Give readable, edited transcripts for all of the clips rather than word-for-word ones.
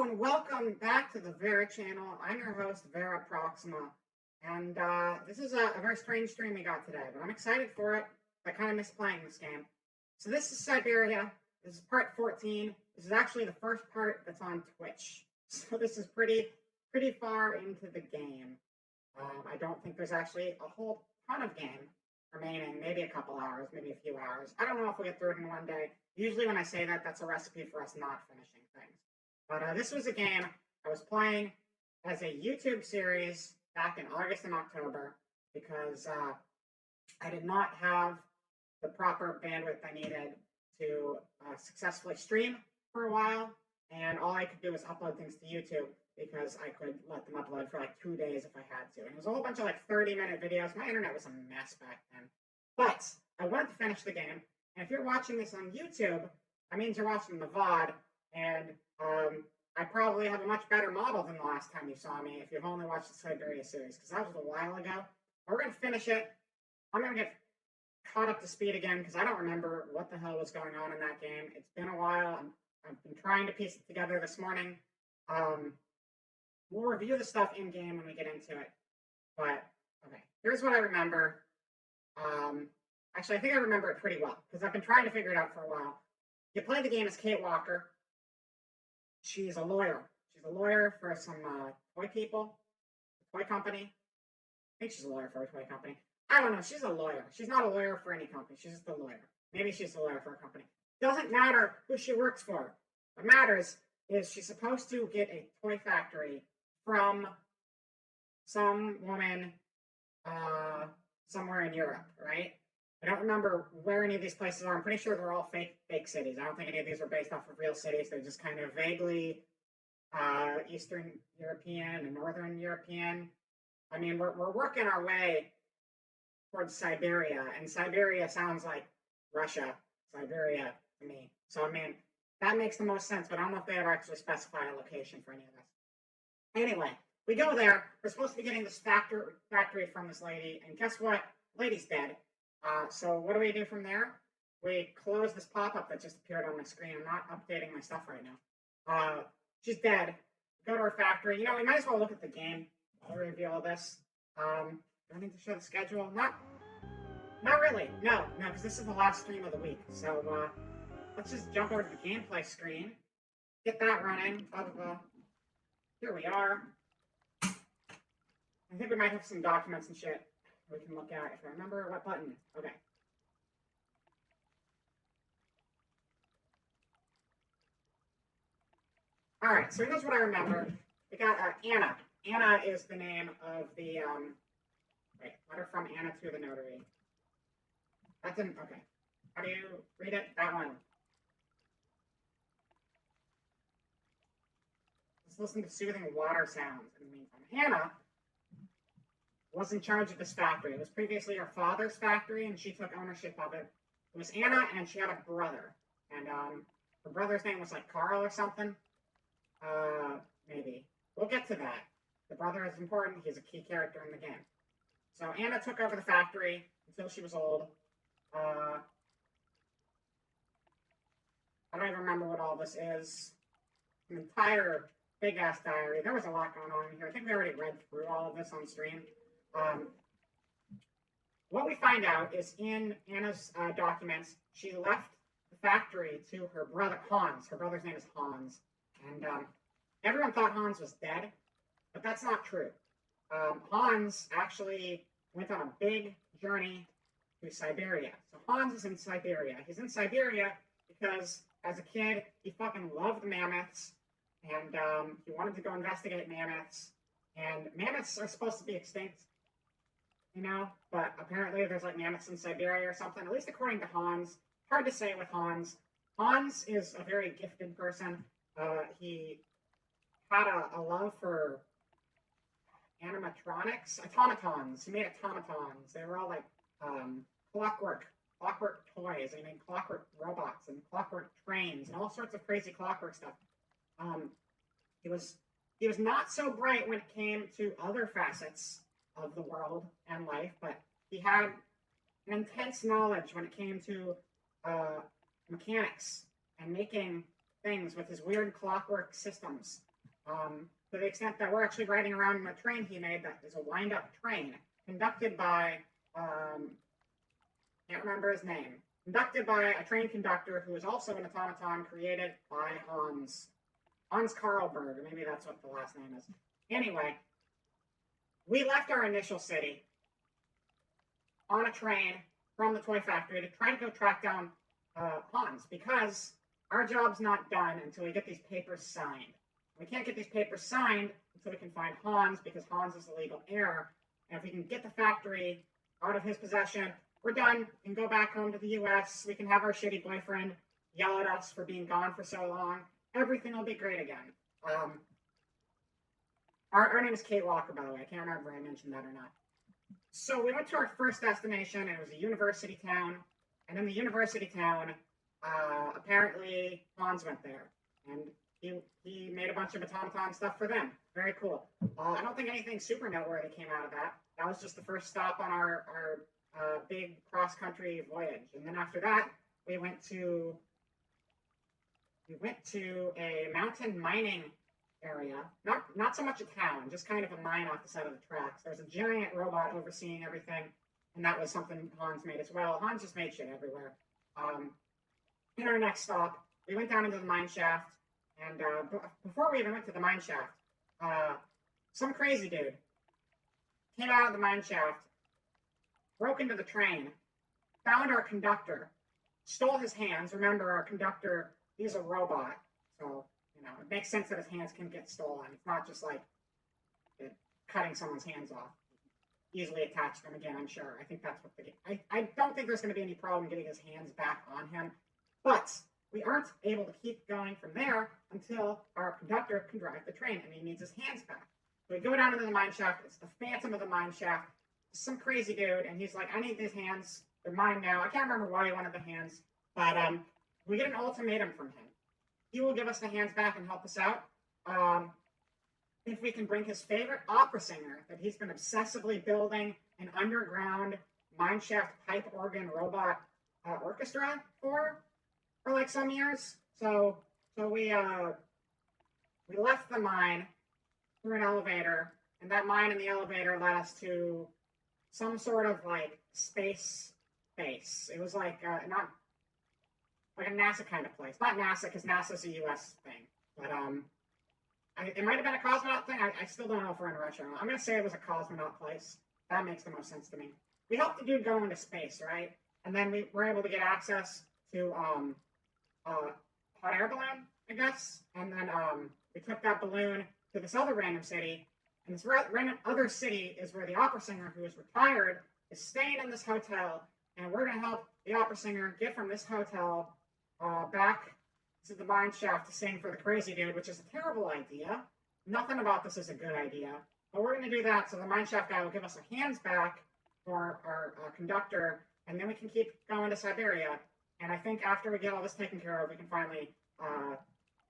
Hello and welcome back to the Vera channel. I'm your host, Vera Proxima. And this is a very strange stream we got today, but I'm excited for it. I kind of miss playing this game. So this is Syberia. This is part 14. This is actually the first part that's on Twitch. So this is pretty far into the game. I don't think there's actually a whole ton of game remaining. Maybe a couple hours, maybe a few hours. I don't know if we'll get through it in one day. Usually when I say that, that's a recipe for us not finishing things. But this was a game I was playing as a YouTube series back in August and October because I did not have the proper bandwidth I needed to successfully stream for a while, and all I could do was upload things to YouTube because I could let them upload for like 2 days if I had to. And it was a whole bunch of like 30-minute videos. My internet was a mess back then. But I wanted to finish the game, and if you're watching this on YouTube, that means you're watching the VOD, and I probably have a much better model than the last time you saw me if you've only watched the Syberia series, because that was a while ago. We're going to finish it. I'm going to get caught up to speed again, because I don't remember what the hell was going on in that game. It's been a while. I've been trying to piece it together this morning. We'll review the stuff in-game when we get into it. But, okay, here's what I remember. Actually, I think I remember it pretty well, because I've been trying to figure it out for a while. You play the game as Kate Walker. She's a lawyer. She's a lawyer for some toy people, a toy company. I think she's a lawyer for a toy company. I don't know. She's a lawyer. She's not a lawyer for any company. She's just a lawyer. Maybe she's a lawyer for a company. Doesn't matter who she works for. What matters is she's supposed to get a toy factory from some woman somewhere in Europe, right? I don't remember where any of these places are. I'm pretty sure they're all fake cities. I don't think any of these are based off of real cities. They're just kind of vaguely Eastern European and Northern European. I mean, we're working our way towards Syberia, and Syberia sounds like Russia, Syberia to me. So, I mean, that makes the most sense, but I don't know if they ever actually specify a location for any of this. Anyway, we go there. We're supposed to be getting this factory from this lady, and guess what? The lady's dead. So what do we do from there? We close this pop-up that just appeared on my screen. I'm not updating my stuff right now. She's dead. Go to her factory. You know, we might as well look at the game. I'll reveal all this. Do I need to show the schedule? Not really. No, because this is the last stream of the week. So let's just jump over to the gameplay screen. Get that running. Blah, blah, blah. Here we are. I think we might have some documents and shit we can look at if I remember what button. Okay. All right, so here's what I remember. We got Anna. Anna is the name of the, wait, letter from Anna to the notary. That's an, okay. How do you read it? That one. Let's listen to soothing water sounds in the meantime. Hannah was in charge of this factory. It was previously her father's factory, and she took ownership of it. It was Anna, and she had a brother. And her brother's name was like Carl or something. Maybe. We'll get to that. The brother is important. He's a key character in the game. So Anna took over the factory until she was old. I don't even remember what all this is. An entire big-ass diary. There was a lot going on here. I think we already read through all of this on stream. What we find out is in Anna's documents, she left the factory to her brother, Hans. Her brother's name is Hans. And everyone thought Hans was dead, but that's not true. Hans actually went on a big journey to Syberia. So Hans is in Syberia. He's in Syberia because, as a kid, he fucking loved mammoths, and he wanted to go investigate mammoths. And mammoths are supposed to be extinct, you know, but apparently there's like mammoths in Syberia or something, at least according to Hans. Hard to say with Hans. Hans is a very gifted person. He had a love for animatronics, automatons. He made automatons. They were all like clockwork toys. He made clockwork robots and clockwork trains and all sorts of crazy clockwork stuff. He was not so bright when it came to other facets of the world and life, but he had an intense knowledge when it came to mechanics and making things with his weird clockwork systems. to the extent that we're actually riding around in a train he made that is a wind-up train conducted by, can't remember his name, conducted by a train conductor who is also an automaton created by Hans Karlberg, or maybe that's what the last name is. Anyway, we left our initial city on a train from the toy factory to try to go track down Hans, because our job's not done until we get these papers signed. We can't get these papers signed until we can find Hans, because Hans is the legal heir. And if we can get the factory out of his possession, we're done. We can go back home to the US. We can have our shitty boyfriend yell at us for being gone for so long. Everything will be great again. Our name is Kate Walker, by the way. I can't remember if I mentioned that or not. So we went to our first destination, and it was a university town. And in the university town, apparently Hans went there. And he made a bunch of automaton stuff for them. Very cool. I don't think anything super noteworthy came out of that. That was just the first stop on our big cross-country voyage. And then after that, we went to a mountain mining area. Not so much a town, just kind of a mine off the side of the tracks. There's a giant robot overseeing everything, and that was something Hans made as well. Hans just made shit everywhere. In our next stop, we went down into the mine shaft, and before we even went to the mine shaft, some crazy dude came out of the mine shaft, broke into the train, found our conductor, stole his hands. Remember, our conductor, he's a robot, so it makes sense that his hands can get stolen. It's not just like cutting someone's hands off. Easily attach them again, I'm sure. I think that's what I don't think there's going to be any problem getting his hands back on him, but we aren't able to keep going from there until our conductor can drive the train, and he needs his hands back. So we go down into the mine shaft. It's the phantom of the mine shaft. Some crazy dude, and he's like, I need these hands. They're mine now. I can't remember why he wanted the hands, but we get an ultimatum from him. He will give us the hands back and help us out if we can bring his favorite opera singer that he's been obsessively building an underground mineshaft pipe organ robot orchestra for like some years. So we left the mine through an elevator, and that mine and the elevator led us to some sort of like space base. It was like not like a NASA kind of place. Not NASA, because NASA's a US thing. But it might have been a cosmonaut thing. I still don't know if we're in Russia. I'm going to say it was a cosmonaut place. That makes the most sense to me. We helped the dude go into space, right? And then we were able to get access to hot air balloon, I guess. And then we took that balloon to this other random city. And this random other city is where the opera singer, who is retired, is staying in this hotel. And we're going to help the opera singer get from this hotel back to the mine shaft to sing for the crazy dude, which is a terrible idea. Nothing about this is a good idea. But we're going to do that, so the mine shaft guy will give us our hands back for our conductor, and then we can keep going to Syberia. And I think after we get all this taken care of, we can finally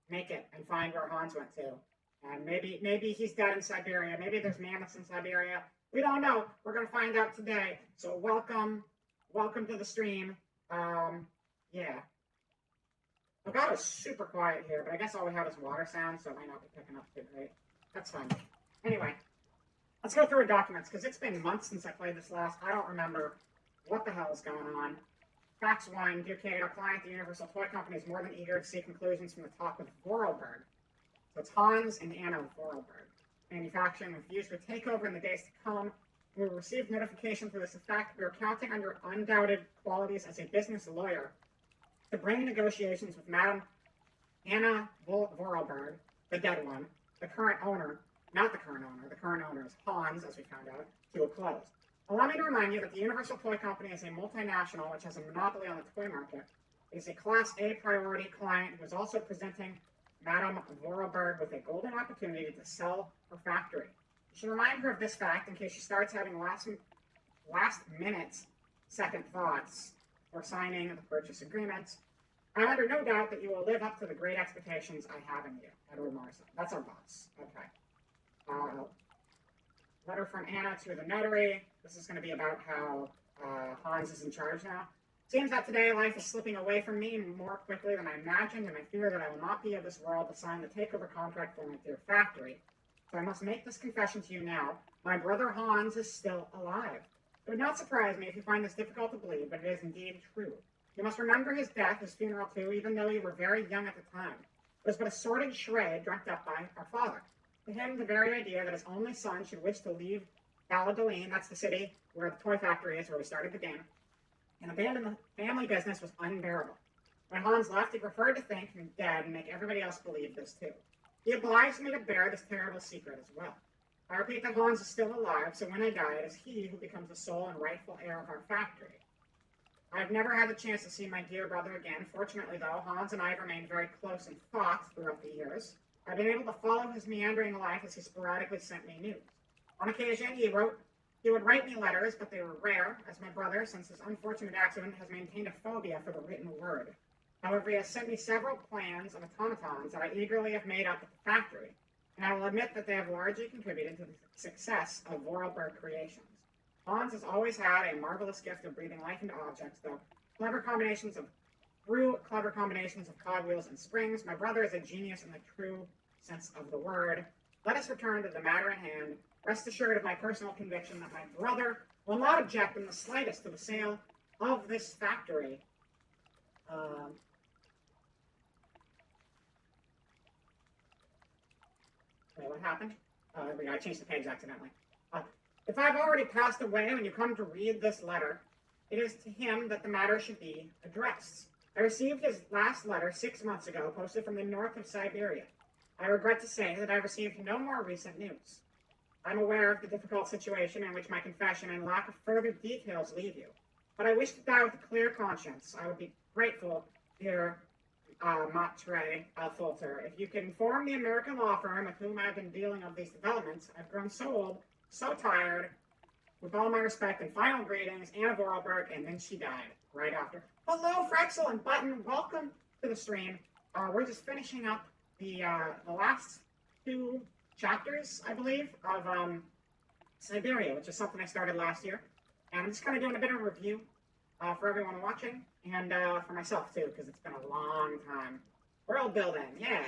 make it and find where Hans went to. And maybe he's dead in Syberia. Maybe there's mammoths in Syberia. We don't know. We're going to find out today. So welcome to the stream. Yeah. The God is super quiet here, but I guess all we have is water sounds, so it might not be picking up too great. That's fine. Anyway, let's go through our documents, because it's been months since I played this last. I don't remember what the hell is going on. Facts 1. Dear Kate, our client, the Universal Toy Company, is more than eager to see conclusions from the talk with Vorarlberg. So it's Hans and Anna Vorarlberg. Manufacturing refused to take over in the days to come. We received notification to this effect. We are counting on your undoubted qualities as a business lawyer to bring negotiations with Madam Anna Vorarlberg, the dead one, the current owner, not the current owner, the current owner is Hans, as we found out, to a close. Allow me to remind you that the Universal Toy Company is a multinational which has a monopoly on the toy market. It is a Class A priority client who is also presenting Madame Vorarlberg with a golden opportunity to sell her factory. You should remind her of this fact in case she starts having last-minute second thoughts or signing the purchase agreement. I'm under no doubt that you will live up to the great expectations I have in you, Edward Morrison. That's our boss. Okay. Letter from Anna to the notary. This is going to be about how Hans is in charge now. Seems that today life is slipping away from me more quickly than I imagined, and I fear that I will not be of this world to sign the takeover contract for my dear factory. So I must make this confession to you now. My brother Hans is still alive. It would not surprise me if you find this difficult to believe, but it is indeed true. You must remember his death, his funeral too, even though you were very young at the time. It was but a sordid charade dreamt up by our father. To him, the very idea that his only son should wish to leave Valladolid, that's the city where the toy factory is, where we started the game, and abandon the family business was unbearable. When Hans left, he preferred to think him dead and make everybody else believe this too. He obliged me to bear this terrible secret as well. I repeat that Hans is still alive, so when I die, it is he who becomes the sole and rightful heir of our factory. I have never had the chance to see my dear brother again. Fortunately, though, Hans and I have remained very close in thought throughout the years. I've been able to follow his meandering life as he sporadically sent me news. On occasion, he would write me letters, but they were rare, as my brother, since his unfortunate accident, has maintained a phobia for the written word. However, he has sent me several plans of automatons that I eagerly have made up at the factory, and I will admit that they have largely contributed to the success of Vorarlberg Creations. Hans has always had a marvelous gift of breathing life into objects, through clever combinations of cogwheels and springs. My brother is a genius in the true sense of the word. Let us return to the matter at hand. Rest assured of my personal conviction that my brother will not object in the slightest to the sale of this factory. Wait, what happened? I changed the page accidentally. If I've already passed away when you come to read this letter, it is to him that the matter should be addressed. I received his last letter 6 months ago, posted from the north of Syberia. I regret to say that I received no more recent news. I'm aware of the difficult situation in which my confession and lack of further details leave you, but I wish to die with a clear conscience. I would be grateful, dear Matre Alfolter, if you could inform the American law firm with whom I've been dealing of these developments. I've grown so old, so tired. With all my respect and final greetings, Anna Vorarlberg, and then she died right after. Hello, Frexel and Button. Welcome to the stream. We're just finishing up the last 2 chapters, I believe, of Syberia, which is something I started last year. And I'm just kind of doing a bit of a review for everyone watching, and for myself, too, because it's been a long time. World building, yeah.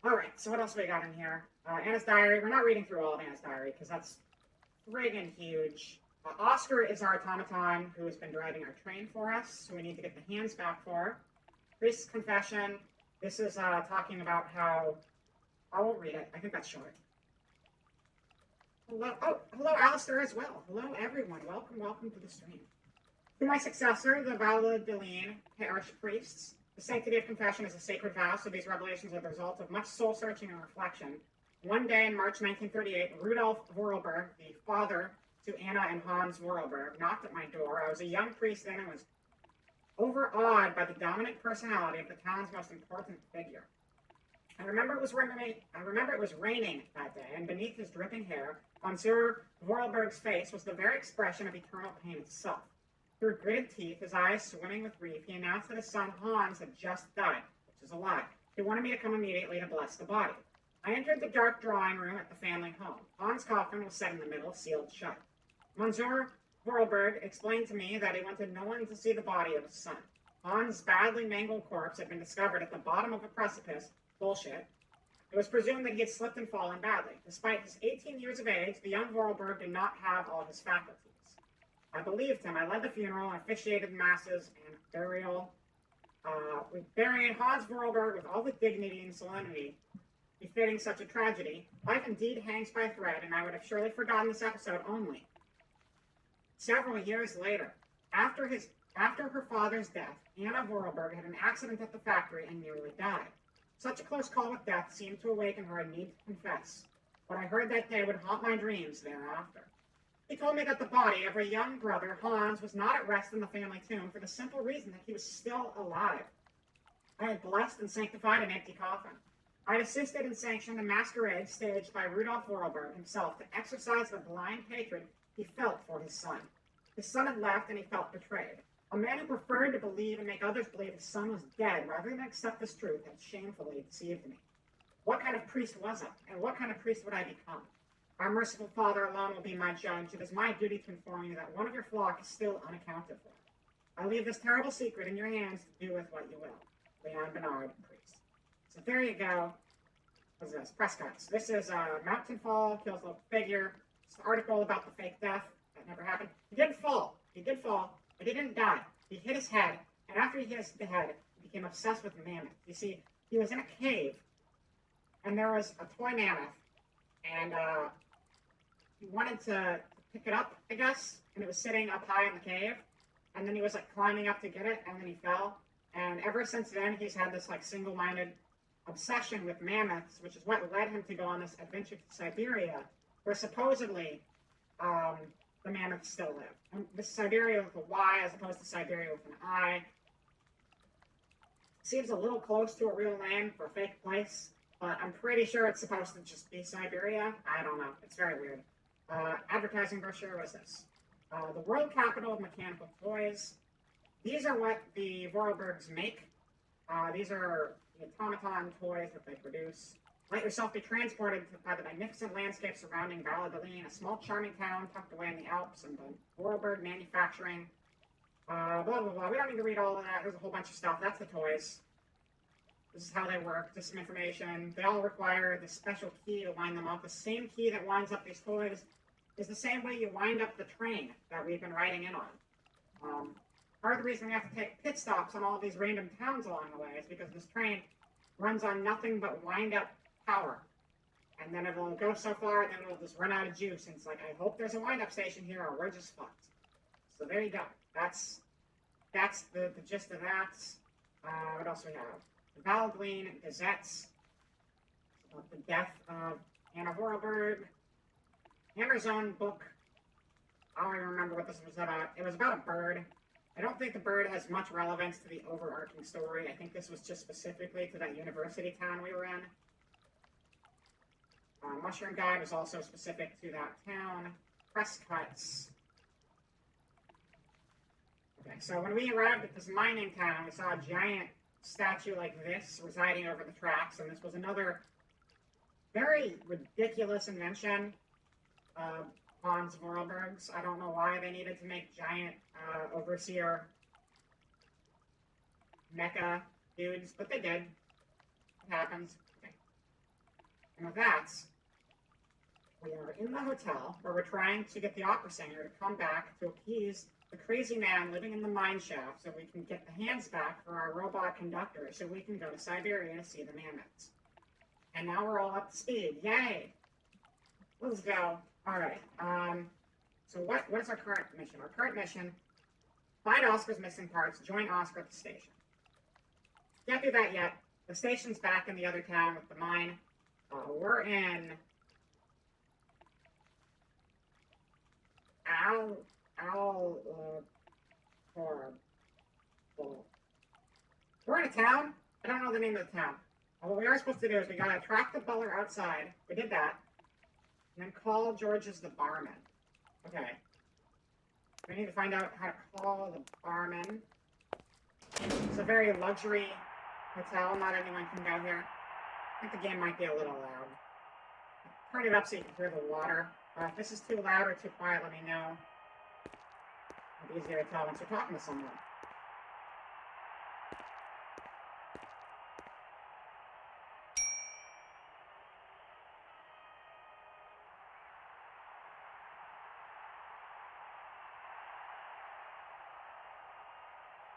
All right, so what else we got in here? Anna's Diary. We're not reading through all of Anna's Diary, because that's friggin' huge. Oscar is our automaton who has been driving our train for us, so we need to get the hands back for. Priest's Confession. This is talking about how... I won't read it. I think that's short. Hello, Alistair as well. Hello, everyone. Welcome to the stream. To my successor, the Valladolid parish priests, the sanctity of confession is a sacred vow, so these revelations are the result of much soul-searching and reflection. One day in March 1938, Rudolf Vorarlberg, the father to Anna and Hans Vorarlberg, knocked at my door. I was a young priest then and was overawed by the dominant personality of the town's most important figure. I remember it was raining that day, and beneath his dripping hair, Monsieur Vorarlberg's face was the very expression of eternal pain itself. Through gritted teeth, his eyes swimming with grief, he announced that his son Hans had just died, which is a lie. He wanted me to come immediately to bless the body. I entered the dark drawing room at the family home. Hans' coffin was set in the middle, sealed shut. Monsieur Vorarlberg explained to me that he wanted no one to see the body of his son. Hans' badly mangled corpse had been discovered at the bottom of a precipice. Bullshit. It was presumed that he had slipped and fallen badly. Despite his 18 years of age, the young Vorarlberg did not have all his faculties. I believed him. I led the funeral and officiated masses and burial. We buried Hans Vorarlberg with all the dignity and solemnity befitting such a tragedy. Life indeed hangs by a thread, and I would have surely forgotten this episode only. Several years later, after her father's death, Anna Vorarlberg had an accident at the factory and nearly died. Such a close call with death seemed to awaken her need to confess. What I heard that day would haunt my dreams thereafter. He told me that the body of her young brother, Hans, was not at rest in the family tomb for the simple reason that he was still alive. I had blessed and sanctified an empty coffin. I had assisted and sanctioned a masquerade staged by Rudolf Vorarlberg himself to exercise the blind hatred he felt for his son. His son had left and he felt betrayed. A man who preferred to believe and make others believe his son was dead rather than accept this truth had shamefully deceived me. What kind of priest was I, and what kind of priest would I become? Our merciful Father alone will be my judge. It is my duty to inform you that one of your flock is still unaccounted for. I leave this terrible secret in your hands to do with what you will. Leon Bernard, priest. So there you go. What's this? Press cuts. This is Mountain Fall, kills a little figure. It's an article about the fake death. That never happened. He did fall. He did fall, but he didn't die. He hit his head, and after he hit the head, he became obsessed with mammoth. You see, he was in a cave, and there was a toy mammoth, and he wanted to pick it up, I guess, and it was sitting up high in the cave, and then he was like climbing up to get it, and then he fell. And ever since then, he's had this like single-minded obsession with mammoths, which is what led him to go on this adventure to Syberia, where supposedly the mammoths still live. And this is Syberia with a Y as opposed to Syberia with an I. Seems a little close to a real name for a fake place, but I'm pretty sure it's supposed to just be Syberia. I don't know. It's very weird. Advertising brochure was this. The world capital of mechanical toys. These are what the Vorarlbergs make. These are the automaton toys that they produce. Let yourself be transported by the magnificent landscape surrounding Valladolid, a small charming town tucked away in the Alps, and the Vorarlberg manufacturing. Blah, blah, blah. We don't need to read all of that. There's a whole bunch of stuff. That's the toys. This is how they work. Just some information. They all require this special key to wind them up. The same key that winds up these toys is the same way you wind up the train that we've been riding in on. Part of the reason we have to take pit stops on all these random towns along the way is because this train runs on nothing but wind-up power. And then it'll go so far, and then it'll just run out of juice. And it's like, I hope there's a wind-up station here, or we're just fucked. So there you go. That's the gist of that. What else we have? The Valladolid Gazettes. About the death of Anna Vorarlberg. Hammer's own book. I don't even remember what this was about. It was about a bird. I don't think the bird has much relevance to the overarching story. I think this was just specifically to that university town we were in. Mushroom Guide was also specific to that town. Press cuts. Okay, so when we arrived at this mining town, we saw a giant statue like this residing over the tracks, and this was another very ridiculous invention of Hans Vorarlberg's. I don't know why they needed to make giant overseer mecha dudes, but they did. It happens. Okay. And with that, we are in the hotel where we're trying to get the opera singer to come back to appease the crazy man living in the mine shaft so we can get the hands back for our robot conductor so we can go to Syberia to see the mammoths. And now we're all up to speed. Yay! Let's go. All right. So what is our current mission? Our current mission, find Oscar's missing parts, join Oscar at the station. Can't do that yet. The station's back in the other town with the mine. We're in we're in a town. I don't know the name of the town. What we are supposed to do is we gotta attract the butler outside. We did that. And then call George as the barman. Okay. We need to find out how to call the barman. It's a very luxury hotel. Not anyone can go here. I think the game might be a little loud. Turn it up so you can hear the water. If this is too loud or too quiet, let me know. It'll be easier to tell once you're talking to someone.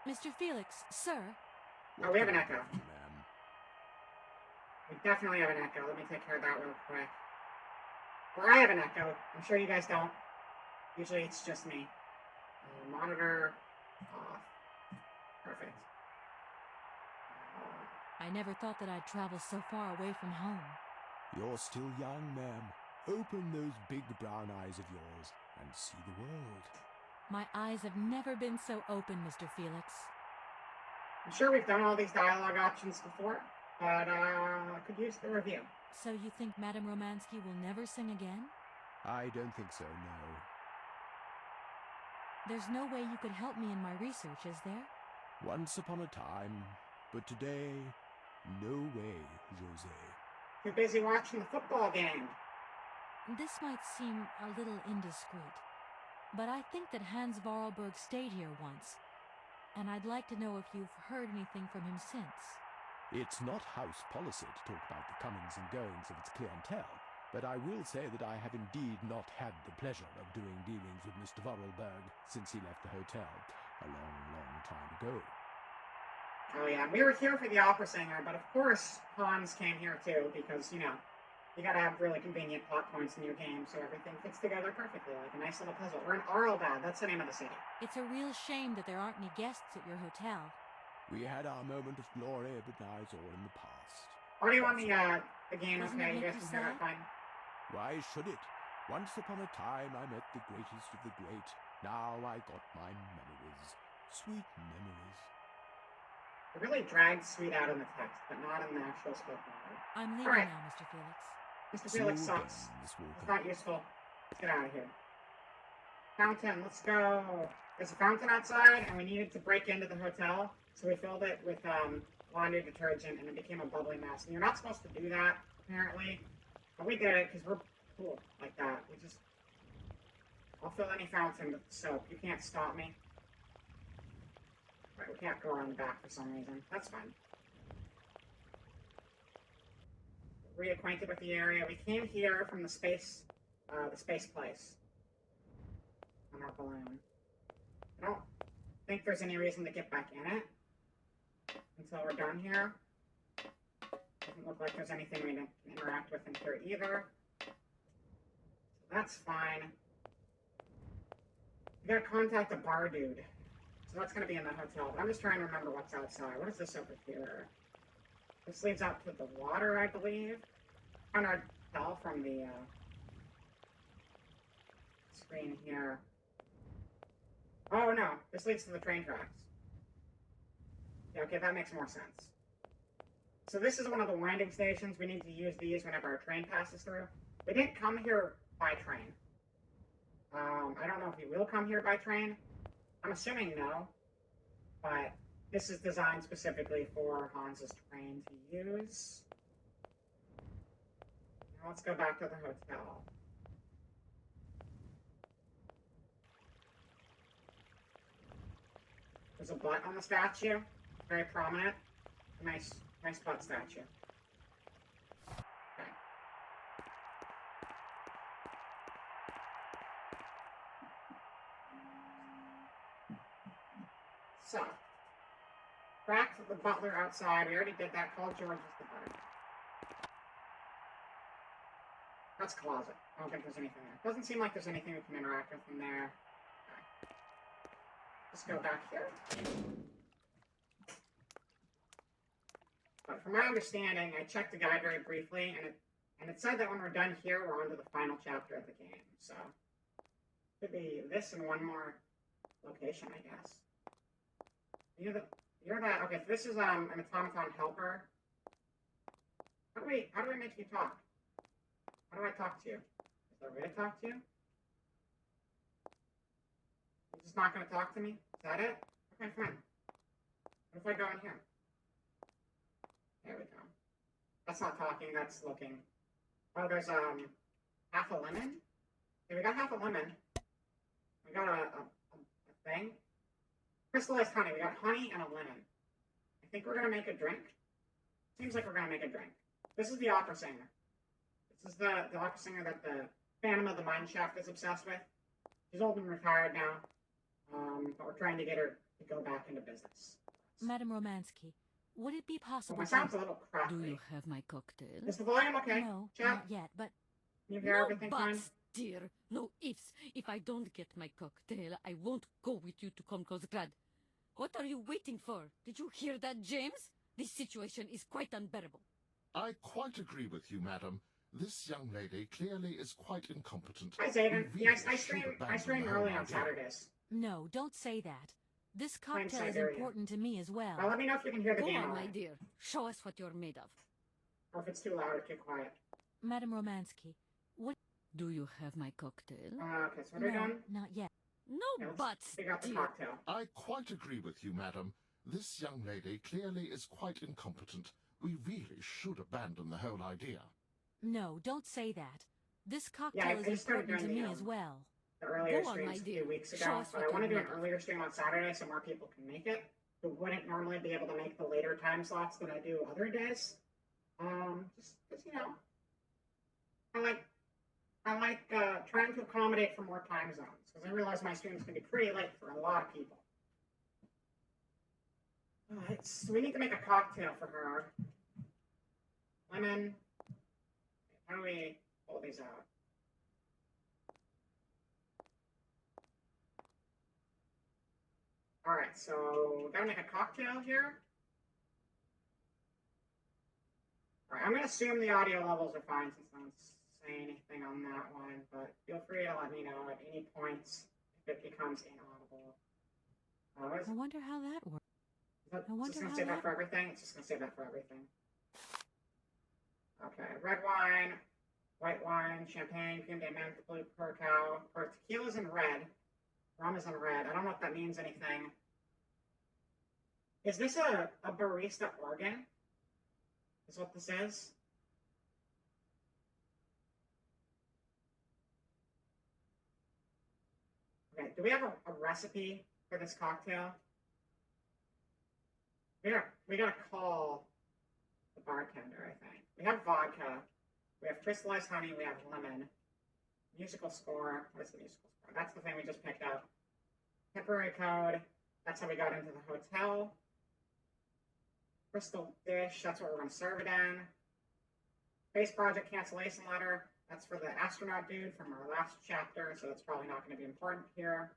Mr. Felix, sir. Oh, we have an echo. We definitely have an echo. Let me take care of that real quick. Well, I have an echo. I'm sure you guys don't. Usually it's just me. Monitor off. Perfect. I never thought that I'd travel so far away from home. You're still young, ma'am. Open those big brown eyes of yours and see the world. My eyes have never been so open, Mr. Felix. I'm sure we've done all these dialogue options before, but I could use the review. So you think Madame Romansky will never sing again? I don't think so, no. There's no way you could help me in my research, is there? Once upon a time, but today, no way, José. Too busy watching the football game. This might seem a little indiscreet, but I think that Hans Vorarlberg stayed here once, and I'd like to know if you've heard anything from him since. It's not house policy to talk about the comings and goings of its clientele, but I will say that I have indeed not had the pleasure of doing dealings with Mr. Vorarlberg since he left the hotel a long, long time ago. Oh yeah, we were here for the opera singer, but of course Hans came here too, because, you know, you gotta have really convenient plot points in your game so everything fits together perfectly, like a nice little puzzle. We're in Arlbad, that's the name of the city. It's a real shame that there aren't any guests at your hotel. We had our moment of glory, but now it's all in the past. Are you on the game Doesn't okay? it You make guys you can hear that sad? fine? Why should it? Once upon a time I met the greatest of the great. Now I got my memories. Sweet memories. It really dragged sweet out in the text, but not in the actual spoken word. I'm leaving Alright. now, Mr. Felix. Mr. See Felix you sucks. again, Miss It's Walker. not useful. Let's get out of here. Fountain, let's go. There's a fountain outside, and we needed to break into the hotel, so we filled it with laundry detergent, and it became a bubbly mess. And you're not supposed to do that, apparently, but we did it because we're cool like that. I'll fill any fountain with soap. You can't stop me. Right, we can't go around the back for some reason. That's fine. Reacquainted with the area. We came here from the space place on our balloon. I don't think there's any reason to get back in it until we're done here. Doesn't look like there's anything we can interact with in here either. So that's fine. We gotta contact a bar dude. So that's gonna be in the hotel. But I'm just trying to remember what's outside. What is this over here? This leads out to the water, I believe. Kind of hard to tell from the screen here. Oh no, this leads to the train tracks. Yeah, okay, that makes more sense. So this is one of the winding stations. We need to use these whenever our train passes through. We didn't come here by train. I don't know if we will come here by train. I'm assuming no. But this is designed specifically for Hans's train to use. Now let's go back to the hotel. There's a butt on the statue. Very prominent. Nice butt statue. Okay. So, back to the butler outside. We already did that. Call George as the butler. That's closet. I don't think there's anything there. Doesn't seem like there's anything we can interact with in there. Okay. Let's go back here. But from my understanding, I checked the guide very briefly, and it said that when we're done here, we're on to the final chapter of the game. So, could be this and one more location, I guess. You're that. Okay, so this is an automaton helper. How do we make you talk? How do I talk to you? Is there a way to talk to you? You're just not going to talk to me? Is that it? Okay, fine. What if I go in here? There we go. That's not talking, that's looking. Oh, there's half a lemon? Okay, we got half a lemon. We got a thing. Crystallized honey. We got honey and a lemon. I think we're going to make a drink. Seems like we're going to make a drink. This is the opera singer. This is the opera singer that the Phantom of the Mine Shaft is obsessed with. She's old and retired now, but we're trying to get her to go back into business. Madam Romansky, would it be Oh, possible my to... sound's a little crackly. Do you have my cocktail? Is the volume okay? No, Chat? not yet, but... Can you hear No everything fine? buts, dear. No ifs. If I don't get my cocktail, I won't go with you to Komkosgrad. What are you waiting for? Did you hear that, James? This situation is quite unbearable. I quite agree with you, madam. This young lady clearly is quite incompetent. Hi, Zayden. We Yes, really I should stream abandon the early whole on idea. Saturdays. No, don't say that. This Claim cocktail is Syberia. important to me as well. Well, let me know if you can hear the Go game on, all my right. dear. Show us what you're made of. Or if it's too loud, keep quiet. Madam Romansky, what... Do you have my cocktail? Okay, so what are we No, doing? not yet. No Yeah, let's buts, figure out the dear. cocktail. I quite agree with you, madam. This young lady clearly is quite incompetent. We really should abandon the whole idea. No, don't say that. This Yeah, cocktail I is just started important to doing me as well. the earlier Go on, my streams a dear. few weeks Show ago, us but what I want to you're do an made of. earlier stream on Saturday so more people can make it who wouldn't normally be able to make the later time slots that I do other days. Just you know, I like trying to accommodate for more time zones because I realize my streams can be pretty late for a lot of people. All right, so we need to make a cocktail for her. Lemon. How do we pull these out? All right, so we're gonna make a cocktail here. All right, I'm gonna assume the audio levels are fine since I don't say anything on that one, but feel free to let me know at any points if it becomes inaudible. I wonder how that works. I wonder just gonna how save that that for everything. It's just gonna save that for everything. Okay, red wine, white wine, champagne, creme de menthe, blue curacao. Or tequila's in red. Rum is in red. I don't know if that means anything. Is this a barista organ? Is what this is? Okay, do we have a recipe for this cocktail? We gotta call the bartender, I think. We have vodka. We have crystallized honey. We have lemon. Musical score. What is the musical score? That's the thing we just picked up. Temporary code. That's how we got into the hotel. Crystal dish. That's what we're going to serve it in. Space project cancellation letter. That's for the astronaut dude from our last chapter, so that's probably not going to be important here.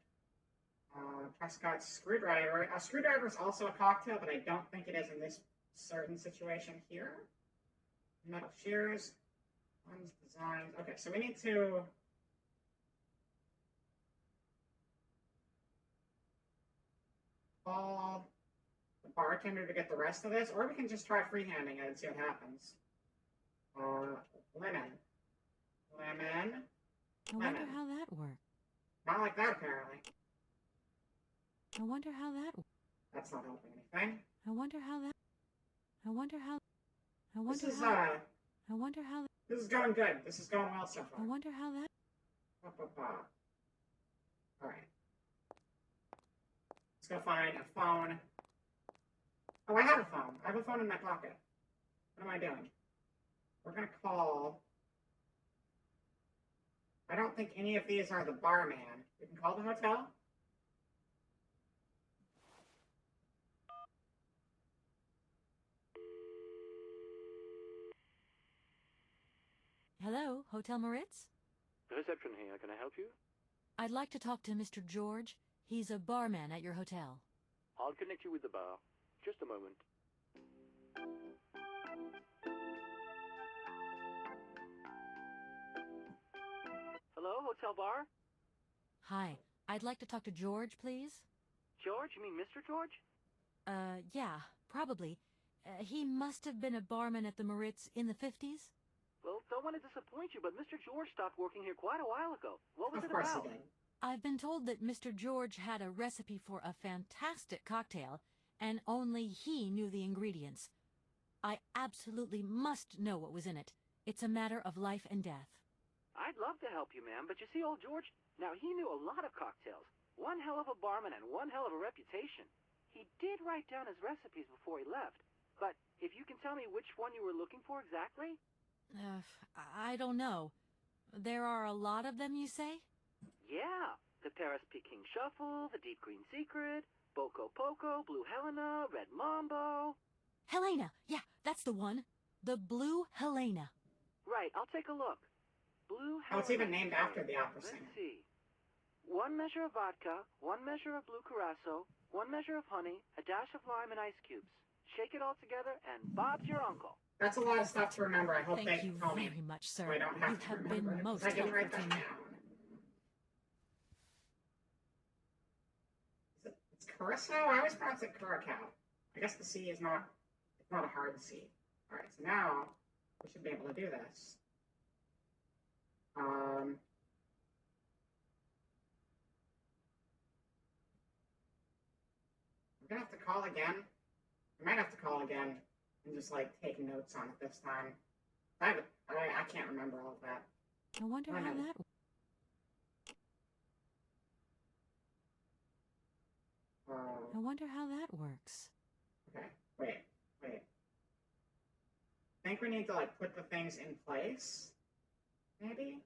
Prescott screwdriver. A screwdriver is also a cocktail, but I don't think it is in this certain situation here. Metal shears. One's designed. Okay, so we need to call the bartender to get the rest of this, or we can just try freehanding it and see what happens. Lemon. Lemon. I wonder how that works. Not like that, apparently. I wonder how that works. That's not helping anything. I wonder how that. I wonder how. I wonder This is, how. I wonder how. this is going good. This is going well so I far. wonder how that. All right. Let's go find a phone. Oh, I have a phone. I have a phone in my pocket. What am I doing? We're going to call. I don't think any of these are the barman. We can call the hotel. Hello, Hotel Moritz? Reception here. Can I help you? I'd like to talk to Mr. George. He's a barman at your hotel. I'll connect you with the bar. Just a moment. Hello, hotel bar? Hi, I'd like to talk to George, please. George? You mean Mr. George? Yeah, probably. He must have been a barman at the Moritz in the 50s. Well, don't want to disappoint you, but Mr. George stopped working here quite a while ago. What was Of it course about? he did. I've been told that Mr. George had a recipe for a fantastic cocktail, and only he knew the ingredients. I absolutely must know what was in it. It's a matter of life and death. I'd love to help you, ma'am, but you see, old George, now he knew a lot of cocktails. One hell of a barman and one hell of a reputation. He did write down his recipes before he left, but if you can tell me which one you were looking for exactly? I don't know. There are a lot of them, you say? Yeah, the Paris Peking Shuffle, the Deep Green Secret, Boco Poco, Blue Helena, Red Mambo. Helena! Yeah, that's the one. The Blue Helena. Right, I'll take a look. Blue Helena. Oh, it's even named after the opera singer. Let's see. 1 measure of vodka, 1 measure of blue curacao, 1 measure of honey, a dash of lime and ice cubes. Shake it all together, and Bob's your uncle. That's a lot of stuff to remember. I hope Thank they you tell me. very much, sir. So I don't have You to have remember been it, 'cause most I didn't helpful write to that me. down. It's curacao? I always pronounce it curacao. I guess the C is not, it's not a hard C. All right, so now we should be able to do this. I'm gonna have to call again. I might have to call again and just like take notes on it this time. I can't remember all of that. I wonder how Lemon. that... I wonder how that works. Okay, wait. I think we need to, like, put the things in place, maybe?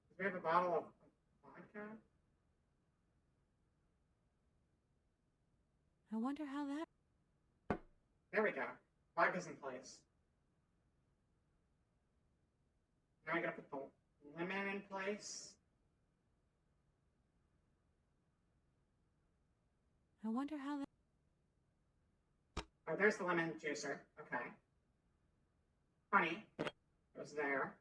Do we have a bottle of vodka? I wonder how that... There we go. Vodka's in place. Now I gotta put the lemon in place. I wonder how that... Oh, there's the lemon juicer. Okay. Honey goes there.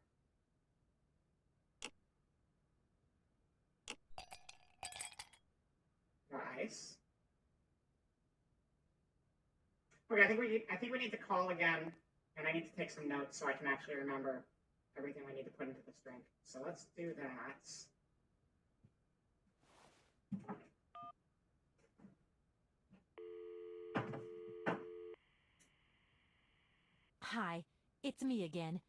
Nice. Okay, I think we need to call again, and I need to take some notes so I can actually remember everything we need to put into this drink. So let's do that. Hi, it's me again.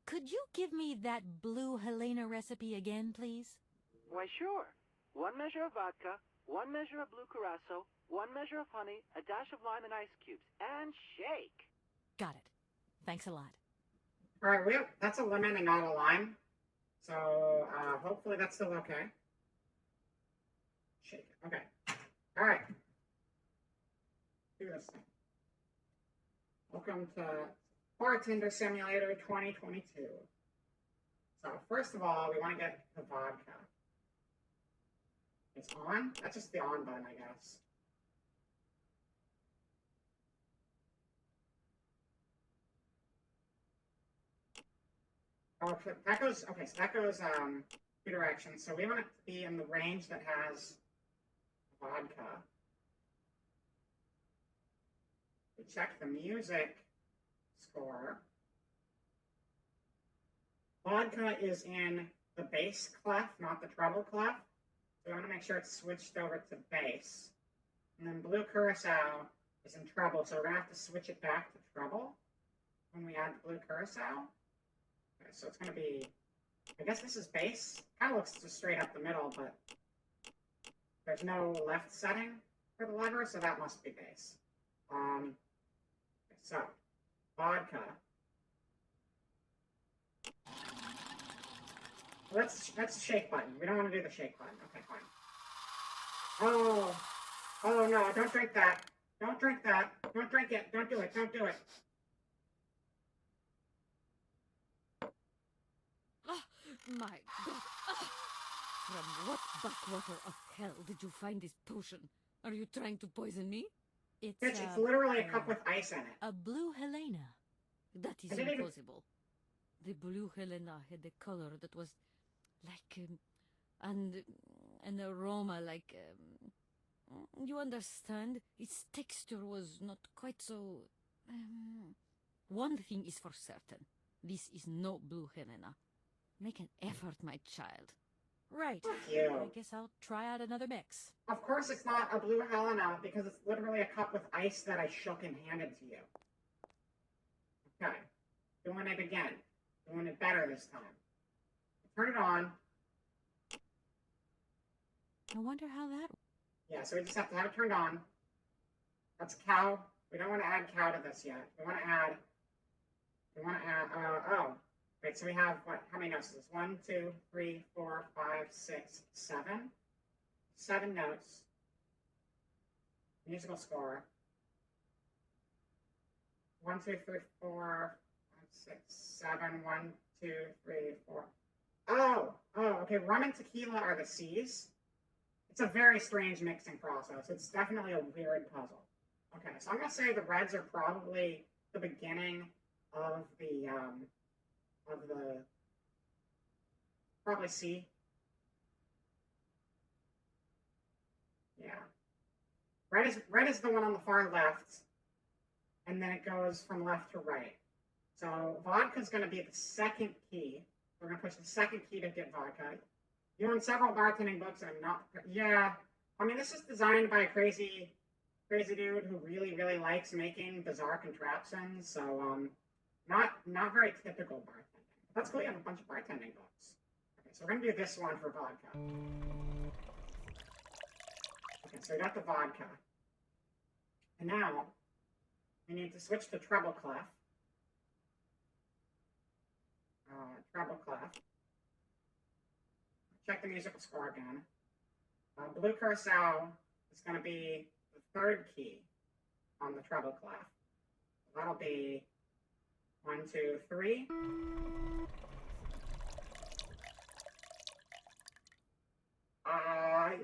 Could you give me that blue Helena recipe again, please? Why, sure. 1 measure of vodka, 1 measure of blue curacao, 1 measure of honey, a dash of lime and ice cubes, and shake. Got it. Thanks a lot. All right, that's a lemon and not a lime. So hopefully that's still okay. Shake it. Okay. All right. Do this thing. Welcome to Bartender Simulator 2022. So first of all, we want to get the vodka. It's on? That's just the on button, I guess. Oh, so that goes two directions. So we want it to be in the range that has vodka. We check the music score. Vodka is in the bass clef, not the treble clef. So we want to make sure it's switched over to bass. And then blue curacao is in treble, so we're going to have to switch it back to treble when we add the blue curacao. Okay, so it's going to be, I guess this is bass. Kind of looks just straight up the middle, but there's no left setting for the lever, so that must be bass. So, vodka. That's the shake button. We don't want to do the shake button. Okay, fine. Oh no, don't drink that. Don't drink that. Don't drink it. Don't do it. Don't do it. Ah, my God. Ah. From what backwater of hell did you find this potion? Are you trying to poison me? It's literally a cup with ice in it. A blue Helena. That is impossible. The blue Helena had a color that was like, and an aroma like, you understand? Its texture was not quite so... One thing is for certain. This is no blue Helena. Make an effort, my child. Right. Fuck you. I guess I'll try out another mix. Of course it's not a blue Helena because it's literally a cup with ice that I shook and handed to you. Okay. Doing it again. Doing it better this time. Turn it on. I wonder how that... Yeah, so we just have to have it turned on. That's cow. We don't want to add cow to this yet. We want to add, oh. Wait, so we have, what, how many notes is this? 1, 2, 3, 4, 5, 6, 7. 7 notes. Musical score. 1, 2, 3, 4, 5, 6, 7. 1, 2, 3, 4. Oh, okay. Rum and tequila are the C's. It's a very strange mixing process. It's definitely a weird puzzle. Okay, so I'm going to say the reds are probably the beginning of the probably C. Yeah. Red is the one on the far left, and then it goes from left to right. So vodka is going to be the second key. We're going to push the second key to get vodka. You own several bartending books, and I'm not. Yeah, I mean, this is designed by a crazy dude who really, really likes making bizarre contraptions. So, not very typical bartending. That's cool, you have a bunch of bartending books. Okay, so we're gonna do this one for vodka. Okay, so we got the vodka. And now, we need to switch to treble clef. Treble clef. Check the musical score again. Blue curacao is going to be the third key on the treble clef. That'll be 1, 2, 3.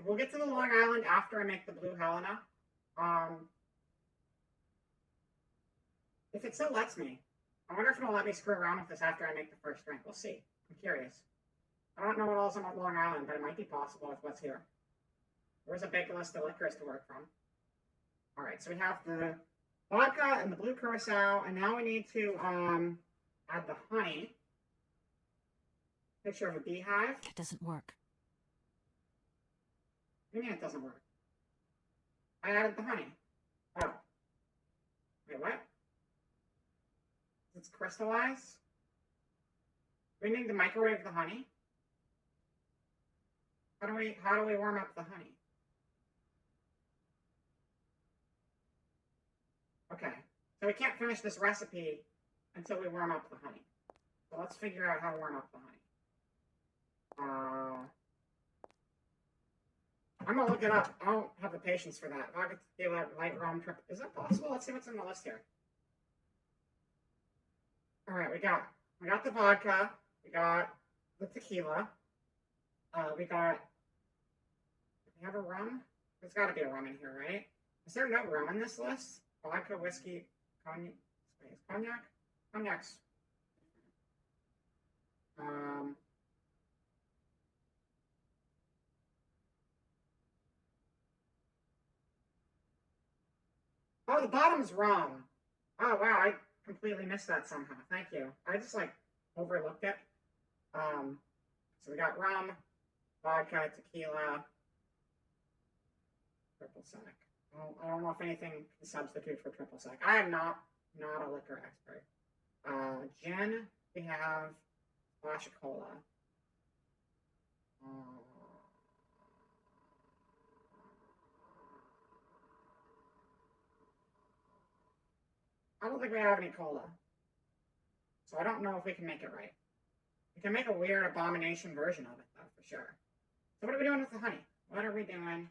We'll get to the Long Island after I make the Blue Helena. If it still lets me. I wonder if it'll let me screw around with this after I make the first drink. We'll see. I'm curious. I don't know what else on Long Island, but it might be possible with what's here. There's a big list of liquors to work from. All right, so we have the vodka and the blue curacao, and now we need to add the honey. Picture of a beehive. It doesn't work. What do you mean it doesn't work? I added the honey. Oh. Wait, what? It's crystallized? We need to microwave the honey? How do we warm up the honey? Okay, so we can't finish this recipe until we warm up the honey. So let's figure out how to warm up the honey. I'm gonna look it up. I don't have the patience for that. Vodka, tequila, light rum, trip. Is that possible? Let's see what's on the list here. All right, we got the vodka. We got the tequila. We have a rum. There's got to be a rum in here, right? Is there no rum in this list? Vodka, whiskey, cognac. Cognac? Cognac's. Oh, the bottom's rum. Oh, wow, I completely missed that somehow. Thank you. I just, overlooked it. So we got rum, vodka, tequila, triple sec. I don't know if anything can substitute for triple sec. I am not a liquor expert. Gin, we have splash of cola. I don't think we have any cola. So I don't know if we can make it right. We can make a weird abomination version of it, though, for sure. So what are we doing with the honey? What are we doing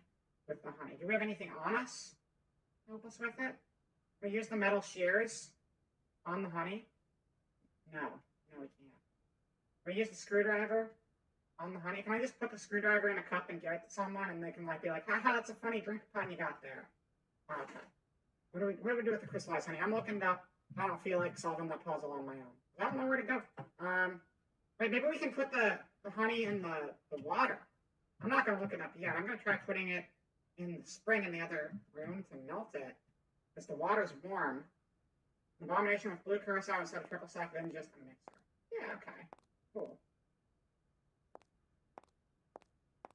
with the honey? Do we have anything on us to help us with it? We use the metal shears on the honey? No, we can't. We use the screwdriver on the honey. Can I just put the screwdriver in a cup and give it to someone and they can be like, haha, that's a funny drink pun you got there. Okay. What do we do with the crystallized honey? I'm looking it up. I don't feel like solving that puzzle on my own. I don't know where to go. Wait, maybe we can put the honey in the water. I'm not going to look it up yet. I'm going to try putting it in the spring in the other room to melt it. Because the water's warm. An abomination with blue curacao instead of triple sec, then just a mixer. Yeah, okay. Cool.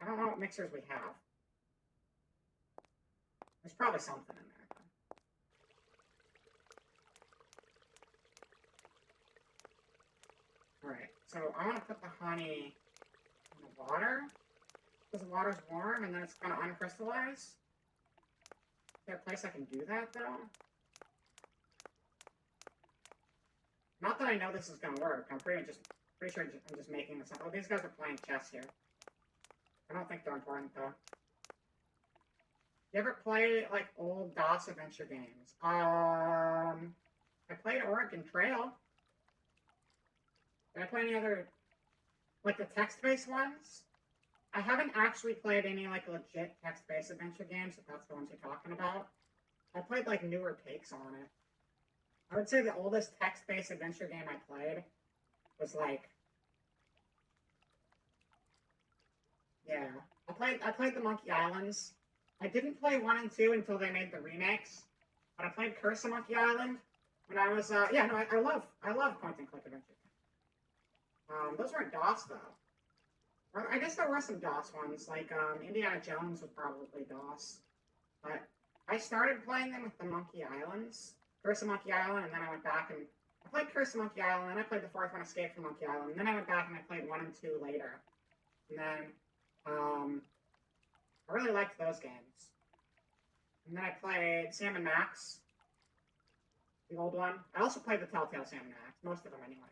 I don't know what mixers we have. There's probably something in there. Alright, so I want to put the honey in the water, because the water's warm, and then it's going to uncrystallize. Is there a place I can do that, though? Not that I know this is going to work. I'm pretty sure I'm just making this up. Oh, these guys are playing chess here. I don't think they're important, though. You ever play, old DOS adventure games? I played Oregon Trail. Did I play any other, the text-based ones? I haven't actually played any, legit text-based adventure games, if that's the ones you're talking about. I played, newer takes on it. I would say the oldest text-based adventure game I played was, yeah. I played the Monkey Islands. I didn't play 1 and 2 until they made the remakes. But I played Curse of Monkey Island when I was, I love point-and-click adventure. Those weren't DOS, though. I guess there were some DOS ones, Indiana Jones was probably DOS. But I started playing them with the Monkey Islands, Curse of Monkey Island, and then I went back and I played Curse of Monkey Island, and I played the fourth one, Escape from Monkey Island, and then I went back and I played 1 and 2 later. And then, I really liked those games. And then I played Sam and Max, the old one. I also played the Telltale Sam and Max, most of them anyway.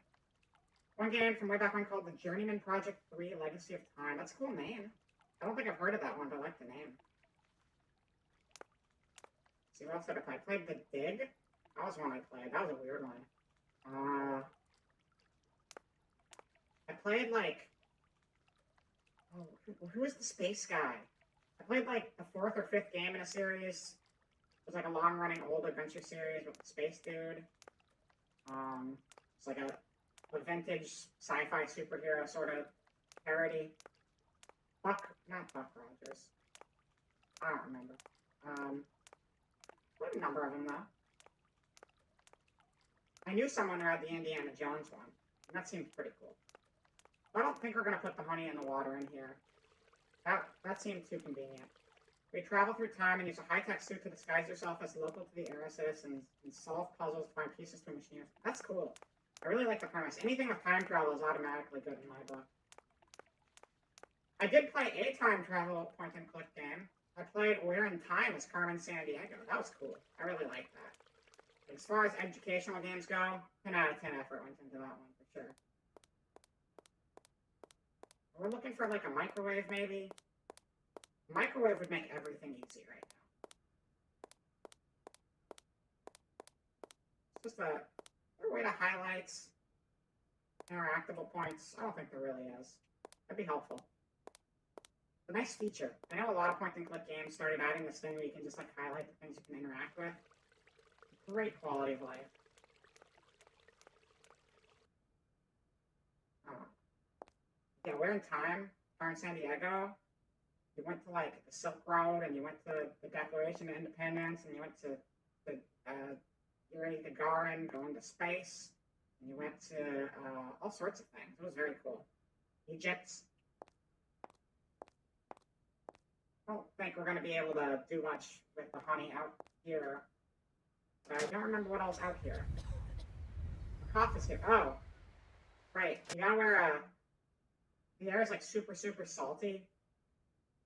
One game from way back when called the Journeyman Project 3 Legacy of Time. That's a cool name. I don't think I've heard of that one, but I like the name. Let's see, what else did I play? I played The Dig. That was one I played. That was a weird one. I played, like... Oh, who is the space guy? I played, like, the 4th or 5th game in a series. It was, like, a long-running old adventure series with the space dude. It's like a vintage sci-fi superhero sort of parody. Not Buck Rogers. I don't remember. What a number of them, though. I knew someone who had the Indiana Jones one, and that seemed pretty cool. I don't think we're going to put the honey and the water in here. That seemed too convenient. We travel through time and use a high-tech suit to disguise yourself as local to the era citizens and solve puzzles to find pieces to a machine. That's cool. I really like the premise. Anything with time travel is automatically good in my book. I did play a time travel point-and-click game. I played Where in Time as Carmen Sandiego. That was cool. I really liked that. As far as educational games go, 10 out of 10 effort went into that one, for sure. We're looking for, like, a microwave, maybe? A microwave would make everything easy right now. It's just a way to highlight interactable points. I don't think there really is. That'd be helpful. It's a nice feature. I know a lot of point-and-click games started adding this thing where you can just, like, highlight the things you can interact with. Great quality of life. Yeah, We're in Time, Carmen Sandiego. You went to, like, the Silk Road, and you went to the Declaration of Independence, and you went to the Yuri Gagarin going to space, and you went to all sorts of things. It was very cool. Egypt. I don't think we're going to be able to do much with the honey out here. But I don't remember what else out here. The cough is here. Oh. Right. You gotta wear the air is like super, super salty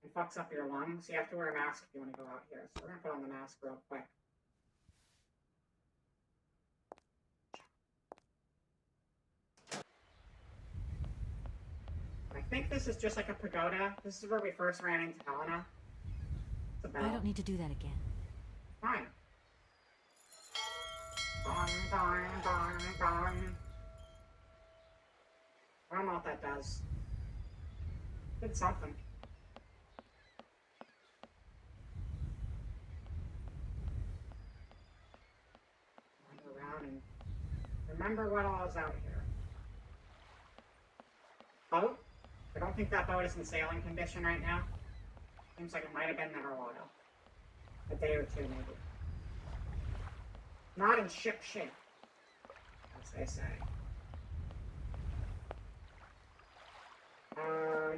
and fucks up your lungs. So you have to wear a mask if you want to go out here. So we're going to put on the mask real quick. I think this is just like a pagoda. This is where we first ran into Helena. It's a bell. I don't need to do that again. Fine. Dong, dong, dong, dong. I don't know what that does. Did something. Wander around and remember what all is out here. Boat? I don't think that boat is in sailing condition right now. Seems like it might have been there a while. A day or two, maybe. Not in ship shape, as they say.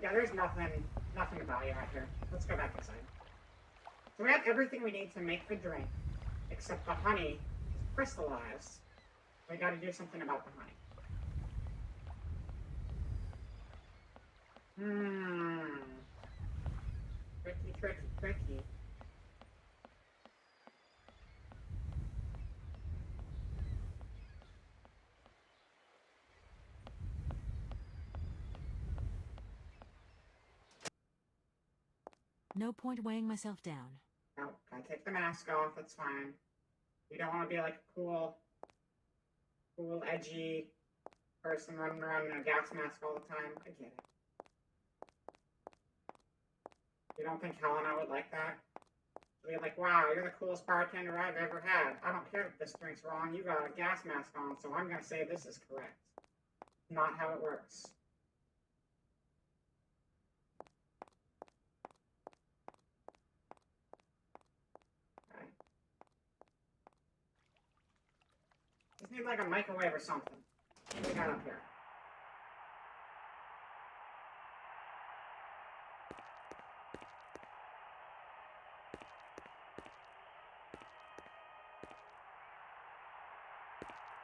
Yeah, there's nothing of value out here. Let's go back inside. So we have everything we need to make the drink, except the honey is crystallized. We gotta do something about the honey. Tricky. No point weighing myself down. No, gotta take the mask off, that's fine. You don't want to be like a cool, edgy person running around in a gas mask all the time. I get it. You don't think Helena would like that? She'd be like, wow, you're the coolest bartender I've ever had. I don't care if this drink's wrong. You got a gas mask on, so I'm gonna say this is correct. Not how it works. Just need like a microwave or something. What do we got up here?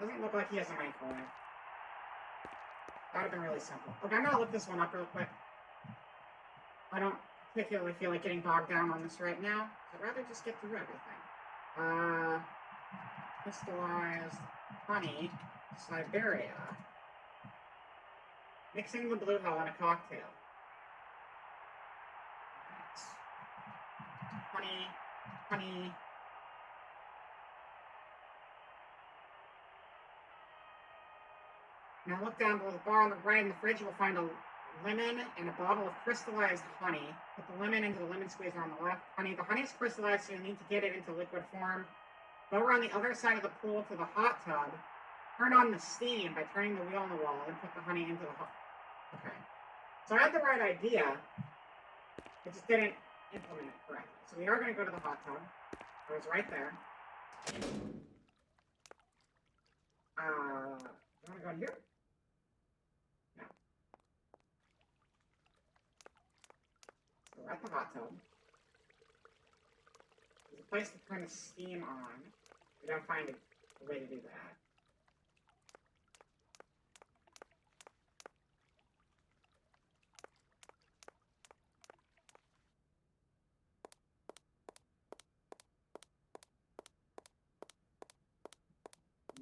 Doesn't look like he has a microwave. That would have been really simple. Okay, I'm gonna look this one up real quick. I don't particularly feel like getting bogged down on this right now. I'd rather just get through everything. Crystallized honey, Syberia. Mixing the blue hell in a cocktail. Right. Honey. Now look down below the bar on the right in the fridge. You will find a lemon and a bottle of crystallized honey. Put the lemon into the lemon squeezer on the left. The honey is crystallized, so you need to get it into liquid form. Go around the other side of the pool to the hot tub. Turn on the steam by turning the wheel on the wall and put the honey into the hot. Okay. So I had the right idea. I just didn't implement it correctly. So we are going to go to the hot tub. It was right there. You want to go in here? No. So we're at the hot tub. There's a place to turn the steam on. We gotta find a way to do that.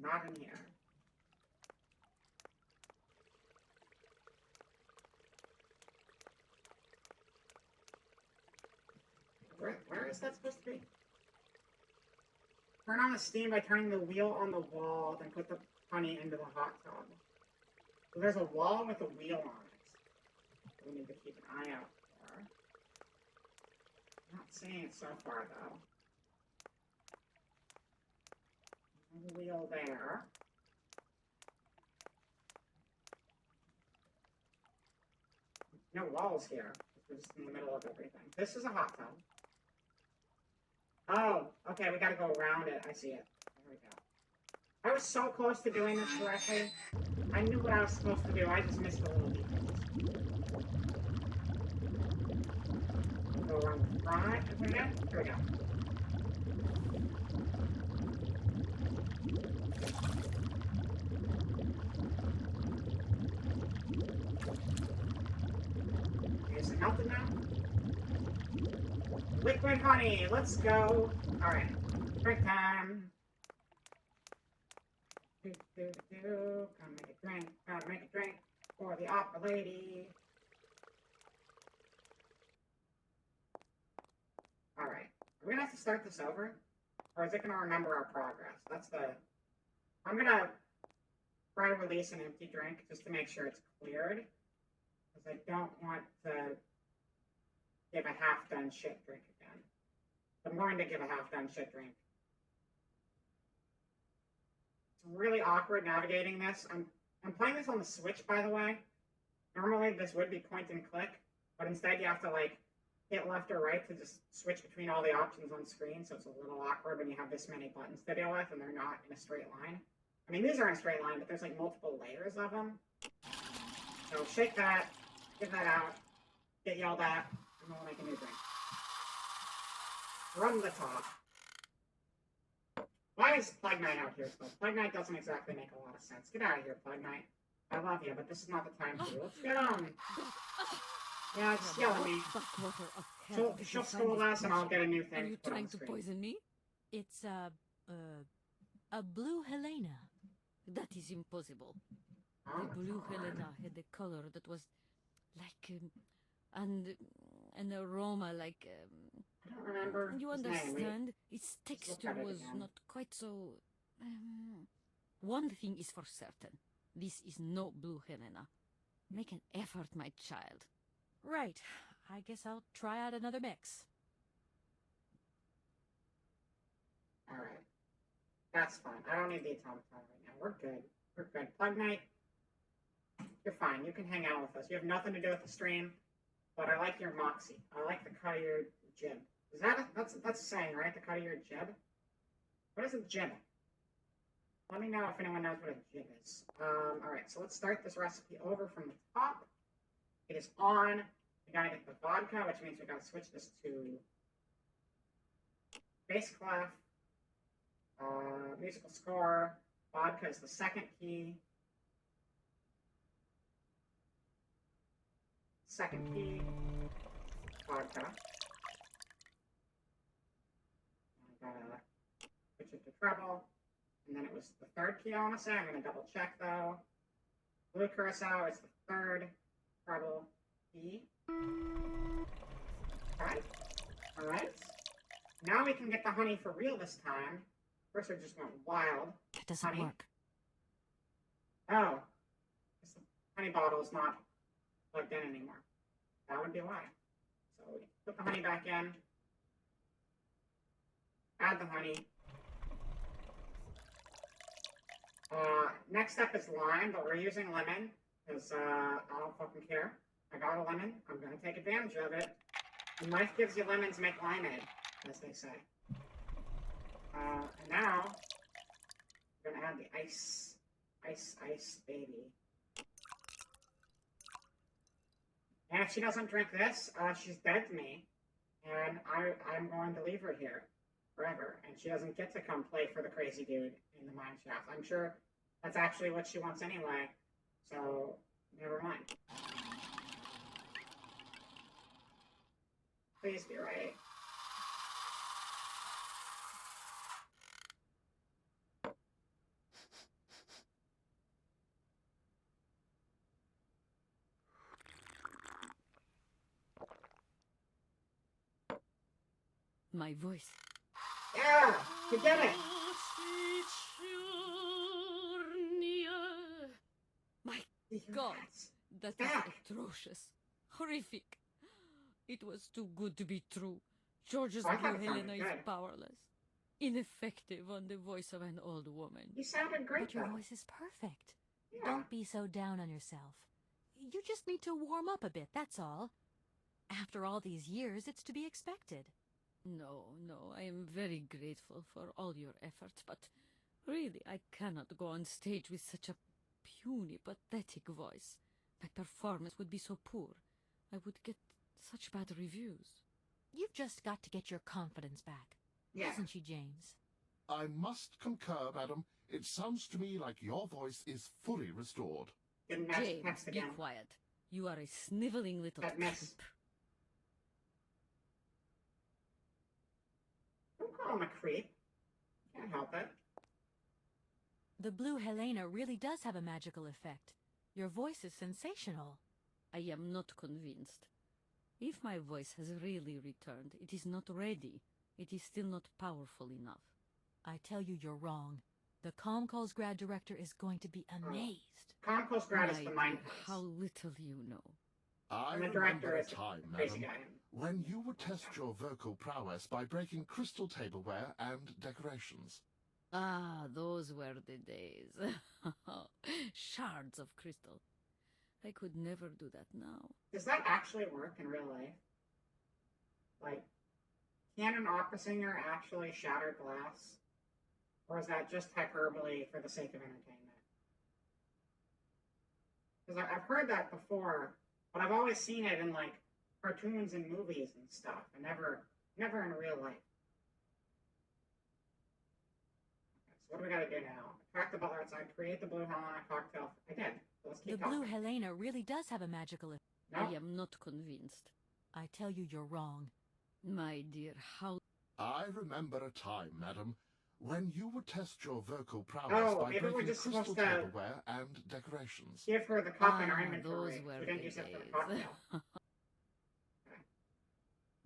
Not in here. Where is that supposed to be? Turn on the steam by turning the wheel on the wall, then put the honey into the hot tub. So there's a wall with a wheel on it. We need to keep an eye out for. Not seeing it so far, though. There's a wheel there. No walls here. We're just in the middle of everything. This is a hot tub. Oh, okay, we gotta go around it. I see it. There we go. I was so close to doing this correctly. I knew what I was supposed to do. I just missed a little details. Go around the front. Here we go. Here we go. Is it melted now? Liquid honey, let's go. Alright, drink time. Come make a drink for the opera lady. Alright, are we gonna have to start this over? Or is it gonna remember our progress? I'm gonna try to release an empty drink just to make sure it's cleared. Because I don't want to give a half-done shit drink again. I'm going to give a half-done shit drink. It's really awkward navigating this. I'm playing this on the Switch, by the way. Normally this would be point and click, but instead you have to like hit left or right to just switch between all the options on screen, so it's a little awkward when you have this many buttons to deal with and they're not in a straight line. I mean, these are in a straight line, but there's like multiple layers of them. So shake that, give that out, get yelled at, and we'll make a new drink. From the top. Why is Plague Knight out here still? Plague Knight doesn't exactly make a lot of sense. Get out of here, Plague Knight. I love you, but this is not the time for you. Let's get on. Yeah, just yell at me. She'll scold us, and I'll get a new thing. Are you trying to poison me? It's, a blue Helena. That is impossible. Oh, The blue Helena had a color that was like, and an aroma like, I don't remember. you his name. understand? Its look texture at it was again. not quite so. One thing is for certain: this is no blue Helena. Make an effort, my child. Right. I guess I'll try out another mix. Alright. That's fine. I don't need the atomic time right now. We're good. We're good. Plague Knight, you're fine. You can hang out with us. You have nothing to do with the stream, but I like your moxie. I like the cut of your jib. Is that that's a saying, right? The cut of your jib? What is a jib? Let me know if anyone knows what a jib is. Alright, so let's start this recipe over from the top. It is on. We gotta get the vodka, which means we gotta switch this to bass clef, musical score, Vodka is the second key. Second key, vodka. I gotta switch it to treble. And then it was the third key, I want to say. I'm going to double check though. Blue curacao is the third treble key. Okay. Alright. Now we can get the honey for real this time. First, it just went wild. That doesn't work. Oh. The honey bottle is not plugged in anymore. That would be why. So we put the honey back in. Add the honey. Next up is lime, but we're using lemon because I don't fucking care. I got a lemon. I'm going to take advantage of it. And life gives you lemons, make limeade, as they say. And now, we're going to add the ice. Ice, baby. And if she doesn't drink this, she's dead to me. And I'm going to leave her here forever. And she doesn't get to come play for the crazy dude in the mine shaft. I'm sure that's actually what she wants anyway. So, never mind. Please be right. My voice. Yeah, you did it. My God, that was atrocious, horrific. It was too good to be true. George's Blue Helena is powerless, ineffective on the voice of an old woman. You sounded great, but your voice is perfect. Yeah. Don't be so down on yourself. You just need to warm up a bit, that's all. After all these years, it's to be expected. No, I am very grateful for all your efforts, but really, I cannot go on stage with such a puny, pathetic voice. My performance would be so poor. I would get such bad reviews. You've just got to get your confidence back. Yeah. Hasn't she, James? I must concur, madam. It sounds to me like your voice is fully restored. James, be quiet. You are a sniveling little creep. Don't call him a creep. Can't help it. The Blue Helena really does have a magical effect. Your voice is sensational. I am not convinced. If my voice has really returned, it is not ready. It is still not powerful enough. I tell you, you're wrong. The Comcalls grad director is going to be amazed. Comcalls grad is the mind place. How little you know. I remember a time, madam, when you would test your vocal prowess by breaking crystal tableware and decorations. Ah, those were the days. Shards of crystal. I could never do that now. Does that actually work in real life? Like, can an opera singer actually shatter glass? Or is that just hyperbole for the sake of entertainment? Because I've heard that before, but I've always seen it in, like, cartoons and movies and stuff, and never in real life. So what do we gotta do now? Attract the butler outside, create the Blue Helena cocktail. I did. So let's keep the Blue Helena really does have a magical effect. No? I am not convinced. I tell you, you're wrong. My dear, how... I remember a time, madam, when you would test your vocal prowess by breaking crystal tableware and decorations. Give her the cup in our inventory. Those were we didn't use it for the cocktail. Okay.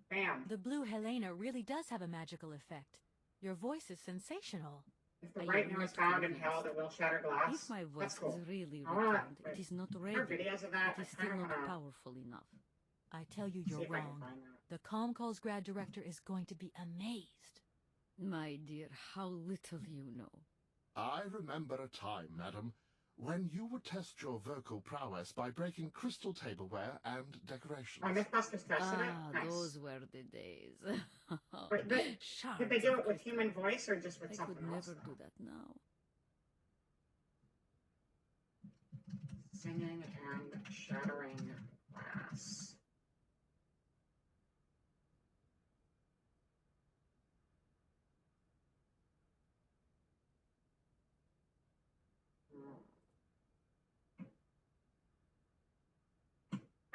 Bam. The Blue Helena really does have a magical effect. Your voice is sensational. If the right note is found in hell that will shatter glass, if my voice cool. is really returned, it is not ready. Videos of that. It is still not powerful enough. I tell you, you're wrong. The Comcalls grad director is going to be amazed. My dear, how little you know. I remember a time, madam, when you would test your vocal prowess by breaking crystal tableware and decorations. Mythbusters tested it? Nice. Those were the days. Did they do it with human voice or just with something else? I could never do that now. Singing and shattering glass.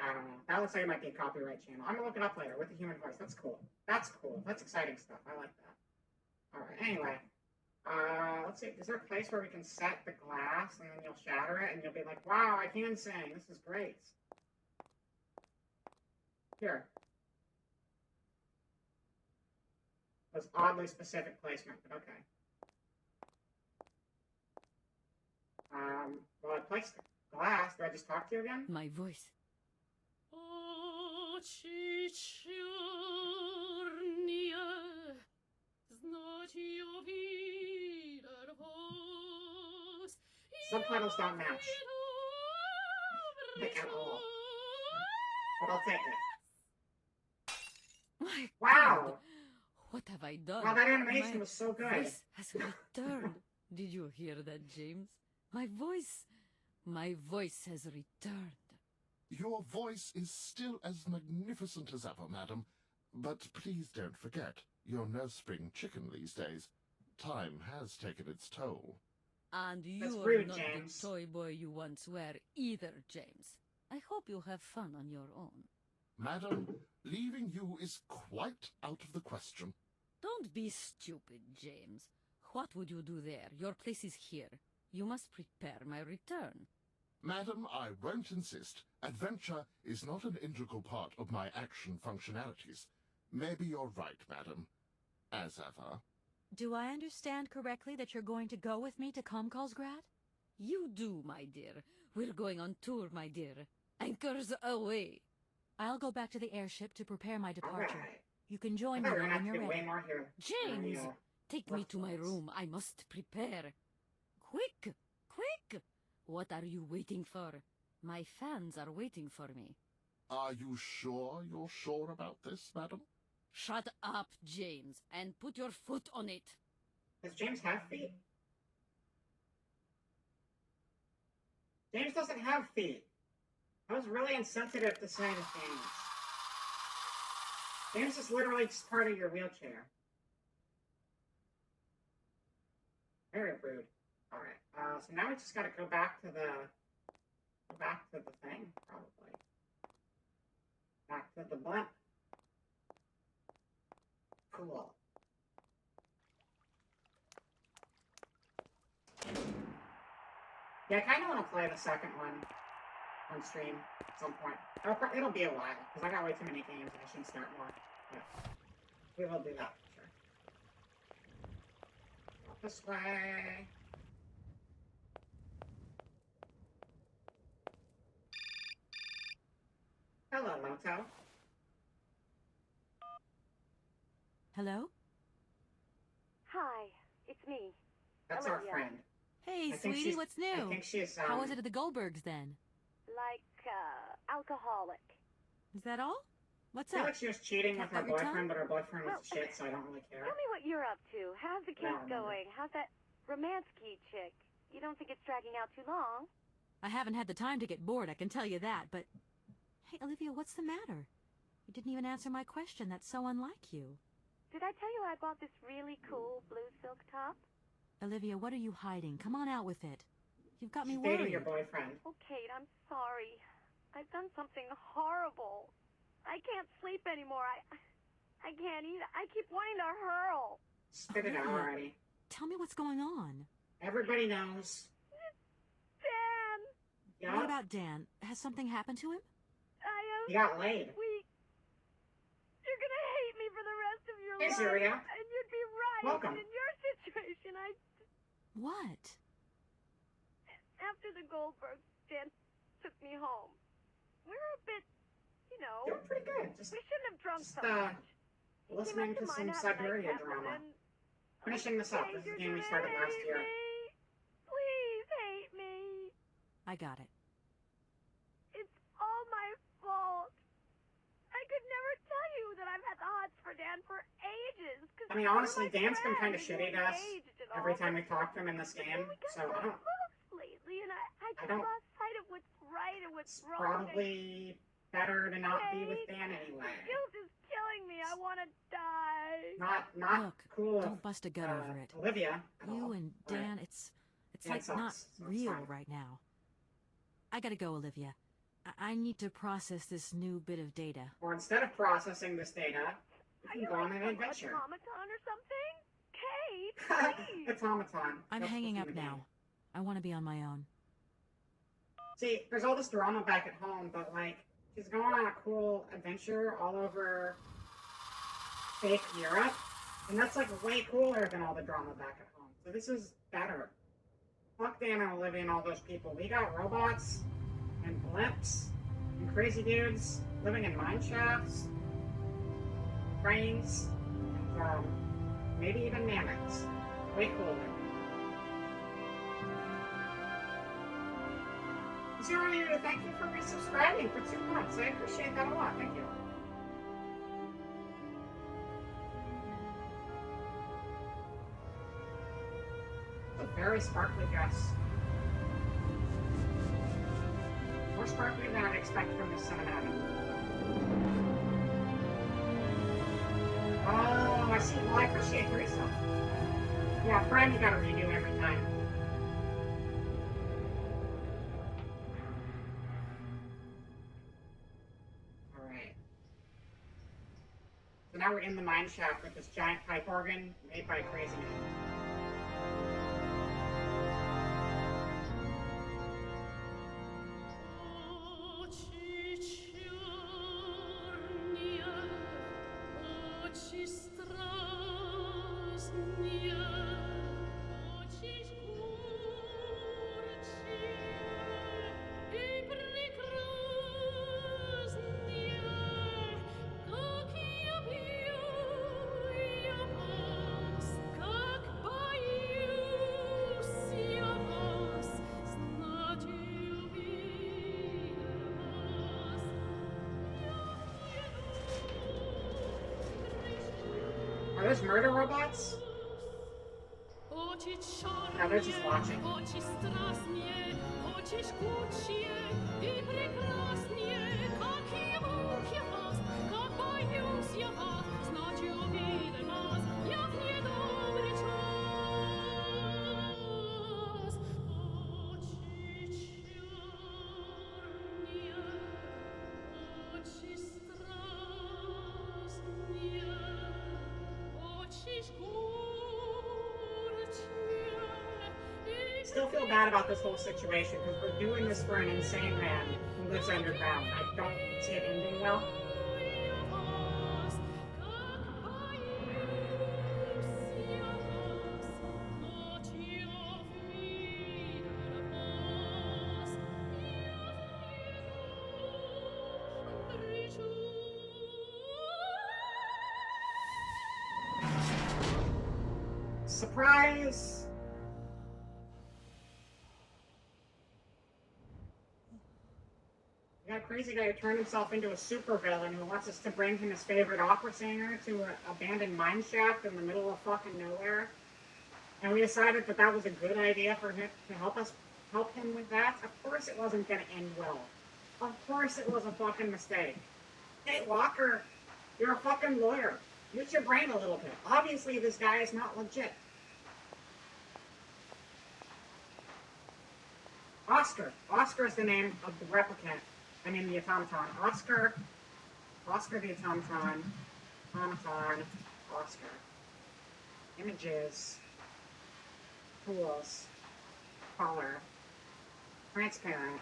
I don't know. That looks like it might be a copyright channel. I'm gonna look it up later with the human voice. That's cool. That's cool. That's exciting stuff. I like that. All right. Anyway, let's see. Is there a place where we can set the glass and then you'll shatter it and you'll be like, "Wow, I can sing. This is great." Here. That's oddly specific placement, but okay. Well, I placed the glass. Do I just talk to you again? My voice. Subtitles don't match. Like at all. But I'll take it. My Wow! God. What have I done? Wow, that animation My was so good. voice has returned. Did you hear that, James? My voice has returned. Your voice is still as magnificent as ever, madam. But please don't forget, you're no spring chicken these days. Time has taken its toll. And That's you're rude, not James. the toy boy you once were either, James. I hope you have fun on your own. Madam, leaving you is quite out of the question. Don't be stupid, James. What would you do there? Your place is here. You must prepare my return. Madam, I won't insist. Adventure is not an integral part of my action functionalities. Maybe you're right, madam. As ever. Do I understand correctly that you're going to go with me to Komkalsgrad? You do, my dear. We're going on tour, my dear. Anchors away. I'll go back to the airship to prepare my departure. Alright. You can join I me thought we were when gonna you're have to do ready. way more here. James, take me rough to my ones. room. I must prepare. Quick, quick! What are you waiting for? My fans are waiting for me. Are you sure you're sure about this, madam? Shut up, James, and put your foot on it. Does James have feet? James doesn't have feet. I was really insensitive to saying James. James is literally just part of your wheelchair. Very rude. Alright, so now we just gotta go back to the thing, probably. Back to the blimp. Cool. Yeah, I kind of want to play the second one on stream at some point. It'll be a while, because I got way too many games and I should start more. But we will do that for sure. This way. Hello, Moto. Hello? Hi, it's me. That's our Olivia. friend. Hey, I think sweetie, she's- what's I new? think she's, How was it at the Goldbergs then? Like, alcoholic. Is that all? What's I feel up? like she was cheating with her Cut your tongue? boyfriend, but her boyfriend was Well, shit, so I don't really care. Tell me what you're up to. How's the I case don't remember. going? How's that Romansky chick? You don't think it's dragging out too long? I haven't had the time to get bored, I can tell you that, but... Hey, Olivia, what's the matter? You didn't even answer my question. That's so unlike you. Did I tell you I bought this really cool blue silk top? Olivia, what are you hiding? Come on out with it. You've got me She's dating worried. your boyfriend. Oh, Kate, I'm sorry. I've done something horrible. I can't sleep anymore. I can't eat. I keep wanting to hurl. Spit it out Olivia. already. Tell me what's going on. Everybody knows. Dan, Yeah, What about Dan? Has something happened to him? he got laid. You're gonna hate me for the rest of your Hey, life. Syberia. And you'd be right. Welcome. In your situation, What? after the Goldbergs, Dan took me home. We were a bit, Doing pretty good. Just we shouldn't have drunk just, so much. He came listening up to mine some after night Syberia after, drama. and- Finishing this up. Okay, This is a you're game we gonna started last hate year. me. Please hate me. I got it. It's all my fault. I could never tell you that I've had the hots for Dan for ages. 'Cause I mean, you're honestly, my Dan's been kind friend of and shitty to you're us engaged and every all, time but we talk to him in this game, we got so so I don't... close lately, and I just don't- lost sight of what's right and what's It's wrong. probably better to not be with Kate, Dan anyway. The guilt is killing me. I want to die. Not Look, cool. don't bust a gut over it. Olivia. at You all. and Alright. Dan, it's Dan like not sucks, so it's real fine. right now. I gotta go, Olivia. I need to process this new bit of data. Or instead of processing this data, you can go on an adventure. Automaton or something? Kate, please. Automaton. I'm That's hanging what's up in the game. now. I want to be on my own. See, there's all this drama back at home, but like, she's going on a cool adventure all over fake Europe, and that's like way cooler than all the drama back at home. So this is better. Fuck Dan and Olivia and all those people. We got robots and blimps and crazy dudes living in mine shafts, trains, and maybe even mammoths. Way cooler. Zero to thank you for resubscribing for 2 months. I appreciate that a lot. Thank you. It's a very sparkly dress. More sparkly than I'd expect from this cinematic. Oh, I see. Well, I appreciate Teresa. Yeah, Prime you gotta redo every time. Alright. So now we're in the mine shaft with this giant pipe organ made by a crazy man. Are those murder robots? No, they're just watching. Still feel bad about this whole situation because we're doing this for an insane man who lives underground. I don't see it ending well. Surprise! We got a crazy guy who turned himself into a supervillain who wants us to bring him his favorite opera singer to an abandoned mine shaft in the middle of fucking nowhere. And we decided that that was a good idea for him to help him with that. Of course it wasn't going to end well. Of course it was a fucking mistake. Hey, Walker, you're a fucking lawyer. Use your brain a little bit. Obviously this guy is not legit. Oscar. Oscar is the name of the replicant. I mean the automaton. Oscar the automaton. Automaton. Oscar. Images. Tools. Color. Transparent.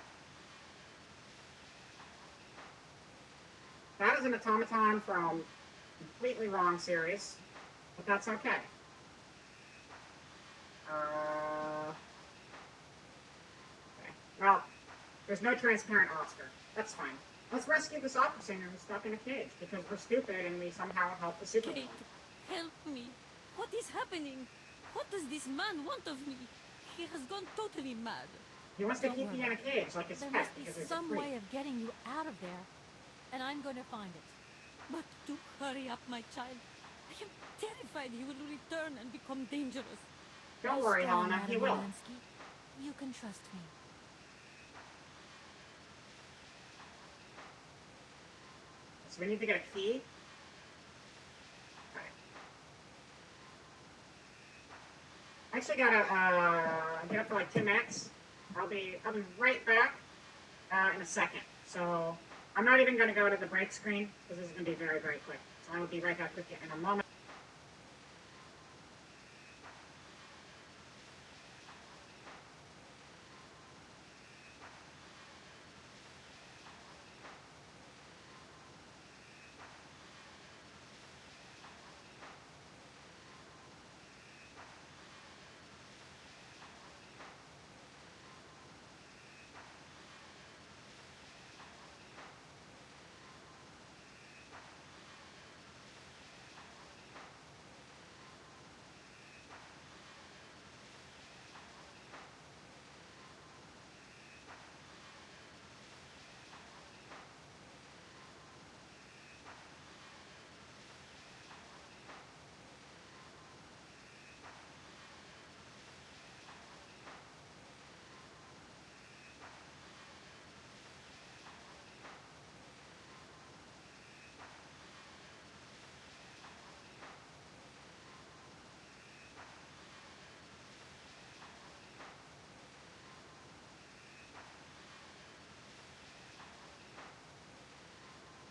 That is an automaton from completely wrong series, but that's okay. Well, there's no transparent Oscar. That's fine. Let's rescue this opera singer who's stuck in a cage because we're stupid and we somehow help the super. Kate, help me. What is happening? What does this man want of me? He has gone totally mad. He wants to keep you in a cage like his There pet must be because he's some a freak. way of getting you out of there, and I'm going to find it. But do hurry up, my child. I am terrified he will return and become dangerous. Don't Be worry, strong, Helena. He Madam will. Walensky. You can trust me. So we need to get a key. Okay. I actually gotta get up for like 2 minutes. I'll be right back in a second. So I'm not even going to go to the break screen because this is going to be very, very quick. So I will be right back with you in a moment.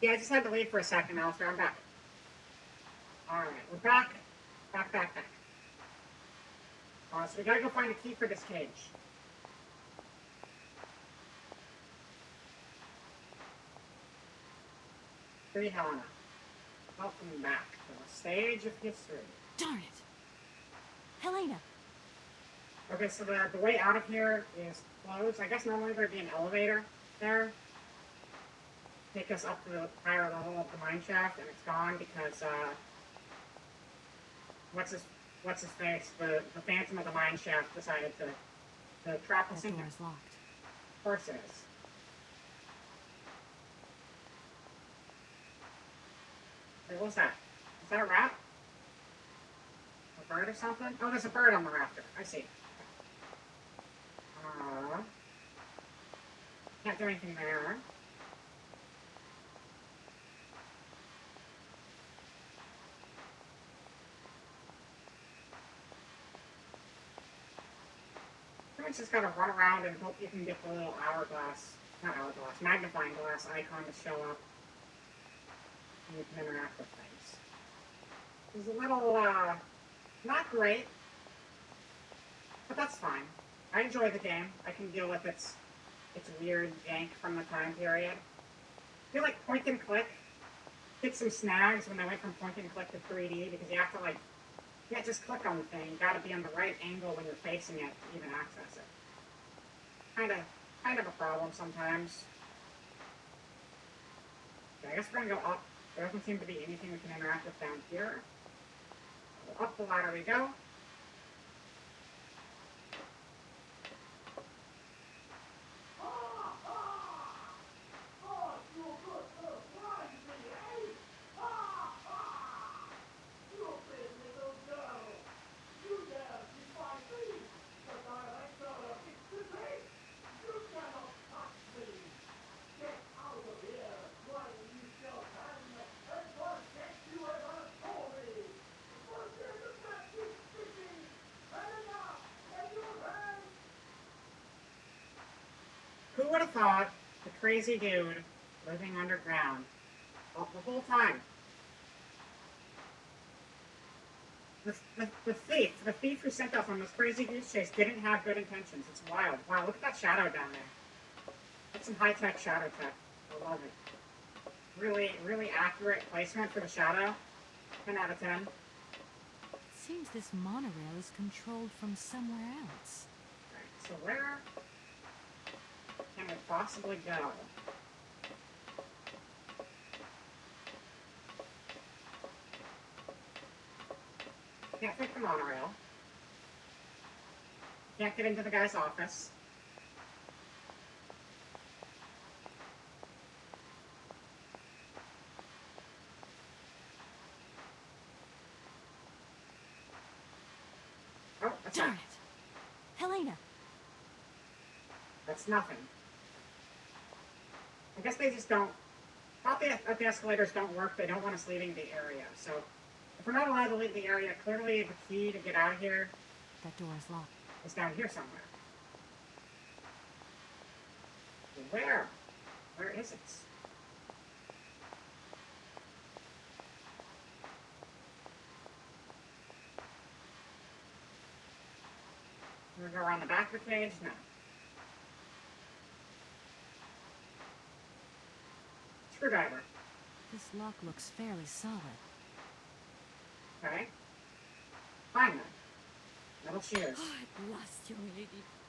Yeah, I just had to leave for a second, Alistair. I'm back. All right, we're back. Back. So we gotta go find a key for this cage. Free Helena. Welcome back to the stage of history. Darn it! Helena! Okay, so the way out of here is closed. I guess normally there'd be an elevator there. Take us up to the higher level of the mine shaft, and it's gone because, what's his face? The Phantom of the Mine Shaft decided to trap us That in door here. is locked. Of course it is. Wait, what's that? Is that a rat? A bird or something? Oh, there's a bird on the rafter. I see. Can't do anything there. Pretty much just gotta run around and hope you can get the little magnifying glass icon to show up. And you can interact with things. It's a little, not great, but that's fine. I enjoy the game. I can deal with its weird jank from the time period. I feel like point and click hit some snags when they went from point and click to 3D because you have to you can't just click on the thing. You gotta be on the right angle when you're facing it to even access it. Kind of a problem sometimes. Okay, I guess we're gonna go up. There doesn't seem to be anything we can interact with down here. So up the ladder we go. Who would have thought the crazy dude living underground the whole time? The thief who sent us on this crazy goose chase didn't have good intentions. It's wild. Wow, look at that shadow down there. That's some high-tech shadow tech. I love it. Really, really accurate placement for the shadow. 10 out of 10. It seems this monorail is controlled from somewhere else. Right, so where can it possibly go? Can't take the monorail. Can't get into the guy's office. Oh, that's Darn not. it! Helena! That's nothing. I guess they just don't. Thought the escalators don't work. They don't want us leaving the area. So if we're not allowed to leave the area, clearly the key to get out of here That door is locked. is down here somewhere. Where? Where is it? We're gonna go around the back of the cage? No. Screwdriver. This lock looks fairly solid. Okay. Fine then. Metal shears. At last, young lady.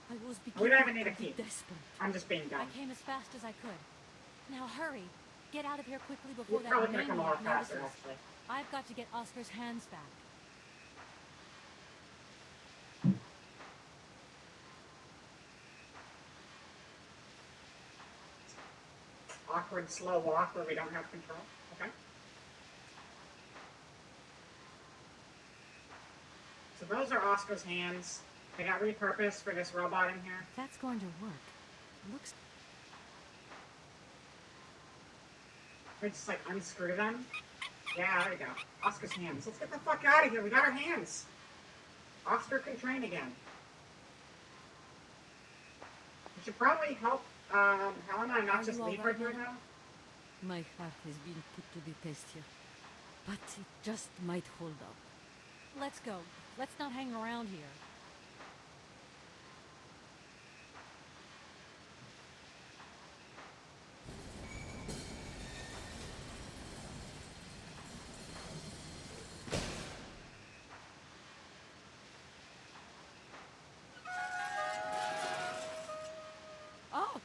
I was We don't beginning even need to a be key. desperate. I'm just being I dumb. came as fast as I could. Now hurry. Get out of here quickly You're before that probably gonna come a maniac lot faster, notices. actually. I've got to get Oscar's hands back. Awkward, slow walk where we don't have control. Okay. So those are Oscar's hands. They got repurposed for this robot in here. If that's going to work, looks... We just like unscrew them. Yeah, there we go. Oscar's hands. Let's get the fuck out of here. We got our hands. Oscar can train again. We should probably help Helena and not Are just you all leave her right here now? now. My heart has been put to the test here. But it just might hold up. Let's go. Let's not hang around here. Oh!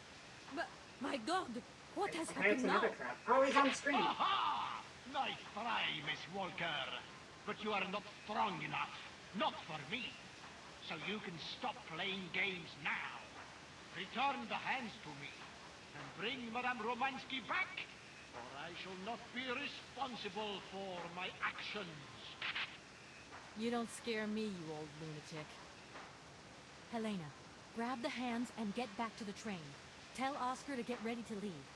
My God! What has Okay, it's happened now? another trap. Oh, he's on the screen. Aha! Nice try, Miss Walker. But you are not strong enough. Not for me. So you can stop playing games now. Return the hands to me. And bring Madame Romansky back. Or I shall not be responsible for my actions. You don't scare me, you old lunatic. Helena, grab the hands and get back to the train. Tell Oscar to get ready to leave.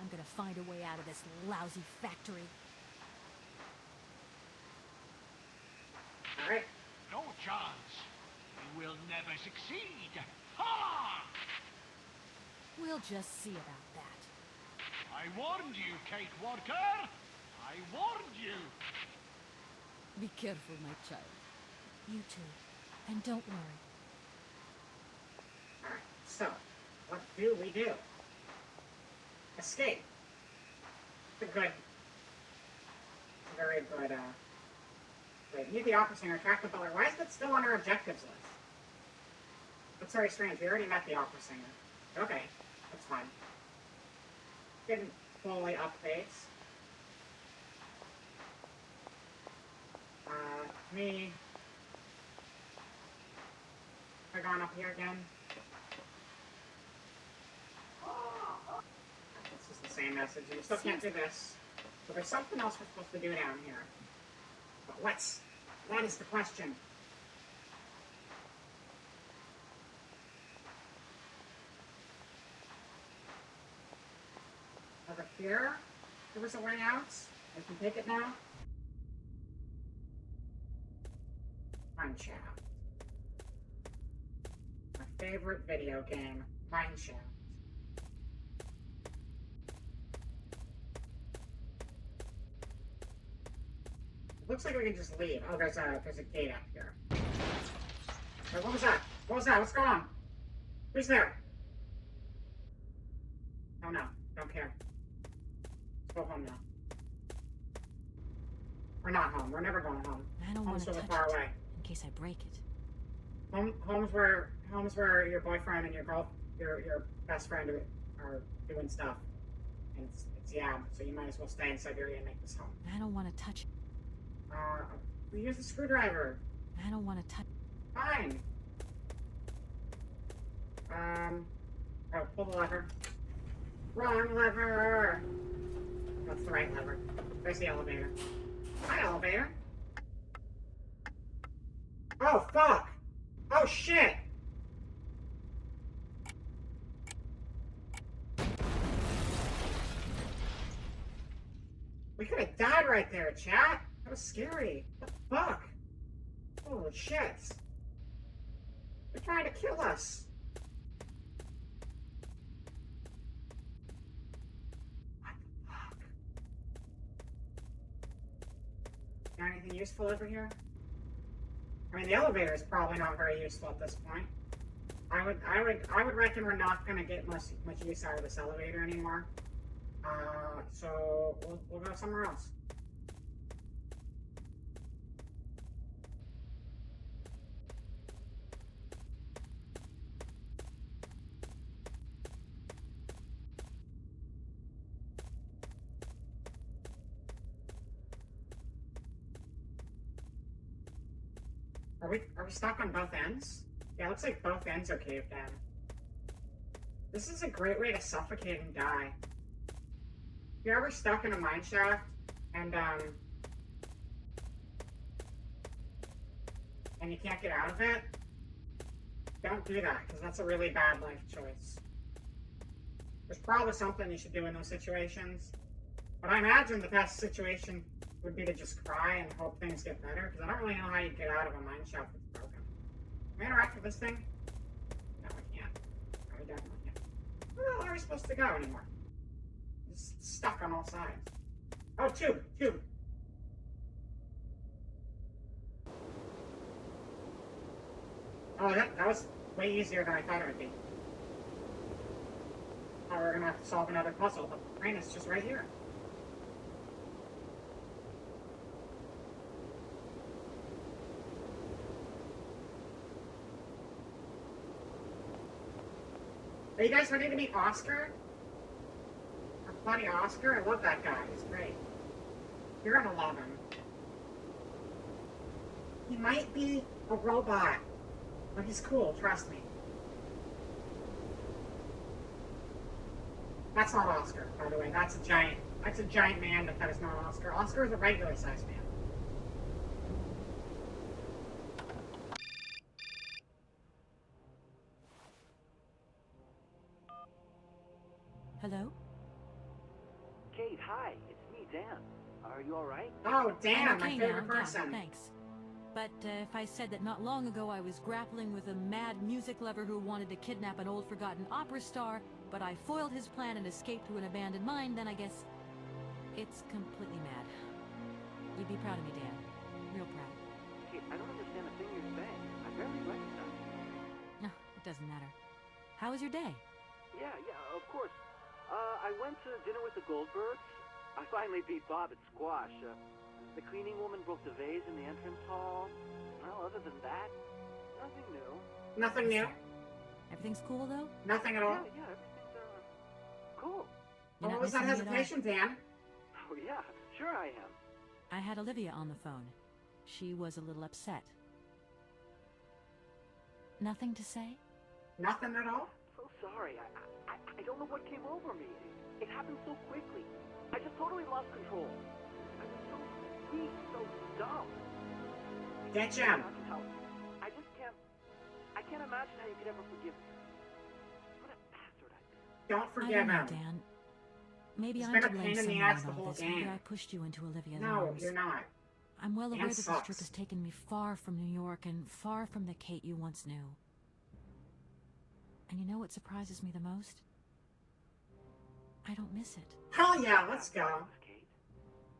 I'm gonna find a way out of this lousy factory. Alright. No chance. You will never succeed. Ha! We'll just see about that. I warned you, Kate Walker. I warned you. Be careful, my child. You too. And don't worry. Alright, so, what do we do? Escape. It's a very good, wait, meet the opera singer, track the butler. Why is that still on our objectives list? That's very strange. We already met the opera singer. Okay, that's fine. Didn't fully updates. Me. Have I gone up here again? This is the same message. You still can't do this. But there's something else we're supposed to do down here. But what's? That is the question. Over here, there was a way out. I can take it now. Mineshaft. My favorite video game, Mineshaft. It looks like we can just leave. Oh, there's a gate up here. Wait, what was that? What was that? What's going on? Who's there? Oh no, don't care. Let's go home now. We're not home. We're never going home. I don't want Home's to really touch far it away. in case I break it. Home's where your boyfriend and your best friend are doing stuff. And it's yeah, so you might as well stay in Syberia and make this home. I don't want to touch it. We use the screwdriver. I don't want to touch. Fine. Oh, pull the lever. Wrong lever! That's the right lever. There's the elevator. Hi, elevator. Oh, fuck! Oh, shit! We could have died right there, chat. That was scary. What the fuck? Holy shit. They're trying to kill us. anything useful over here? I mean, the elevator is probably not very useful at this point. I would reckon we're not gonna get much use out of this elevator anymore. So we'll go somewhere else. Are we stuck on both ends? Yeah, it looks like both ends are caved in. This is a great way to suffocate and die. If you're ever stuck in a mine shaft and you can't get out of it, don't do that, because that's a really bad life choice. There's probably something you should do in those situations, but I imagine the best situation would be to just cry and hope things get better, because I don't really know how you get out of a mine shaft that's broken. Can we interact with this thing? No, we can't. No, we definitely can't. Where are we supposed to go anymore? Just stuck on all sides. Oh, tube! Oh, that was way easier than I thought it would be. Oh, we're gonna have to solve another puzzle, but the brain is just right here. Are you guys ready to meet Oscar? Our buddy Oscar? I love that guy. He's great. You're gonna love him. He might be a robot, but he's cool, trust me. That's not Oscar, by the way. That's a giant man, but that is not Oscar. Oscar is a regular sized man. Hello? Kate, hi. It's me, Dan. Are you alright? Oh, Dan, I'm my okay favorite now, person. yeah, thanks. But if I said that not long ago I was grappling with a mad music lover who wanted to kidnap an old forgotten opera star, but I foiled his plan and escaped to an abandoned mine, then I guess it's completely mad. You'd be proud of me, Dan. Real proud. Kate, I don't understand a thing you're saying. I barely recognize you. No, it doesn't matter. How was your day? Yeah, of course. I went to dinner with the Goldbergs. I finally beat Bob at squash. The cleaning woman broke the vase in the entrance hall. Well, other than that, nothing new. Nothing new? Everything's cool, though? Nothing at all? Yeah, everything's, cool. You're What not was that missing me at all? hesitation, Dan? Oh, yeah, sure I am. I had Olivia on the phone. She was a little upset. Nothing to say? Nothing at all? So sorry. I don't know what came over me. It happened so quickly. I just totally lost control. I was so weak, so dumb. Get Jim. I can't imagine how you could ever forgive me. What a bastard I've been. Don't I forgive don't know, him. Dan. Maybe He's I'm been to a blame pain in the somewhere ass in the all whole this. Maybe game. I pushed you into Olivia's No, arms. you're not. I'm well aware that this sucks. trip has taken me far from New York and far from the Kate you once knew. And you know what surprises me the most? I don't miss it. Hell yeah, let's go. Kate,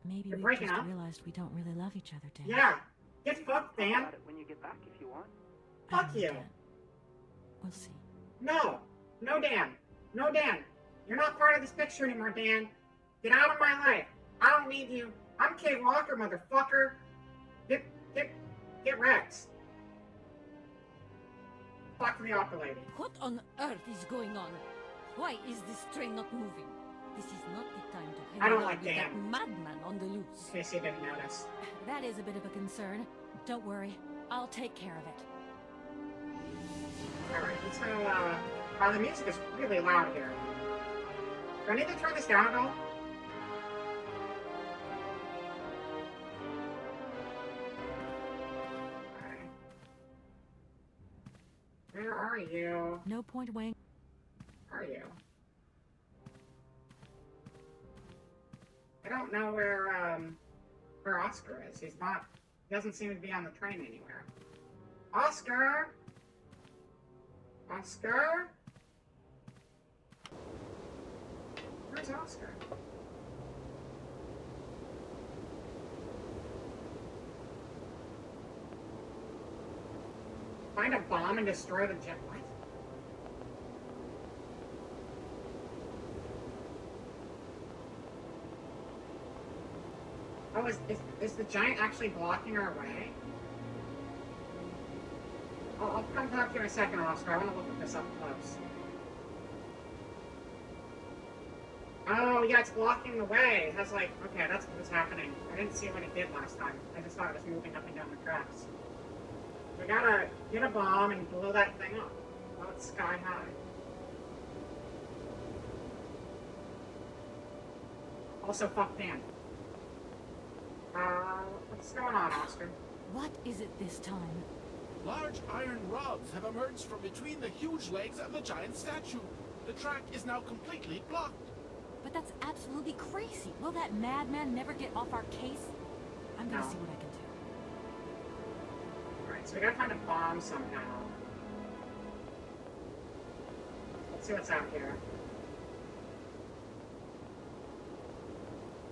Maybe You're we breaking just up? realized we don't really love each other, Dan. Yeah. Get fucked, talk Dan. about it when you get back if you want. I Fuck don't know, you. Dan. We'll see. No. No, Dan. No, Dan. You're not part of this picture anymore, Dan. Get out of my life. I don't need you. I'm Kate Walker, motherfucker. Get wrecked. Fuck the opera lady. What on earth is going on? Why is this train not moving? This is not the time to hang I don't around like with that Dan. madman on the loose. In case you didn't notice. That is a bit of a concern. Don't worry. I'll take care of it. Alright, so, the music is really loud here. Do I need to turn this down at all? Okay. Where are you? No point weighing. Where are you? I don't know where Oscar is. He doesn't seem to be on the train anywhere. Oscar? Oscar? Where's Oscar? Find a bomb and destroy the jet. What? Oh, is the giant actually blocking our way? I'll come talk to you in a second, Oscar. I want to look at this up close. Oh, yeah, it's blocking the way. It has like, okay, that's what's happening. I didn't see what it did last time. I just thought it was moving up and down the tracks. We gotta get a bomb and blow that thing up. While it's sky high. Also, fuck Dan. What's going on, Oscar? What is it this time? Large iron rods have emerged from between the huge legs of the giant statue. The track is now completely blocked. But that's absolutely crazy. Will that madman never get off our case? I'm gonna see what I can do. Alright, so we gotta find a bomb somehow. Let's see what's out here.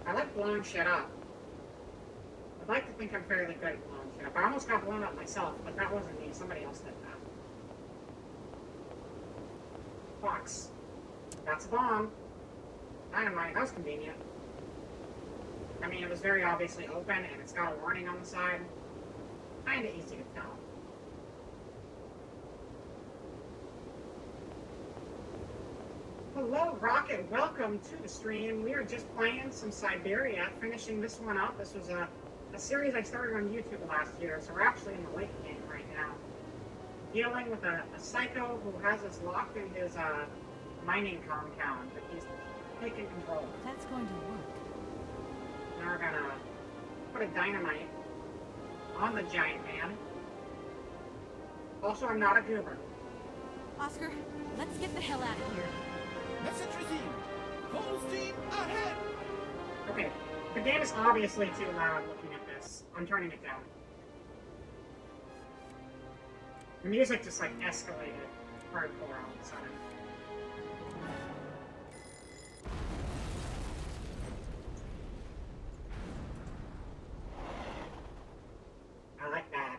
I like blowing shit up. I'd like to think I'm fairly good at blowing shit up. I almost got blown up myself, but that wasn't me. Somebody else did that. Box. That's a bomb. Dynamite. That was convenient. I mean, it was very obviously open, and it's got a warning on the side. Kinda easy to tell. Hello, Rocket. Welcome to the stream. We are just playing some Syberia, finishing this one up. This was a series I started on YouTube last year, so we're actually in the late game right now. Dealing with a psycho who has us locked in his mining compound, but he's taking control. That's going to work. Now we're gonna put a dynamite on the giant man. Also, I'm not a goober. Oscar, let's get the hell out of here. Message received. Full steam ahead. Okay, the game is obviously too loud looking at this. I'm turning it down. The music just like escalated hardcore all of a sudden. I like that.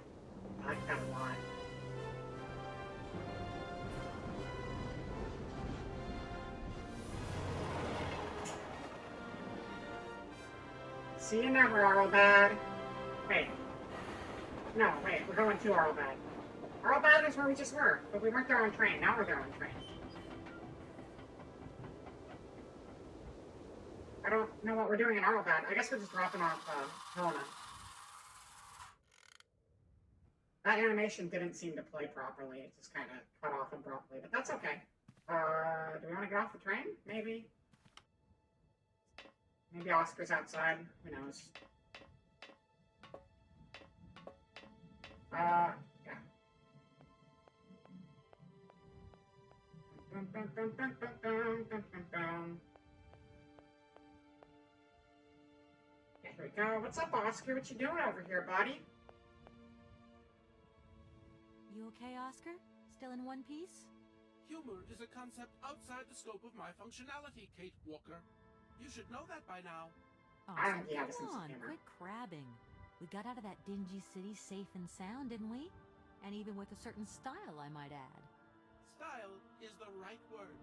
I like that a lot. See you never, Arlbad. Wait. No, wait, we're going to Arlbad. Arlbad is where we just were, but we weren't there on train. Now we're there on train. I don't know what we're doing in Arlbad. I guess we're just dropping off Helena. That animation didn't seem to play properly. It just kind of cut off abruptly, but that's okay. Do we want to get off the train? Maybe. Maybe Oscar's outside. Who knows? Yeah. Dun, dun, dun, dun, dun, dun, dun, dun, dun. Yeah, here we go. What's up, Oscar? What you doing over here, buddy? You okay, Oscar? Still in one piece? Humor is a concept outside the scope of my functionality, Kate Walker. You should know that by now. Oscar, yeah, come on, quit crabbing. We got out of that dingy city safe and sound, didn't we? And even with a certain style, I might add. Style is the right word.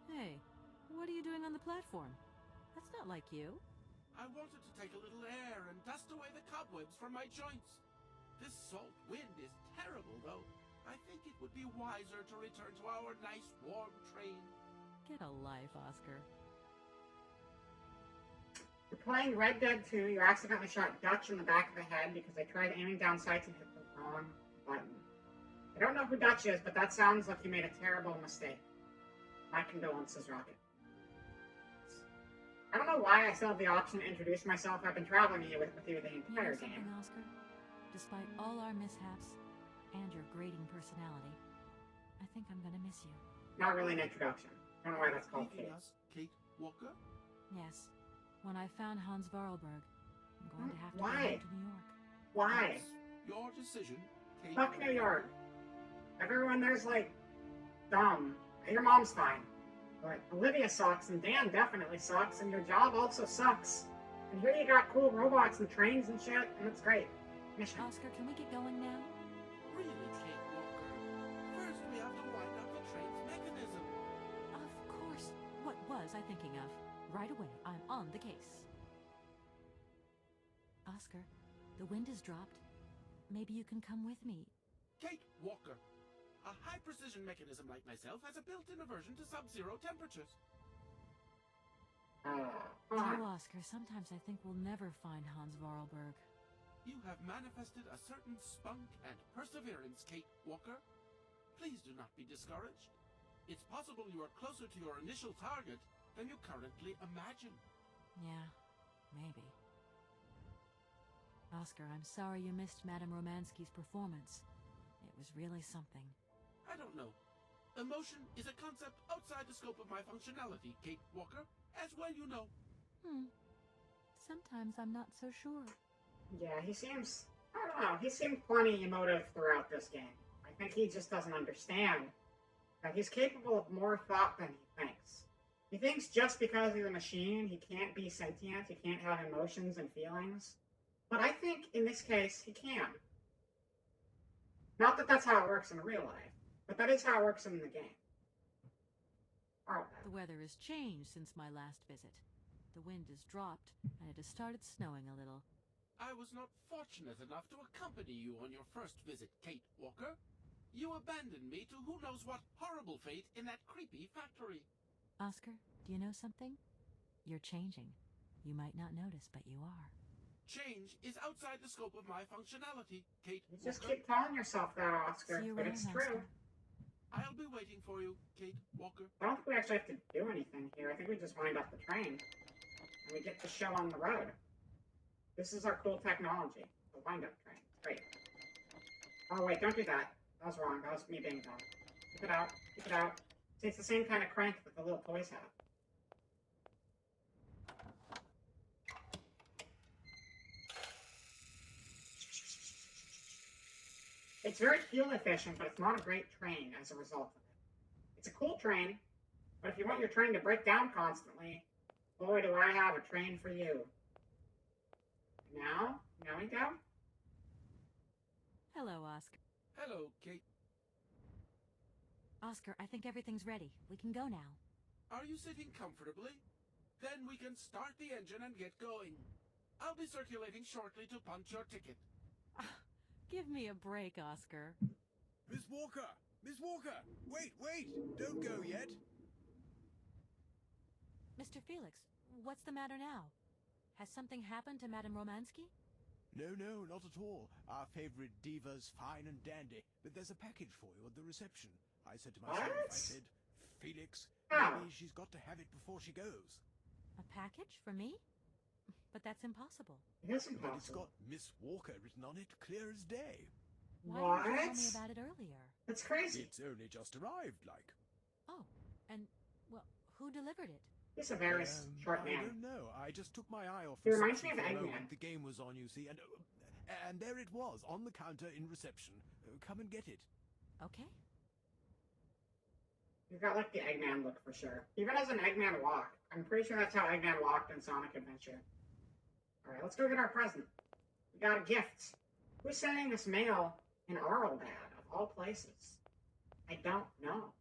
Hey, what are you doing on the platform? That's not like you. I wanted to take a little air and dust away the cobwebs from my joints. This salt wind is terrible, though. I think it would be wiser to return to our nice, warm train. Get a life, Oscar. You're playing Red Dead 2. You accidentally shot Dutch in the back of the head because I tried aiming down sights and hit the wrong button. I don't know who Dutch is, but that sounds like you made a terrible mistake. My condolences, Rocket. I don't know why I still have the option to introduce myself. I've been traveling with you the entire something, game. Oscar? Despite all our mishaps and your grating personality, I think I'm gonna miss you. Not really an introduction. I don't know why that's called Kate. Kate Walker? Yes. When I found Hans Varlberg, I'm going to have to go Why? home to New York. Why? Your decision, Kate. Fuck New York. Everyone there's like dumb. Your mom's fine. But Olivia sucks, and Dan definitely sucks, and your job also sucks. And here you got cool robots and trains and shit, and it's great. Mission. Oscar, can we get going now? Really, Kate Walker? was I thinking of? Right away, I'm on the case. Oscar, the wind has dropped. Maybe you can come with me. Kate Walker. A high-precision mechanism like myself has a built-in aversion to sub-zero temperatures. No, Oscar, sometimes I think we'll never find Hans Vorarlberg. You have manifested a certain spunk and perseverance, Kate Walker. Please do not be discouraged. It's possible you are closer to your initial target than you currently imagine. Yeah, maybe. Oscar, I'm sorry you missed Madame Romansky's performance. It was really something. I don't know. Emotion is a concept outside the scope of my functionality, Kate Walker, as well you know. Sometimes I'm not so sure. Yeah, he seems, I don't know, he seemed plenty emotive throughout this game. I think he just doesn't understand that he's capable of more thought than he thinks. He thinks just because he's a machine, he can't be sentient, he can't have emotions and feelings. But I think in this case, he can. Not that that's how it works in real life, but that is how it works in the game. The weather has changed since my last visit. The wind has dropped, and it has started snowing a little. I was not fortunate enough to accompany you on your first visit, Kate Walker. You abandoned me to who knows what horrible fate in that creepy factory. Oscar, do you know something? You're changing. You might not notice, but you are. Change is outside the scope of my functionality, Kate You just Walker. keep telling yourself that, Oscar, See you but around, it's true. Oscar. I'll be waiting for you, Kate Walker. I don't think we actually have to do anything here. I think we just wind up the train, and we get to show on the road. This is our cool technology, the wind-up train. It's great. Oh, wait, don't do that. That was wrong. That was me being dumb. Keep it out. Keep it out. See, it's the same kind of crank that the little toys have. It's very fuel efficient, but it's not a great train as a result of it. It's a cool train, but if you want your train to break down constantly, boy, do I have a train for you. Now we go. Hello, Oscar. Hello, Kate. Oscar, I think everything's ready. We can go now. Are you sitting comfortably? Then we can start the engine and get going. I'll be circulating shortly to punch your ticket. Give me a break, Oscar. Miss Walker! Miss Walker! Wait! Don't go yet! Mr. Felix, what's the matter now? Has something happened to Madame Romansky? No, not at all. Our favorite diva's fine and dandy. But there's a package for you at the reception. I said to myself, What? I said, Felix, Oh. maybe she's got to have it before she goes. A package for me? But that's impossible. It is But it's impossible. got Miss Walker written on it, clear as day. Why didn't you tell What? me about it earlier? That's crazy. It's only just arrived, like. Oh, and, well, who delivered it? He's a very short I man. don't know. I just took my eye off He the reminds me section of for a Eggman. moment. The game was on, you see, and there it was, on the counter in reception. Come and get it. Okay. You've got like the Eggman look for sure. Even as an Eggman walk. I'm pretty sure that's how Eggman walked in Sonic Adventure. Alright, let's go get our present. We got a gift. Who's sending this mail in Arlbad, of all places? I don't know.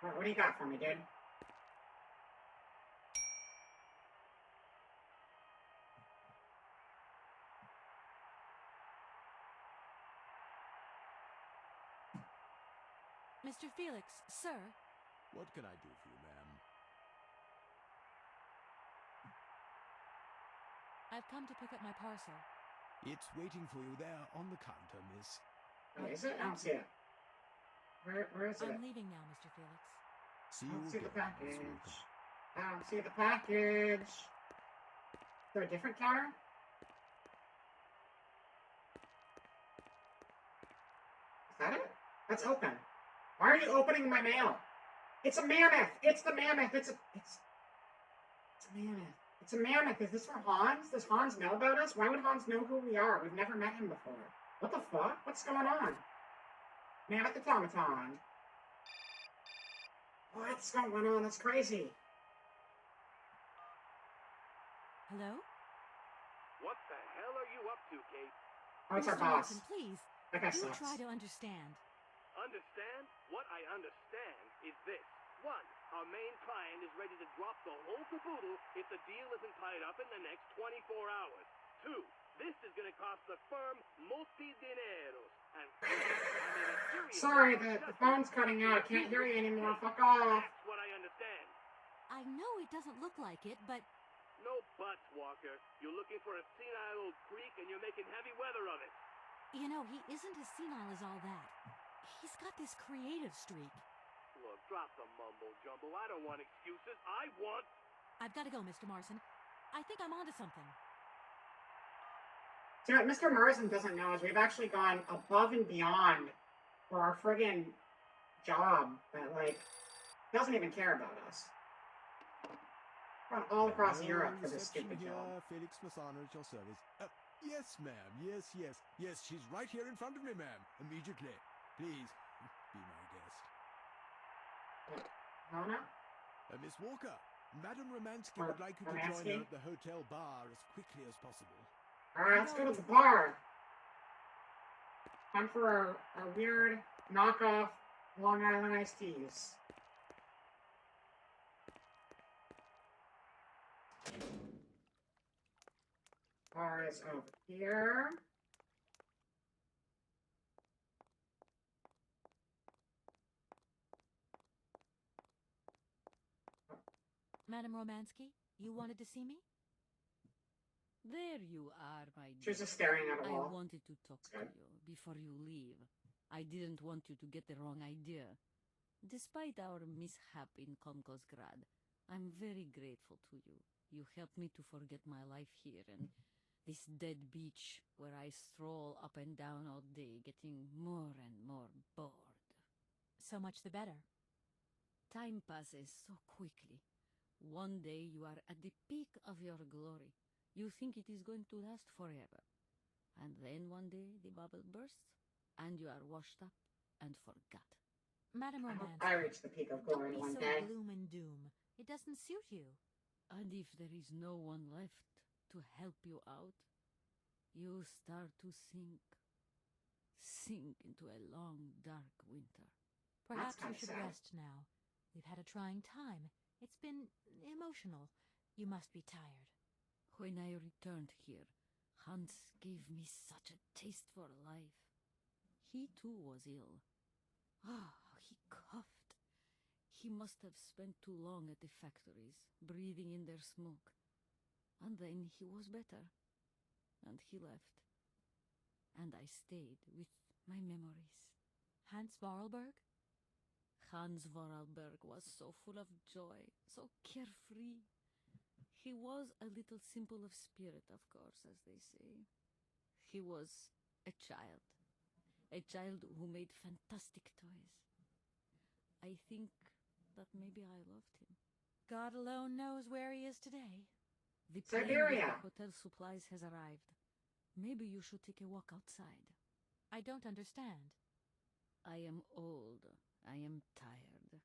Alright, what do you got for me, dude? Mr. Felix, sir. What can I do for you, ma'am? I've come to pick up my parcel. It's waiting for you there on the counter, miss. Oh, is it? I don't see it. Where is it? I'm leaving now, Mr. Felix. See I you don't see the again, Miss package. Walker. I don't see the package. Is there a different counter? Is that it? That's open. Why are you opening my mail? It's a mammoth. It's the mammoth. It's a mammoth. It's a mammoth. Is this for Hans? Does Hans know about us? Why would Hans know who we are? We've never met him before. What the fuck? What's going on? Mammoth automaton. What's going on? That's crazy. Hello? What the hell are you up to, Kate? Oh, it's our Mr. boss. Martin, please. That guy Do sucks. try to understand. Understand? What I understand is this. One, our main client is ready to drop the whole caboodle if the deal isn't tied up in the next 24 hours. Two, this is going to cost the firm multi-dineros. And three, I mean, a serious... Sorry, the phone's cutting out. I can't hear you anymore. Fuck off. That's what I understand. I know it doesn't look like it, but No buts, Walker. You're looking for a senile old creek and you're making heavy weather of it. you know, he isn't as senile as all that. He's got this creative streak. Look, drop the mumbo-jumbo. I don't want excuses. I want... I've got to go, Mr. Marson. I think I'm onto something. So what Mr. Marsden doesn't know is we've actually gone above and beyond for our friggin' job that, like, doesn't even care about us. Run all across Europe for this Reception stupid here. job. Felix Massano at your service. Yes, ma'am. Yes. Yes, she's right here in front of me, ma'am. Immediately. Please, be my guest. No? Miss Walker, Madam Romansky Or would like you to join Romansky? her at the hotel bar as quickly as possible. Alright, let's go to the bar. Time for our weird knockoff Long Island iced teas. Bar is over here. Madam Romansky, you wanted to see me? There you are, my She was dear. just staring at a I wall. wanted to talk to Good. you before you leave. I didn't want you to get the wrong idea. Despite our mishap in Komkosgrad, I'm very grateful to you. You helped me to forget my life here and this dead beach where I stroll up and down all day, getting more and more bored. So much the better. Time passes so quickly. One day you are at the peak of your glory. You think it is going to last forever. And then one day the bubble bursts, and you are washed up and forgot. Madam I hope Romansky, I reach the peak of don't glory be one so day. gloom and doom. It doesn't suit you. And if there is no one left to help you out, you start to sink into a long, dark winter. Perhaps you kinda should sad. rest now. We've had a trying time. It's been emotional. You must be tired. When I returned here, Hans gave me such a taste for life. He too was ill. He coughed. He must have spent too long at the factories, breathing in their smoke. And then he was better. And he left. And I stayed with my memories. Hans Vorarlberg? Hans Vorarlberg was so full of joy, so carefree. He was a little simple of spirit, of course, as they say. He was a child who made fantastic toys. I think that maybe I loved him. God alone knows where he is today. The plane with Syberia. the hotel supplies has arrived. Maybe you should take a walk outside. I don't understand. I am old. I am tired.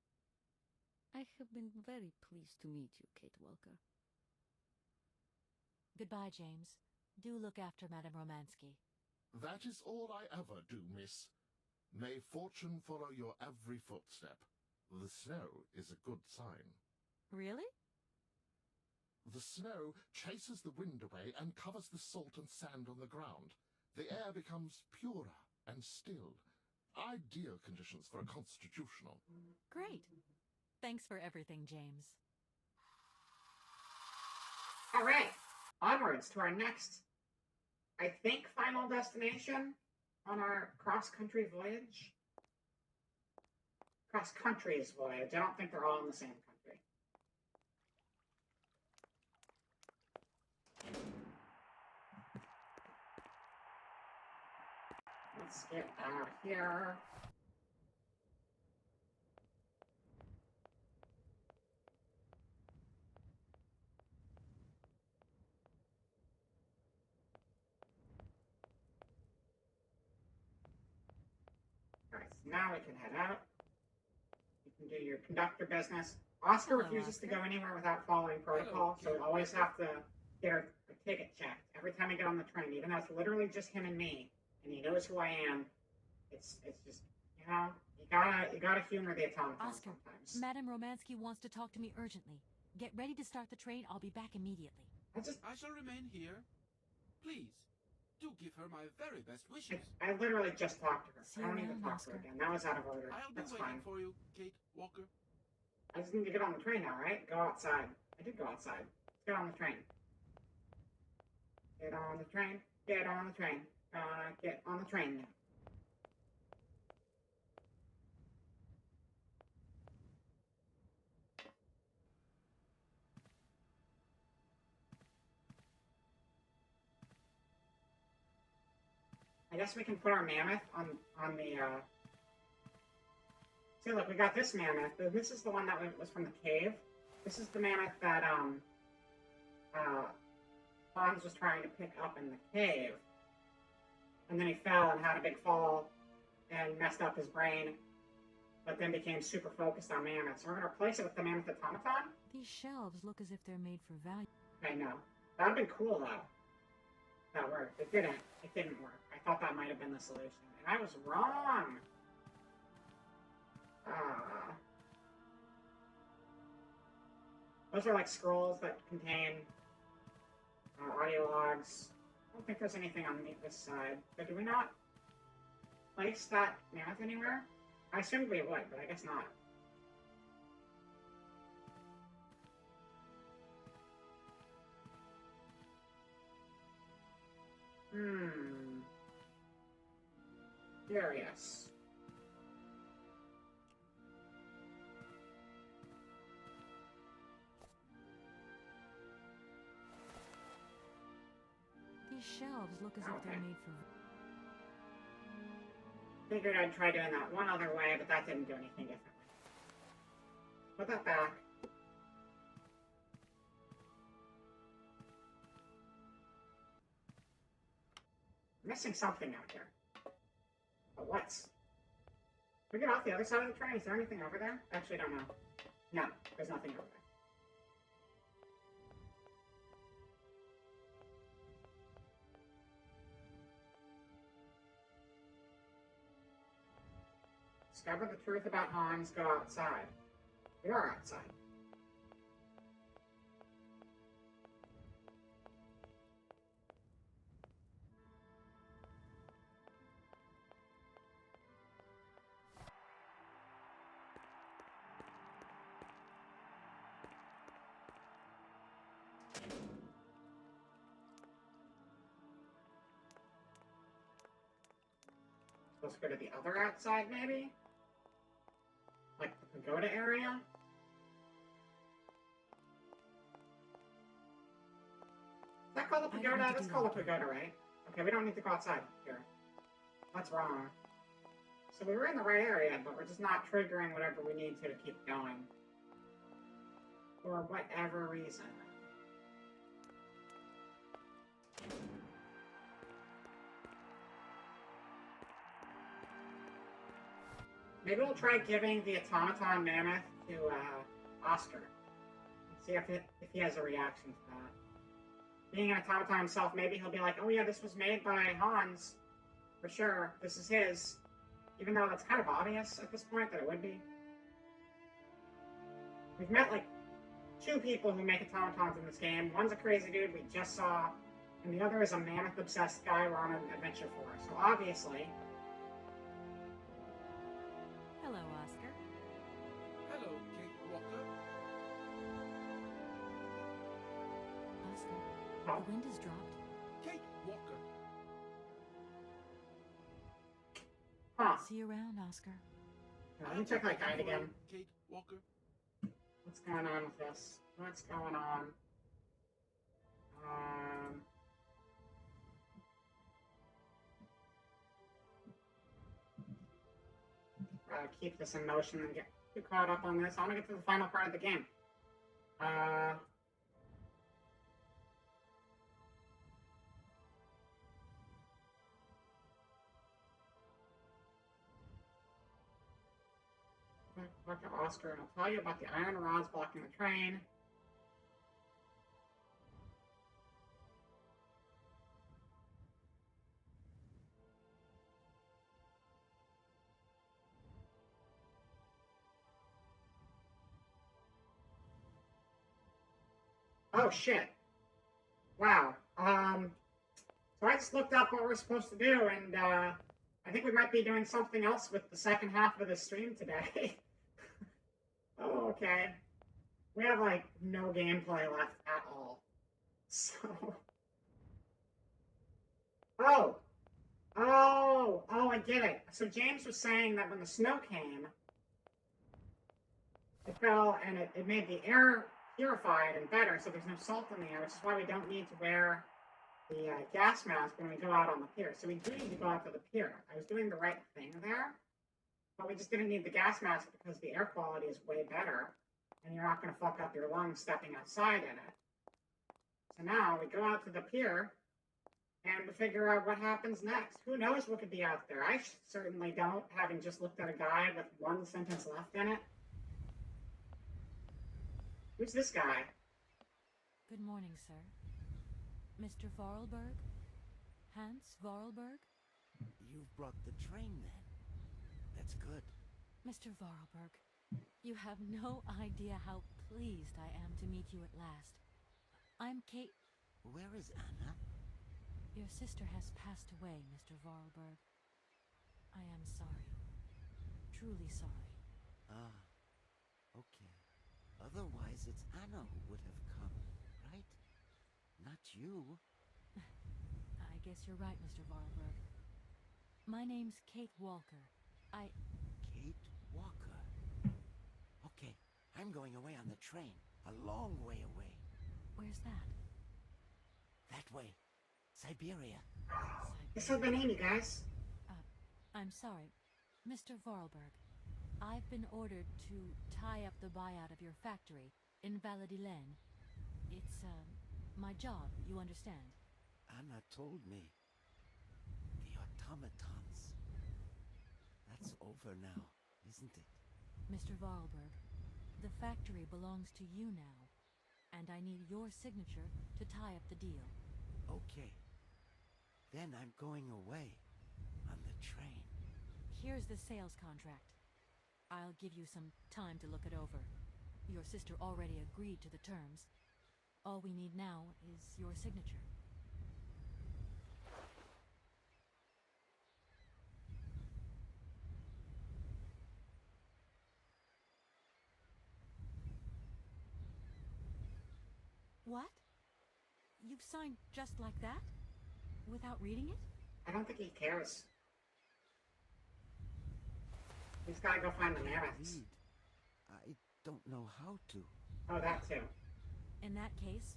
I have been very pleased to meet you, Kate Walker. Goodbye, James. Do look after Madame Romansky. That is all I ever do, miss. May fortune follow your every footstep. The snow is a good sign. Really? The snow chases the wind away and covers the salt and sand on the ground. The air becomes purer and stilled. Ideal conditions for a constitutional. Great. Thanks for everything, James. All right, onwards to our next, I think, final destination on our cross-country voyage. Cross-country's voyage. I don't think they're all in the same country. Let's get out of here. Alright, so now we can head out. You can do your conductor business. Oscar Hello, refuses to Oscar. go anywhere without following protocol, so we always have to get our ticket checked every time I get on the train, even though it's literally just him and me, and he knows who I am. It's just, you know, you gotta humor the automaton Oscar, sometimes. Madame Romansky wants to talk to me urgently. Get ready to start the train. I'll be back immediately. I shall remain here. Please, do give her my very best wishes. I literally just talked to her. See I don't you need to around, talk to her Oscar. again. That was out of order. I'll be That's waiting fine. for you, Kate Walker. I just need to get on the train now, right? Go outside. I did go outside. Let's get on the train. Get on the train. Get on the train. Get on the train now. I guess we can put our mammoth on the, See, look, we got this mammoth. This is the one that was from the cave. This is the mammoth that, Hans was trying to pick up in the cave. And then he fell and had a big fall and messed up his brain, but then became super focused on mammoths. So we're going to replace it with the mammoth automaton. These shelves look as if they're made for value. I know. That would have been cool, though. That worked. It didn't. It didn't work. I thought that might have been the solution. And I was wrong. Those are like scrolls that contain audio logs. I don't think there's anything on this side. But do we not place that mammoth anywhere? I assumed we would, but I guess not. Curious. These shelves look as if they're made for... Figured I'd try doing that one other way, but that didn't do anything differently. Put that back. I'm missing something out here. But what's? Can we get off the other side of the train? Is there anything over there? Actually, I don't know. No, there's nothing over there. Discover the truth about Hans, go outside. We are outside. Let's go to the other outside, maybe? Like the pagoda area? Is that called a pagoda? That's called a pagoda, right? Okay, we don't need to go outside here. That's wrong. So we were in the right area, but we're just not triggering whatever we need to keep going. For whatever reason. Maybe we'll try giving the automaton mammoth to Oscar. See if he has a reaction to that. Being an automaton himself, maybe he'll be like, oh yeah, this was made by Hans. For sure, this is his. Even though that's kind of obvious at this point that it would be. We've met like 2 people who make automatons in this game. One's a crazy dude we just saw, and the other is a mammoth-obsessed guy we're on an adventure for. So obviously... Hello, Oscar. Hello, Kate Walker. Oscar, Oh. the wind has dropped. Kate Walker. Huh. See you around, Oscar. Let me check my guide again. Kate Walker. What's going on with this? What's going on? Keep this in motion and get too caught up on this. I want to get to the final part of the game. Talk to Oscar and I'll tell you about the iron rods blocking the train. Oh, shit. Wow. So I just looked up what we're supposed to do, and I think we might be doing something else with the second half of the stream today. Oh, okay. We have, like, no gameplay left at all. So... Oh! Oh, I get it. So James was saying that when the snow came, it fell and it made the air purified and better, so there's no salt in the air, which is why we don't need to wear the gas mask when we go out on the pier. So we do need to go out to the pier. I was doing the right thing there, but we just didn't need the gas mask because the air quality is way better, and you're not going to fuck up your lungs stepping outside in it. So now we go out to the pier, and we figure out what happens next. Who knows what could be out there? I certainly don't, having just looked at a guide with one sentence left in it. Who's this guy? Good morning, sir. Mr. Vorarlberg? Hans Vorarlberg? You've brought the train, then. That's good. Mr. Vorarlberg, you have no idea how pleased I am to meet you at last. I'm Kate... Where is Anna? Your sister has passed away, Mr. Vorarlberg. I am sorry. Truly sorry. Ah, okay. Otherwise, it's Anna who would have come, right? Not you. I guess you're right, Mr. Vorarlberg. My name's Kate Walker. Kate Walker. Okay, I'm going away on the train. A long way away. Where's that? That way. Syberia. This is the name, you guys. I'm sorry. Mr. Vorarlberg, I've been ordered to tie up the buyout of your factory in Valladolid. It's, my job, you understand. Anna told me. The automatons. That's over now, isn't it? Mr. Vorarlberg, the factory belongs to you now, and I need your signature to tie up the deal. Okay. Then I'm going away on the train. Here's the sales contract. I'll give you some time to look it over. Your sister already agreed to the terms. All we need now is your signature. What? You've signed just like that? Without reading it? I don't think he cares. He's gotta go find the merits. Read. I don't know how to. Oh, that too. In that case,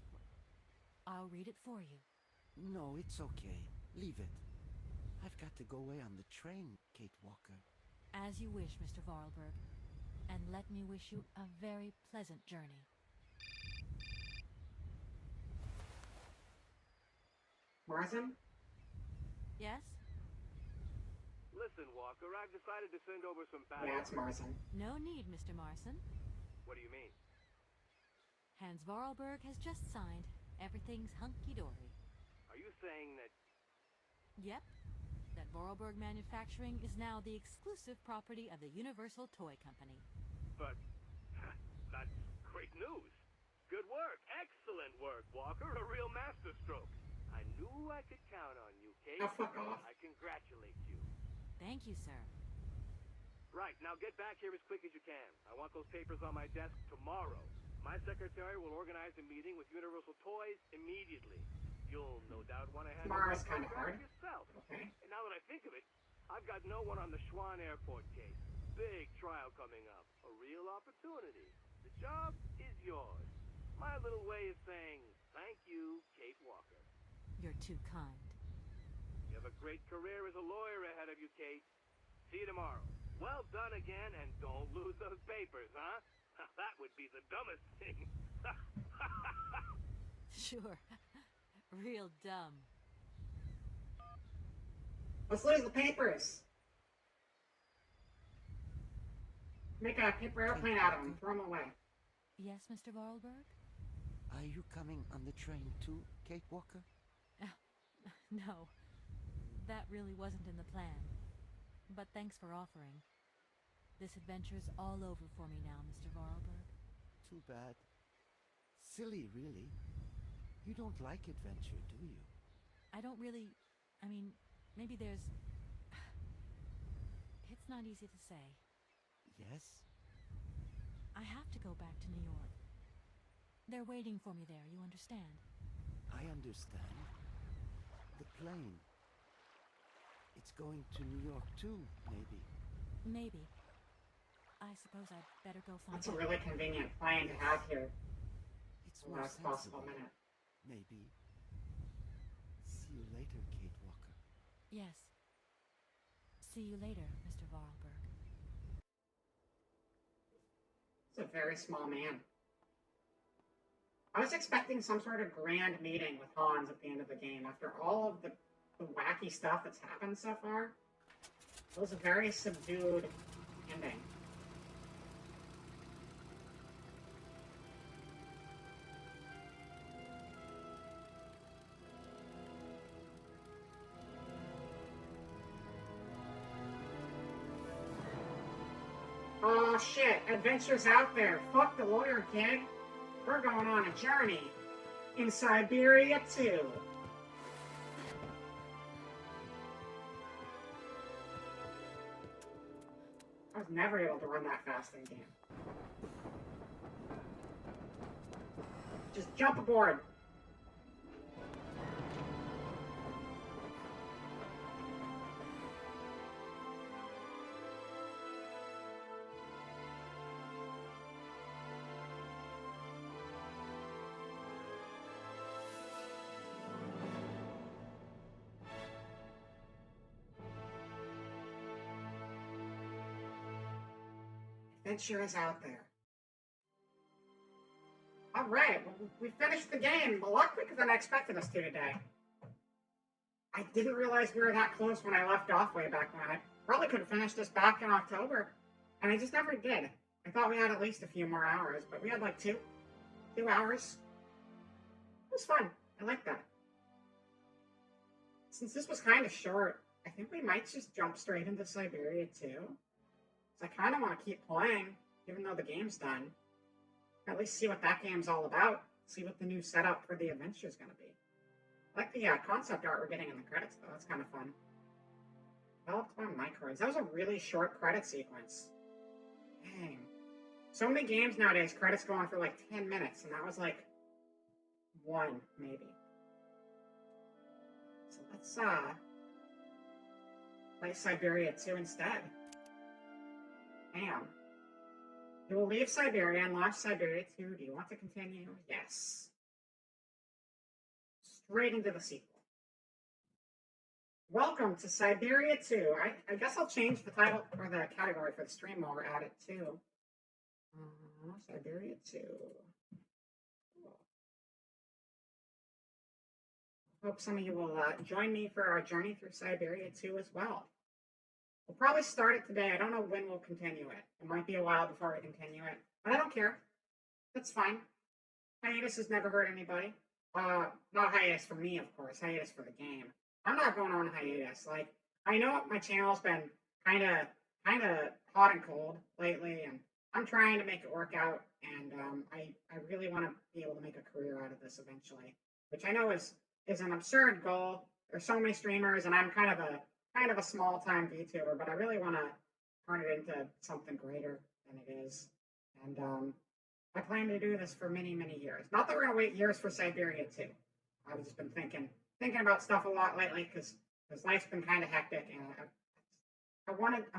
I'll read it for you. No, it's okay. Leave it. I've got to go away on the train, Kate Walker. As you wish, Mr. Vorarlberg. And let me wish you a very pleasant journey. Morrison? Yes? Listen, Walker, I've decided to send over some Yeah, it's Morrison. No need, Mr. Marson. What do you mean? Hans Vorarlberg has just signed. Everything's hunky-dory. Are you saying that... Yep. That Vorarlberg Manufacturing is now the exclusive property of the Universal Toy Company. But... that's great news. Good work. Excellent work, Walker. A real masterstroke. I knew I could count on you, Kate. Oh, fuck off. I congratulate you. Thank you, sir. Right, now get back here as quick as you can. I want those papers on my desk tomorrow. My secretary will organize a meeting with Universal Toys immediately. You'll no doubt want to handle Tomorrow's that kind of program hard. yourself. Okay. And now that I think of it, I've got no one on the Schwann Airport case. Big trial coming up. A real opportunity. The job is yours. My little way of saying thank you, Kate Walker. You're too kind. You have a great career as a lawyer ahead of you, Kate. See you tomorrow. Well done again, and don't lose those papers, huh? That would be the dumbest thing. Sure. Real dumb. Let's lose the papers. Make a paper airplane out of them. Throw them away. Yes, Mr. Vorarlberg? Are you coming on the train too, Kate Walker? No. That really wasn't in the plan. But thanks for offering. This adventure's all over for me now, Mr. Vorarlberg. Too bad. silly, really. You don't like adventure, do you? I don't really... I mean, maybe there's... It's not easy to say. Yes? I have to go back to New York. They're waiting for me there, you understand? I understand. The plane. It's going to New York too, maybe. Maybe. I suppose I'd better go find That's a out. really convenient plane to have here. It's The more last possible sensible. minute. Maybe. See you later, Kate Walker. Yes. See you later, Mr. Vorarlberg. It's a very small man. I was expecting some sort of grand meeting with Hans at the end of the game after all of the wacky stuff that's happened so far. It was a very subdued ending. Oh shit, adventures out there. Fuck the lawyer gig. We're going on a journey in Syberia too. I was never able to run that fast in game. Just jump aboard. Adventure is out there. All right, well, we finished the game a lot quicker than I expected us to today. I didn't realize we were that close when I left off way back when. I probably could have finished this back in October, and I just never did. I thought we had at least a few more hours, but we had like two hours. It was fun. I like that. Since this was kind of short, I think we might just jump straight into Syberia too. I kind of want to keep playing, even though the game's done. At least see what that game's all about. See what the new setup for the adventure is going to be. I like the concept art we're getting in the credits, though. That's kind of fun. Developed by Microids. That was a really short credit sequence. Dang. So many games nowadays, credits go on for like 10 minutes, and that was like one, maybe. So let's play Syberia 2 instead. Damn. You will leave Syberia and launch Syberia 2. Do you want to continue? Yes. Straight into the sequel. Welcome to Syberia 2. I guess I'll change the title or the category for the stream while we're at it too. Syberia 2. Cool. Hope some of you will join me for our journey through Syberia 2 as well. We'll probably start it today. I don't know when we'll continue it. It might be a while before we continue it. But I don't care. That's fine. Hiatus has never hurt anybody. Not hiatus for me, of course. Hiatus for the game. I'm not going on hiatus. Like, I know my channel's been kind of hot and cold lately, and I'm trying to make it work out. And I really want to be able to make a career out of this eventually, which I know is an absurd goal. There's so many streamers, and I'm kind of a small-time VTuber, but I really want to turn it into something greater than it is. And I plan to do this for many, many years. Not that we're going to wait years for Syberia 2. I've just been thinking about stuff a lot lately because life's been kind of hectic, and I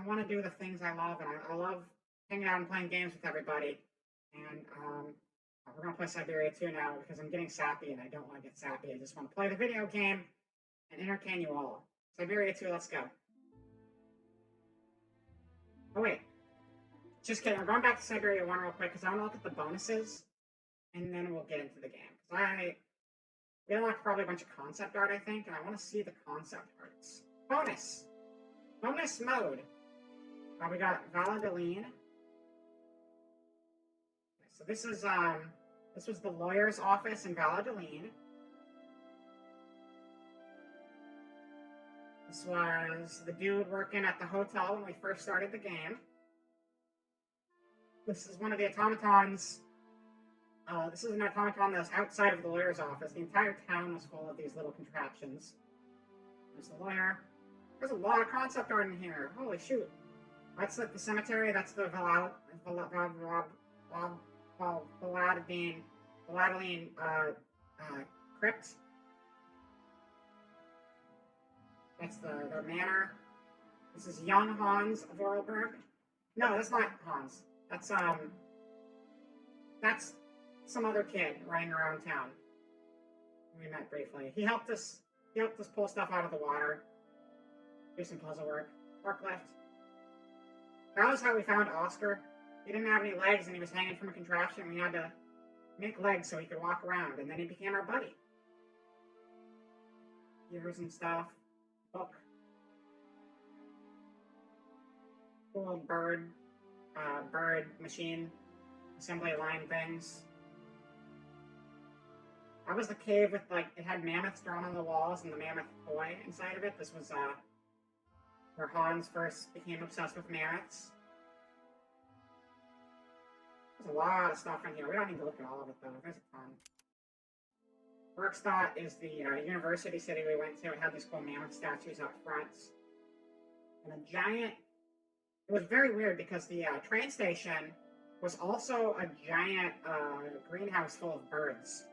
want to do the things I love, and I love hanging out and playing games with everybody. And we're going to play Syberia 2 now because I'm getting sappy, and I don't want to get sappy. I just want to play the video game and entertain you all. Syberia 2, let's go. Oh, wait. Just kidding. We're going back to Syberia 1 real quick because I want to look at the bonuses, and then we'll get into the game. We unlocked probably a bunch of concept art, I think, and I want to see the concept arts. Bonus! Bonus mode. We got Valladolid. So this was the lawyer's office in Valladolid. This was the dude working at the hotel when we first started the game. This is one of the automatons This is an automaton that's outside of the lawyer's office. The entire town was full of these little contraptions. There's the lawyer. There's a lot of concept art in here. Holy shoot. That's like the cemetery. That's the Valadaline crypt. That's the manor. This is young Hans Vorarlberg. No, that's not Hans. That's some other kid running around town. We met briefly. He helped us pull stuff out of the water. Do some puzzle work. Forklift. That was how we found Oscar. He didn't have any legs and he was hanging from a contraption. We had to make legs so he could walk around, and then he became our buddy. Gears and stuff. Book. Cool bird machine assembly line things. That was the cave with, like, it had mammoths drawn on the walls and the mammoth toy inside of it. This was where Hans first became obsessed with mammoths. There's a lot of stuff in here. We don't need to look at all of it, though. There's a ton. Werkstatt is the university city we went to. It had these cool mammoth statues up front. And a giant... It was very weird because the train station was also a giant greenhouse full of birds.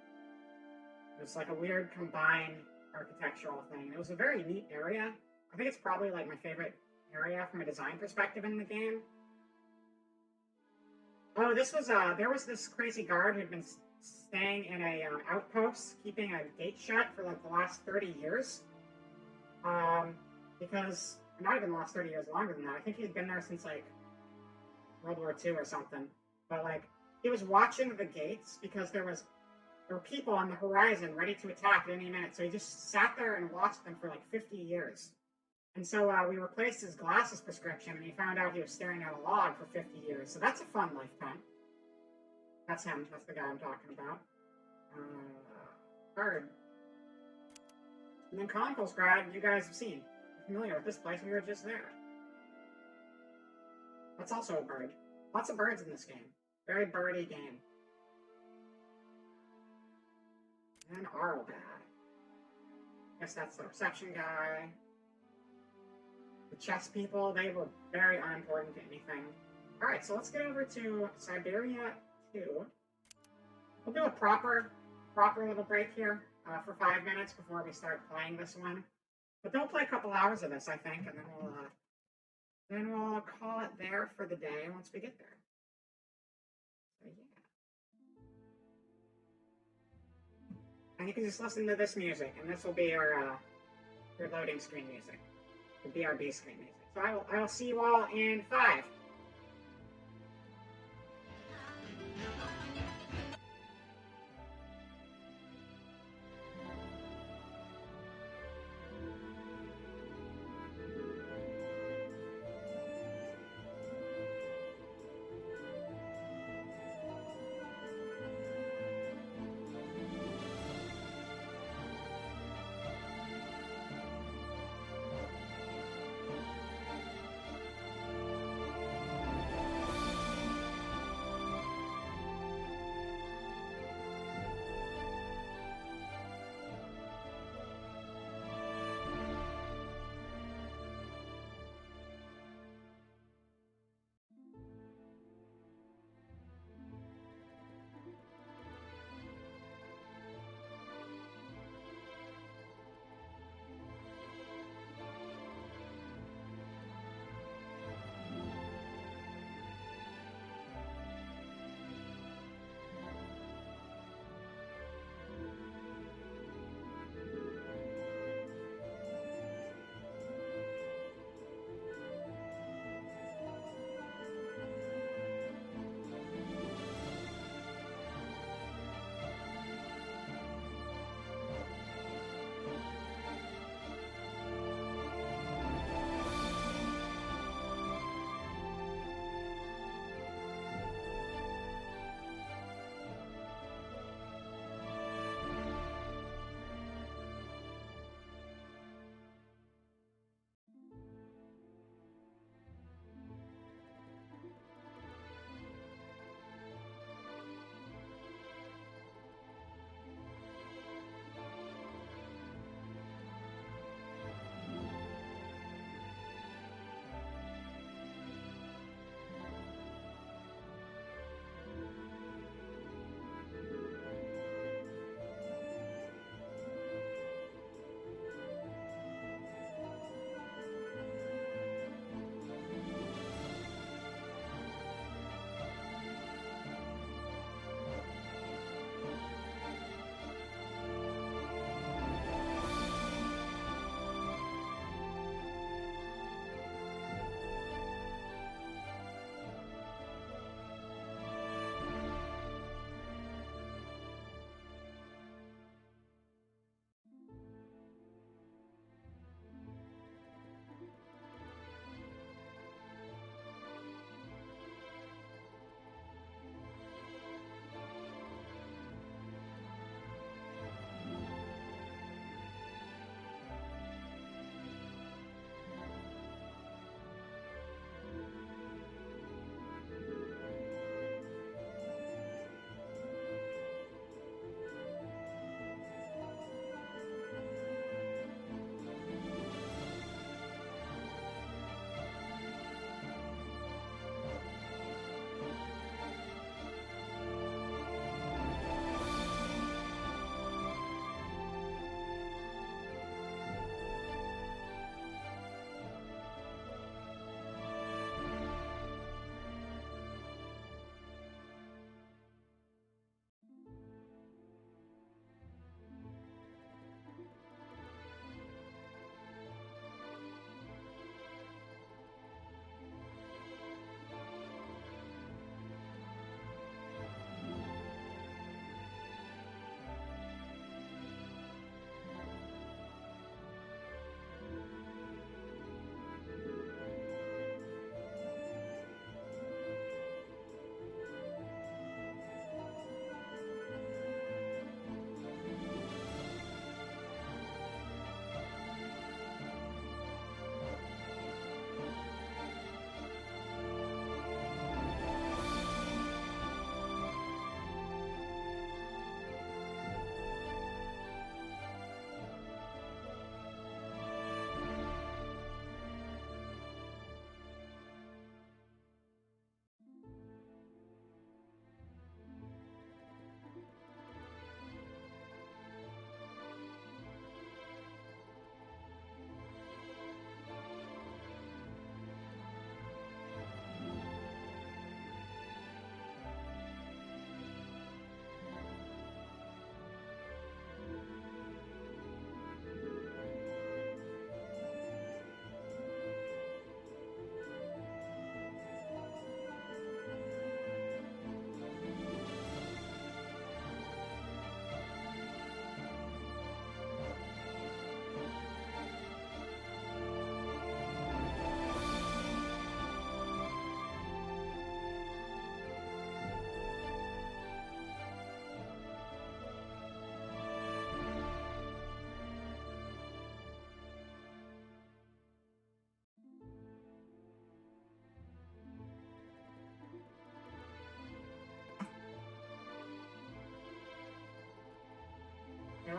It was like a weird combined architectural thing. It was a very neat area. I think it's probably like my favorite area from a design perspective in the game. Oh, this was there was this crazy guard who'd been staying in a outpost, keeping a gate shut for like the last 30 years. Because it might have been the last 30 years longer than that. I think he's been there since like World War II or something. But like he was watching the gates because there were people on the horizon ready to attack at any minute. So he just sat there and watched them for like 50 years. And so we replaced his glasses prescription, and he found out he was staring at a log for 50 years. So that's a fun lifetime. That's him. That's the guy I'm talking about. Bird. And then Composgrad, you guys have seen. You're familiar with this place. We were just there. That's also a bird. Lots of birds in this game. Very birdy game. And Arlbad. Guess that's the reception guy. The chess people, they were very unimportant to anything. Alright, so let's get over to Syberia 2. We'll do a proper little break here for 5 minutes before we start playing this one. But don't play a couple hours of this, I think, and then we'll call it there for the day once we get there. So, yeah. And you can just listen to this music, and this will be your loading screen music. The BRB screen music. So I will see you all in 5.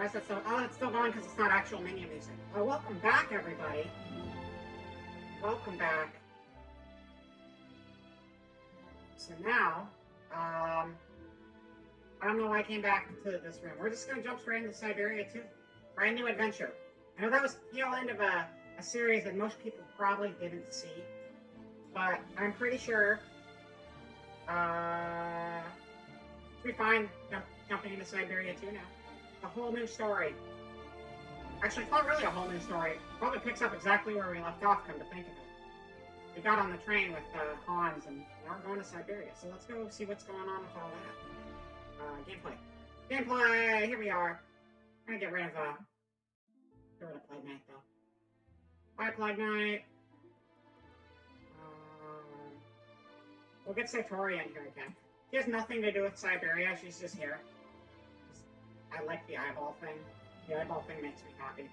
Why is that so? Oh, it's still going because it's not actual minion music. Oh, welcome back, everybody. Welcome back. So now, I don't know why I came back to this room. We're just going to jump straight into Syberia 2. Brand new adventure. I know that was the tail end of a series that most people probably didn't see. But I'm pretty sure should be fine jumping into Syberia 2 now. A whole new story. Actually, it's not really a whole new story. It probably picks up exactly where we left off, come to think of it. We got on the train with Hans, and now we're going to Syberia. So let's go see what's going on with all that. Gameplay. Gameplay! Here we are. I'm gonna get rid of Plague Knight, though. Bye, Plague Knight. We'll get Satori in here again. She has nothing to do with Syberia. She's just here. I like the eyeball thing. The eyeball thing makes me happy.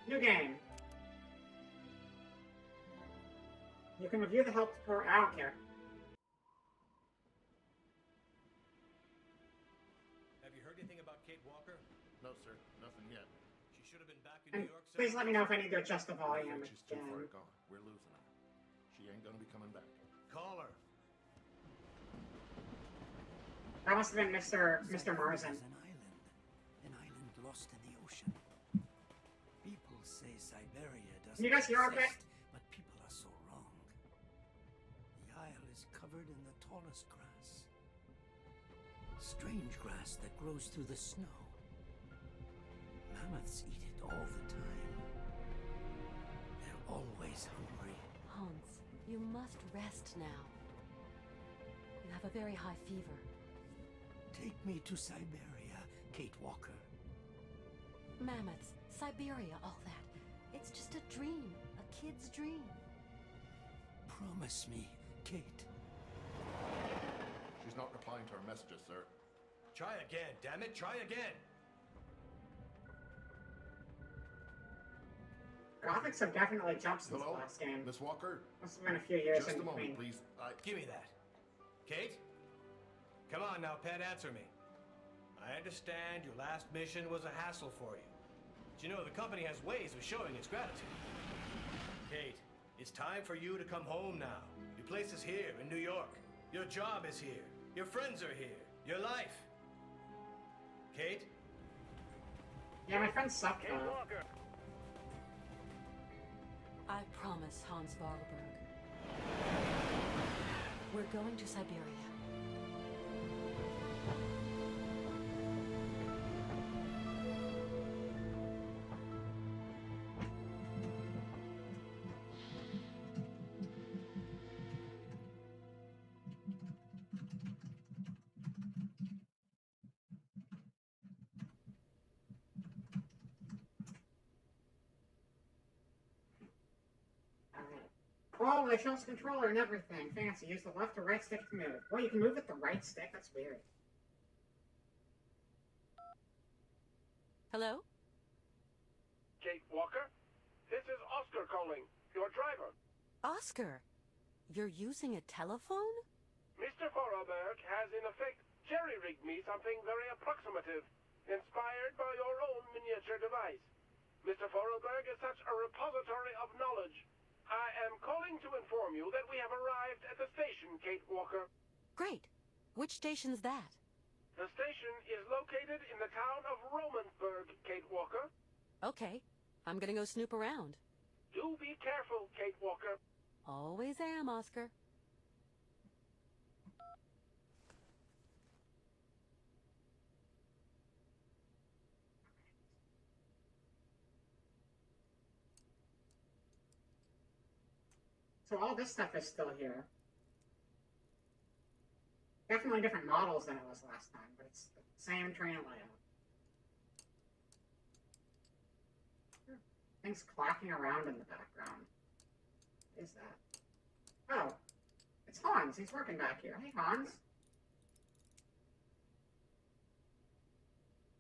New game. You can review the help tutorial. I don't care. Have you heard anything about Kate Walker? No, sir. Nothing yet. She should have been back in And New York. please let me know if I need to adjust the volume She's too far again. gone. We're losing her. She ain't gonna be coming back. Call her. That must have been Mr. Marzin. An island lost in the ocean. People say Syberia doesn't Can you guys hear okay? exist, but people are so wrong. The isle is covered in the tallest grass. Strange grass that grows through the snow. Mammoths eat it all the time. They're always hungry. Hans, you must rest now. You have a very high fever. Take me to Syberia, Kate Walker. Mammoths, Syberia, all that. It's just a dream. A kid's dream. Promise me, Kate. She's not replying to our messages, sir. Try again, damn it, try again. Graphics have definitely jumped since the Hello? last game. Miss Walker? Must have been a few years Just in a moment, between. please. Give me that. Kate? Come on now, pet, answer me. I understand your last mission was a hassle for you. But you know, the company has ways of showing its gratitude. Kate, it's time for you to come home now. Your place is here in New York. Your job is here. Your friends are here. Your life. Kate? Yeah, my friends suck Kate though. Walker. I promise, Hans Vorarlberg. We're going to Syberia. Oh, they show us controller and everything. Fancy. Use the left or right stick to move. Well, you can move with the right stick? That's weird. Hello? Kate Walker? This is Oscar calling, your driver. Oscar, you're using a telephone? Mr. Vorarlberg has in effect jerry-rigged me something very approximative, inspired by your own miniature device. Mr. Vorarlberg is such a repository of knowledge. I am calling to inform you that we have arrived at the station, Kate Walker. Great. Which station's that? The station is located in the town of Romansburg, Kate Walker. Okay. I'm gonna go snoop around. Do be careful, Kate Walker. Always am, Oscar. So all this stuff is still here. Definitely different models than it was last time, but it's the same train layout. Things clacking around in the background. What is that? Oh, it's Hans. He's working back here. Hey, Hans.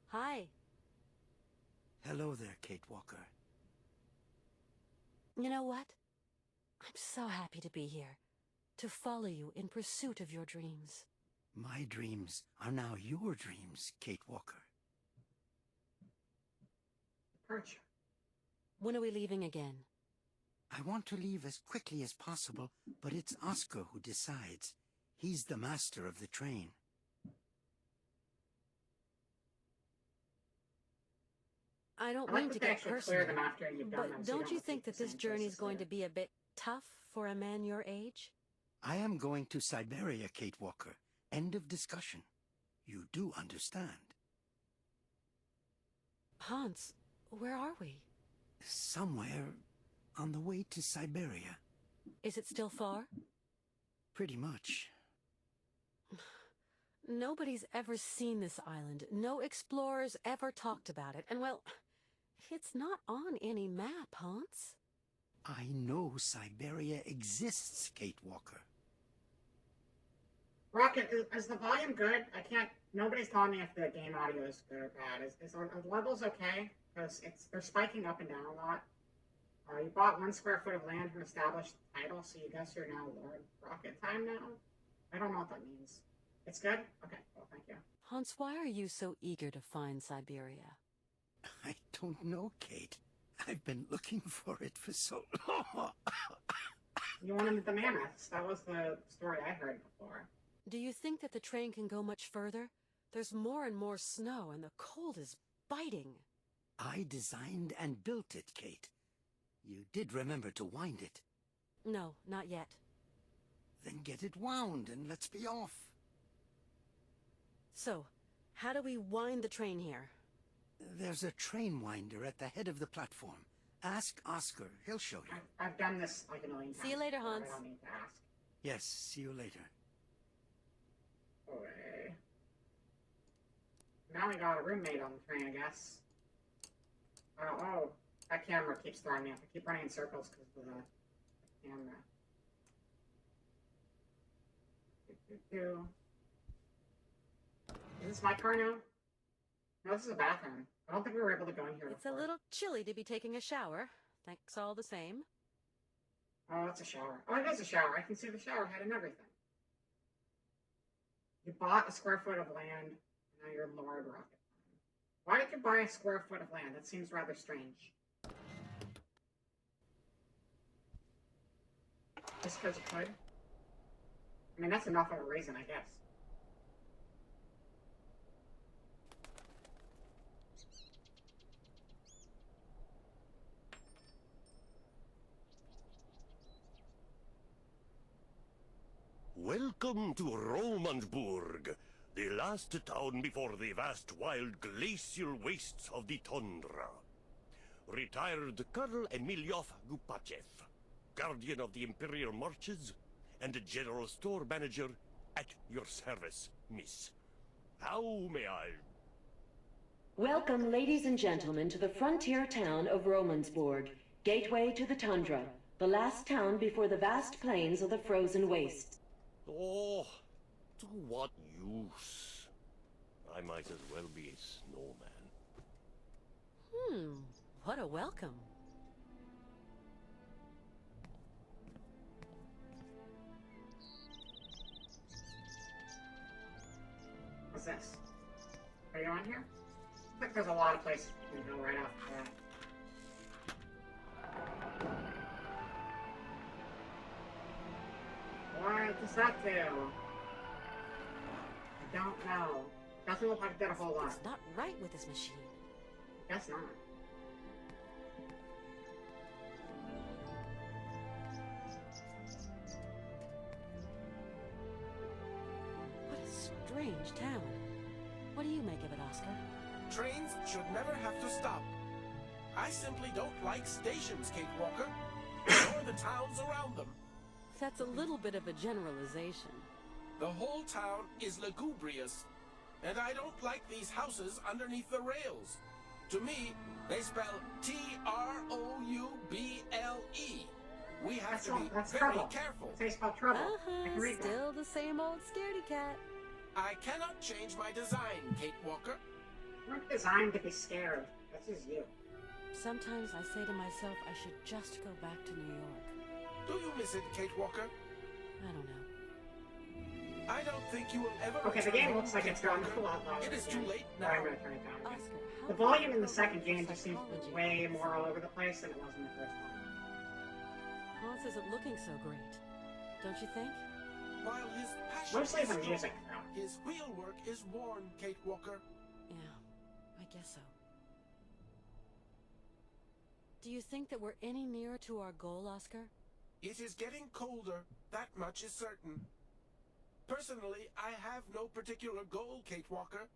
Hi. Hello there, Kate Walker. You know what? I'm so happy to be here. To follow you in pursuit of your dreams. My dreams are now your dreams, Kate Walker. departure. When are we leaving again? I want to leave as quickly as possible, but it's Oscar who decides. He's the master of the train. I don't I like mean that to they get actually personal, clear them after you've done them, but so you don't you don't think repeat that the this same journey is choices going to later. be a bit tough for a man your age? I am going to Syberia, Kate Walker. End of discussion. You do understand. Hans, where are we? Somewhere on the way to Syberia. Is it still far? Pretty much. Nobody's ever seen this island. No explorers ever talked about it. And, well, it's not on any map, Hans. I know Syberia exists, Kate Walker. Rocket, is the volume good? I can't. Nobody's telling me if the game audio is good or bad. Are the levels okay? Because they're spiking up and down a lot. You bought 1 square foot of land from established title, so you guess you're now Lord Rocket Time now? I don't know what that means. It's good? Okay, well, thank you. Hans, why are you so eager to find Syberia? I don't know, Kate. I've been looking for it for so long. You wanted the mammoths. That was the story I heard before. Do you think that the train can go much further? There's more and more snow, and the cold is biting. I designed and built it, Kate. You did remember to wind it. No, not yet. Then get it wound and let's be off. So, how do we wind the train here? There's a train winder at the head of the platform. Ask Oscar. He'll show you. I've done this like a million times. See you later, before. Hans. I don't need to ask. Yes, see you later. Okay. Now we got a roommate on the train, I guess. Oh, that camera keeps throwing me off. I keep running in circles because of the camera. Is this my car now? No, this is a bathroom. I don't think we were able to go in here It's before. a little chilly to be taking a shower. Thanks all the same. Oh, that's a shower. Oh, it is a shower. I can see the shower head and everything. You bought a square foot of land, and now you're Lord Rocket. Why did you buy a square foot of land? That seems rather strange. Just because you could? I mean, that's enough of a reason, I guess. Welcome to Romandsburg, the last town before the vast wild glacial wastes of the tundra. Retired Colonel Emilyov Gupachev, guardian of the Imperial Marches, and general store manager at your service, miss. How may I... Welcome, ladies and gentlemen, to the frontier town of Romansburg, gateway to the tundra, the last town before the vast plains of the frozen wastes. Oh, to what use? I might as well be a snowman. What a welcome. What's this? Are you on here? I think there's a lot of places you can go right off the bat. What does that do? I don't know. Doesn't look like it did a whole lot. It's not right with this machine. Guess not. What a strange town. What do you make of it, Oscar? Trains should never have to stop. I simply don't like stations, Kate Walker, nor the towns around them. That's a little bit of a generalization. The whole town is lugubrious, and I don't like these houses underneath the rails. To me, they spell T-R-O-U-B-L-E. We have to be very careful. They spell trouble. I can read that. Still the same old scaredy cat. I cannot change my design, Kate Walker. We're designed to be scared. This is you. Sometimes I say to myself I should just go back to New York. Do you miss it, Kate Walker? I don't know. I don't think you will ever. Okay, the game looks like it's going a lot louder. It is too late But now. I'm gonna turn it down again. Oscar, The volume in the second game just seems to be way more all over the place than it was in the first one. Hans isn't looking so great, don't you think? While his passion Mostly is the strong, music, though. his wheel work is worn, Kate Walker. Yeah, I guess so. Do you think that we're any nearer to our goal, Oscar? It is getting colder, that much is certain. Personally, I have no particular goal, Kate Walker.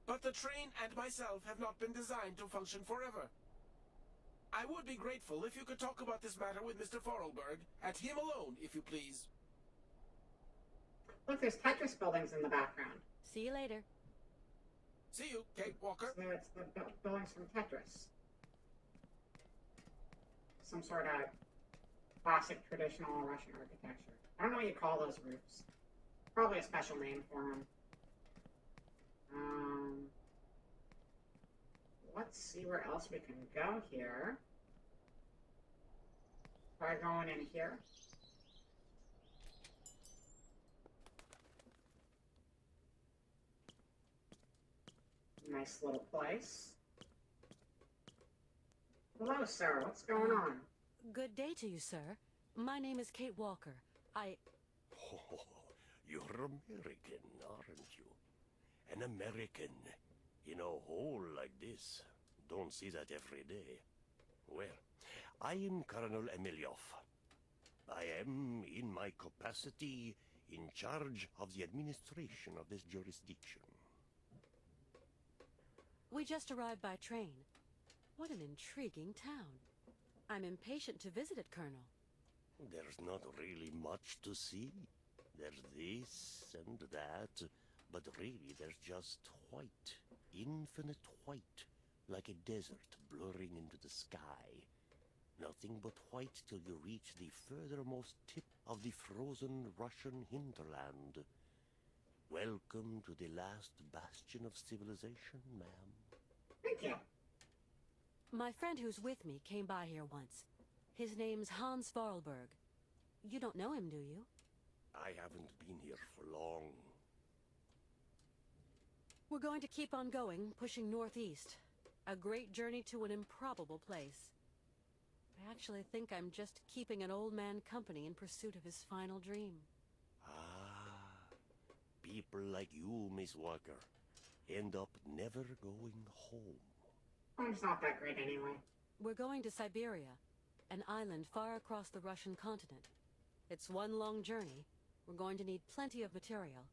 But the train and myself have not been designed to function forever. I would be grateful if you could talk about this matter with Mr. Forelberg, and him alone, if you please. Look, there's Tetris buildings in the background. See you later. See you, Kate Walker. So it's the buildings from Tetris. Some sort of classic traditional Russian architecture. I don't know what you call those roofs. Probably a special name for them. Let's see where else we can go here. Try going in here. Nice little place. Hello, sir. What's going on? Good day to you, sir. My name is Kate Walker. Oh, you're American, aren't you? An American in a hole like this. Don't see that every day. Well, I am Colonel Emilioff. I am, in my capacity, in charge of the administration of this jurisdiction. We just arrived by train. What an intriguing town. I'm impatient to visit it, Colonel. There's not really much to see. There's this and that, but really there's just white, infinite white, like a desert blurring into the sky. Nothing but white till you reach the furthermost tip of the frozen Russian hinterland. Welcome to the last bastion of civilization, ma'am. Thank you. My friend who's with me came by here once. His name's Hans Vorarlberg. You don't know him, do you? I haven't been here for long. We're going to keep on going, pushing northeast. A great journey to an improbable place. I actually think I'm just keeping an old man company in pursuit of his final dream. Ah, people like you, Miss Walker, end up never going home. Home's not that great anyway. We're going to Syberia, an island far across the Russian continent. It's one long journey. We're going to need plenty of material.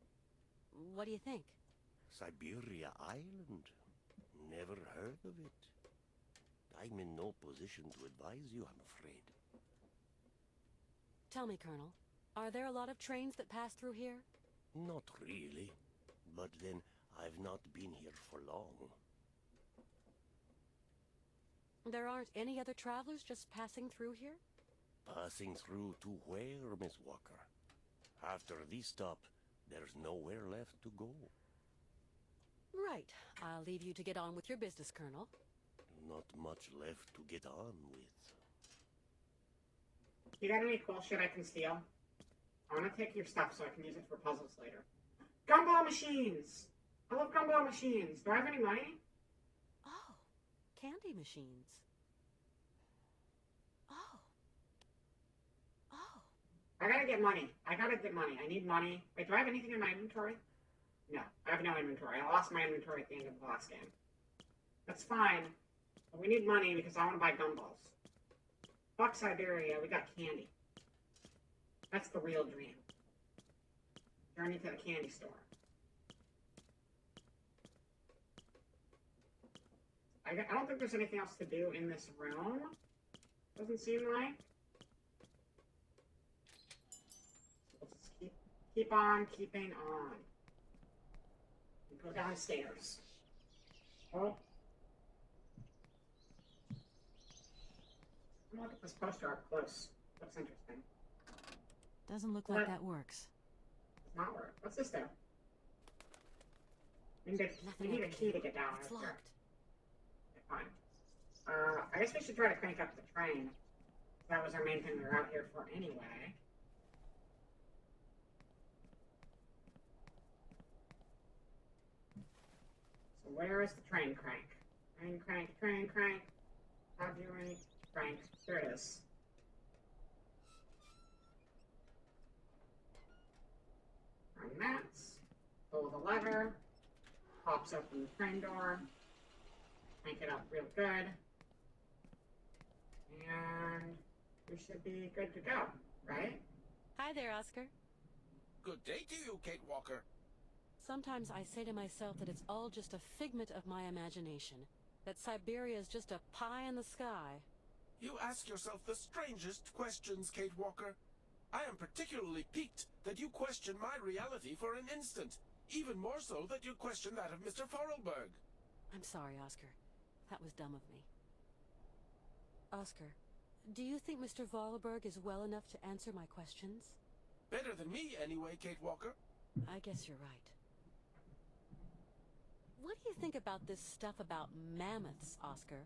What do you think? Syberia Island? Never heard of it. I'm in no position to advise you, I'm afraid. Tell me, Colonel, are there a lot of trains that pass through here? Not really. But then, I've not been here for long. There aren't any other travelers just passing through here? Passing through to where, Miss Walker? After this stop, there's nowhere left to go. Right. I'll leave you to get on with your business, Colonel. Not much left to get on with. You got any cool shit I can steal? I want to take your stuff so I can use it for puzzles later. Gumball machines! I love gumball machines. Do I have any money? Oh, candy machines. Oh. I gotta get money. I need money. Wait, do I have anything in my inventory? No, I have no inventory. I lost my inventory at the end of the last game. That's fine. But we need money because I want to buy gumballs. Fuck Syberia, we got candy. That's the real dream. Journey to the candy store. I don't think there's anything else to do in this room. Doesn't seem like. So let's just keep on keeping on. And go downstairs. Oh. I'm gonna look at this poster up close. Looks interesting. Doesn't look like that works. Does not work. What's this do? We need a key to get down. It's locked. Okay, fine. I guess we should try to crank up the train. That was our main thing we were out here for anyway. where is the train crank? Train crank, train crank. Have you any crank? There it is. Run that. Pull the lever. Pops open the train door. Crank it up real good. And we should be good to go, right? Hi there, Oscar. Good day to you, Kate Walker. Sometimes I say to myself that it's all just a figment of my imagination. That Syberia is just a pie in the sky. You ask yourself the strangest questions, Kate Walker. I am particularly piqued that you question my reality for an instant. Even more so that you question that of Mr. Forelberg. I'm sorry, Oscar. That was dumb of me. Oscar, do you think Mr. Vorarlberg is well enough to answer my questions? Better than me, anyway, Kate Walker. I guess you're right. What do you think about this stuff about mammoths, Oscar?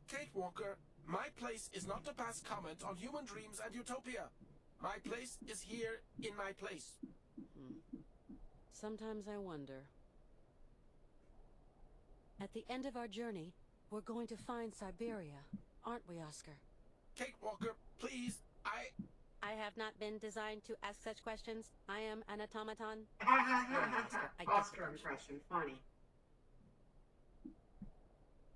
Kate Walker, my place is not to pass comment on human dreams and utopia. My place is here in my place. Sometimes I wonder. At the end of our journey, we're going to find Syberia, aren't we, Oscar? Kate Walker, please, I have not been designed to ask such questions. I am an automaton. Oscar impression, funny.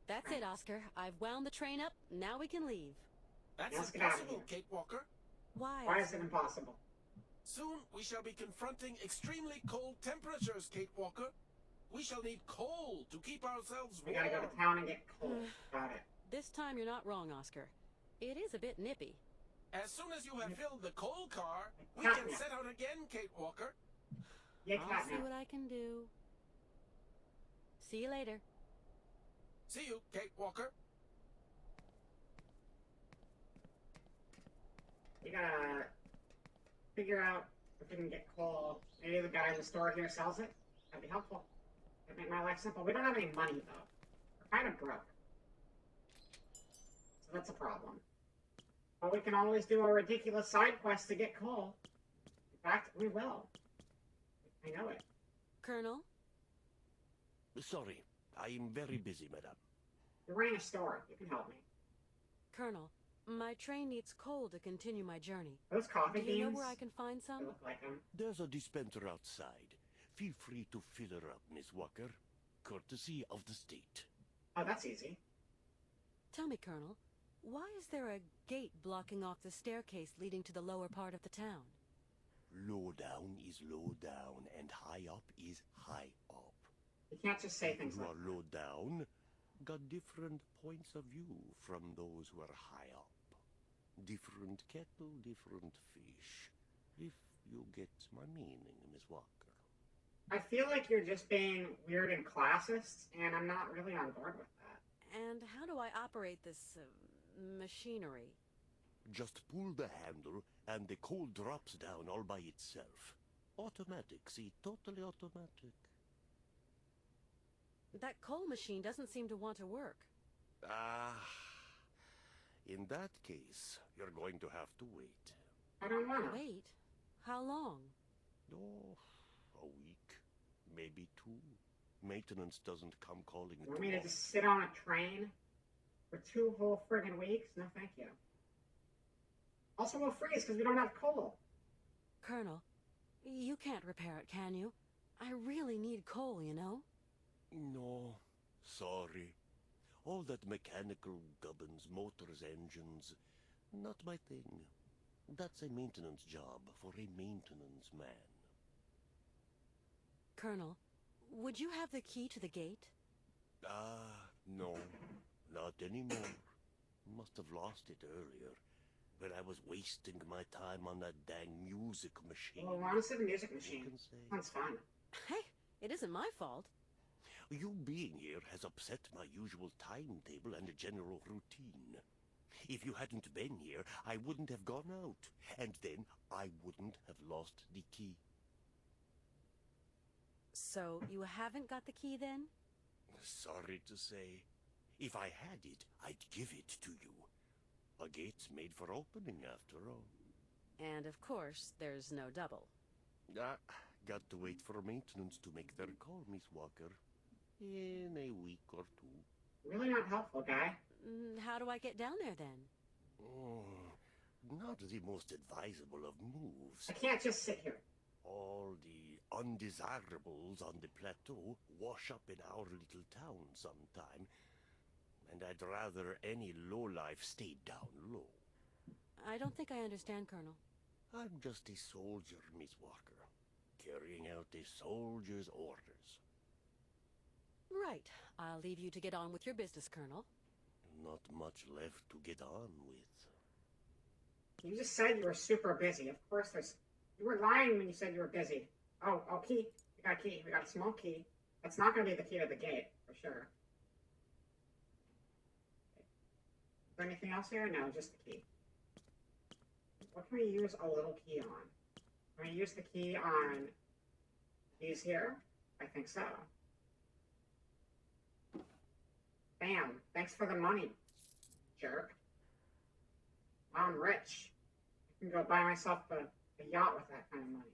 That's it, Oscar. I've wound the train up. Now we can leave. That's Let's get out of impossible, here. Kate Walker. Why? Why is it impossible? Soon we shall be confronting extremely cold temperatures, Kate Walker. We shall need coal to keep ourselves We warm. gotta go to town and get coal. Got it. This time you're not wrong, Oscar. It is a bit nippy. As soon as you have filled the coal car, we Catnip. can set out again, Kate Walker. Yeah, I'll see catnip. what I can do. See you later. See you, Kate Walker. We gotta figure out if we can get coal. Maybe the guy in the store here sells it. That'd be helpful. That'd make my life simple. We don't have any money, though. We're kind of broke. So that's a problem. But we can always do a ridiculous side quest to get coal. In fact, we will. I know it. Colonel? Sorry, I am very busy, madame. You're running a store. You can help me. Colonel, my train needs coal to continue my journey. Those coffee Do beans? you know where I can find They some? look like them. There's a dispenser outside. Feel free to fill her up, Miss Walker. Courtesy of the state. Oh, that's easy. Tell me, Colonel, why is there a gate blocking off the staircase leading to the lower part of the town? Low down is low down, and high up is high up. You can't just say things Who like are low down got different points of view from those who are high up. Different kettle, different fish. If you get my meaning, Miss Walker. I feel like you're just being weird and classist, and I'm not really on board with that. And how do I operate this machinery? Just pull the handle, and the coal drops down all by itself. Automatic, see, totally automatic. That coal machine doesn't seem to want to work. In that case, you're going to have to wait. I don't want to. Wait? How long? Oh, a week, maybe 2. Maintenance doesn't come calling You it want me to tomorrow. just sit on a train for 2 whole friggin' weeks? No, thank you. Also, we'll freeze because we don't have coal. Colonel, you can't repair it, can you? I really need coal, you know? No, sorry. All that mechanical gubbins, motors, engines, not my thing. That's a maintenance job for a maintenance man. Colonel, would you have the key to the gate? No, not anymore. Must have lost it earlier, when I was wasting my time on that dang music machine. Well, honestly, the music machine. You can say. Sounds fun. Hey, it isn't my fault. You being here has upset my usual timetable and general routine. If you hadn't been here, I wouldn't have gone out, and then I wouldn't have lost the key. So, you haven't got the key then? Sorry to say. If I had it, I'd give it to you. A gate's made for opening, after all. And of course, there's no double. Got to wait for maintenance to make their call, Miss Walker. In a week or two. Really not helpful, guy. How do I get down there then? Not the most advisable of moves. I can't just sit here. All the undesirables on the plateau wash up in our little town sometime, and I'd rather any lowlife stayed down low. I don't think I understand, Colonel. I'm just a soldier, Miss Walker, carrying out a soldier's orders. Right. I'll leave you to get on with your business, Colonel. Not much left to get on with. You just said you were super busy. Of course there's... You were lying when you said you were busy. Oh, key. We got a key. We got a small key. That's not going to be the key to the gate, for sure. Is there anything else here? No, just the key. What can we use a little key on? Can we use the key on these here? I think so. Bam. Thanks for the money, jerk. Wow, I'm rich. I can go buy myself a yacht with that kind of money.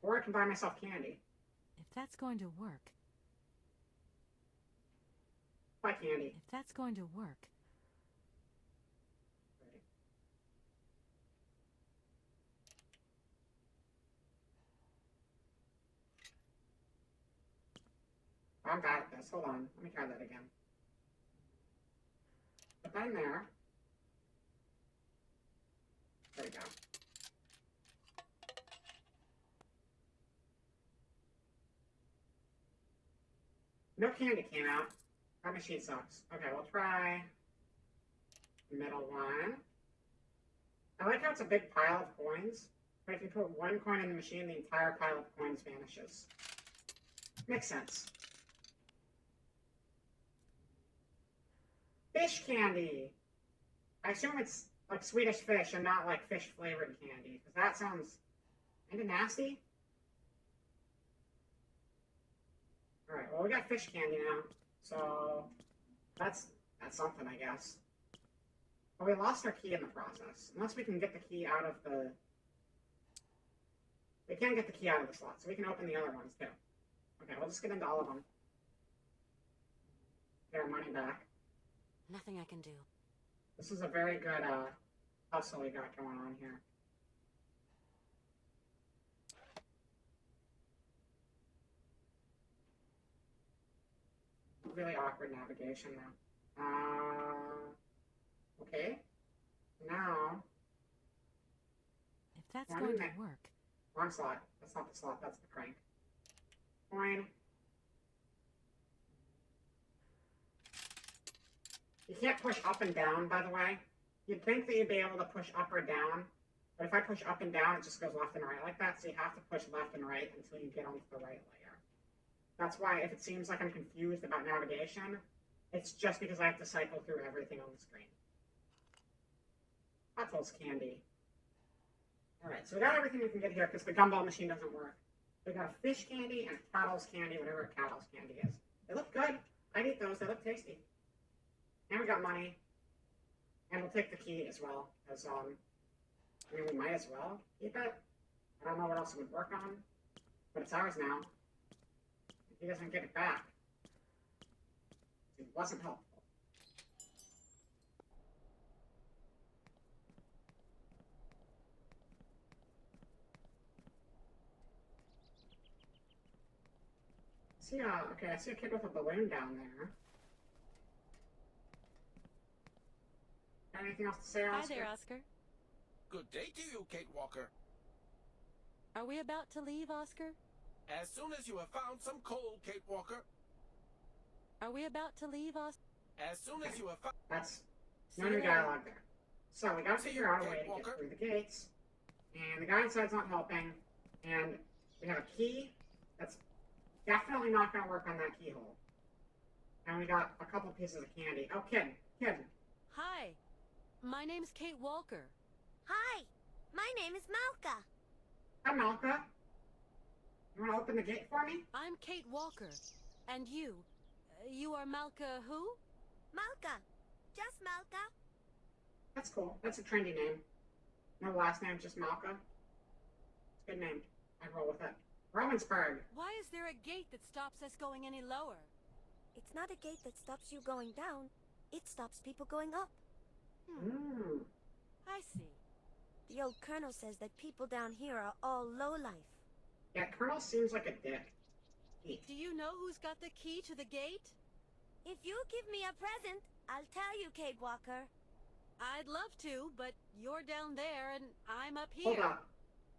Or I can buy myself candy. If that's going to work. Buy candy. If that's going to work. I'm bad at this. Hold on. Let me try that again. Put that in there. There we go. No candy came out. That machine sucks. Okay, we'll try the middle one. I like how it's a big pile of coins, but if you put one coin in the machine, the entire pile of coins vanishes. Makes sense. Fish candy! I assume it's like Swedish fish and not like fish flavored candy, because that sounds kind of nasty. Alright, well we got fish candy now, so that's something, I guess. But we lost our key in the process. Unless we can get the key out of the... We can't get the key out of the slot, so we can open the other ones too. Okay, we'll just get into all of them. Get our money back. Nothing I can do. This is a very good hustle we got going on here. Really awkward navigation now. Okay. Now. If that's going to work. Wrong slot. That's not the slot. That's the crank. Coin. You can't push up and down, by the way. You'd think that you'd be able to push up or down, but if I push up and down, it just goes left and right like that, so you have to push left and right until you get onto the right layer. That's why if it seems like I'm confused about navigation, it's just because I have to cycle through everything on the screen. Puzzles candy. Alright, so we got everything we can get here because the gumball machine doesn't work. We got a fish candy and a cattle's candy, whatever a cattle's candy is. They look good. I'd eat those. They look tasty. And we got money. And we'll take the key as well. Because, I mean, we might as well keep it. I don't know what else it would work on. But it's ours now. If he doesn't get it back, it wasn't helpful. See, okay, I see a kid with a balloon down there. Got anything else to say, Oscar? Hi there, Oscar. Good day to you, Kate Walker. Are we about to leave, Oscar? As soon as you have found some coal, Kate Walker. Are we about to leave, Oscar? As soon as you have found... That's no new dialogue there. So we gotta figure out a way to get through the gates. And the guy inside's not helping. And we have a key that's definitely not gonna work on that keyhole. And we got a couple pieces of candy. Oh, kid. Hi. My name's Kate Walker. Hi, my name is Malka. Hi, Malka. You wanna open the gate for me? I'm Kate Walker. And you? You are Malka who? Malka. Just Malka. That's cool. That's a trendy name. No last name, just Malka. It's a good name. I'd roll with it. Romansburg. Why is there a gate that stops us going any lower? It's not a gate that stops you going down. It stops people going up. I see. The old colonel says that people down here are all lowlife. Yeah, Colonel seems like a dick. Do you know who's got the key to the gate? If you give me a present, I'll tell you, Kate Walker. I'd love to, but you're down there and I'm up here. Hold up.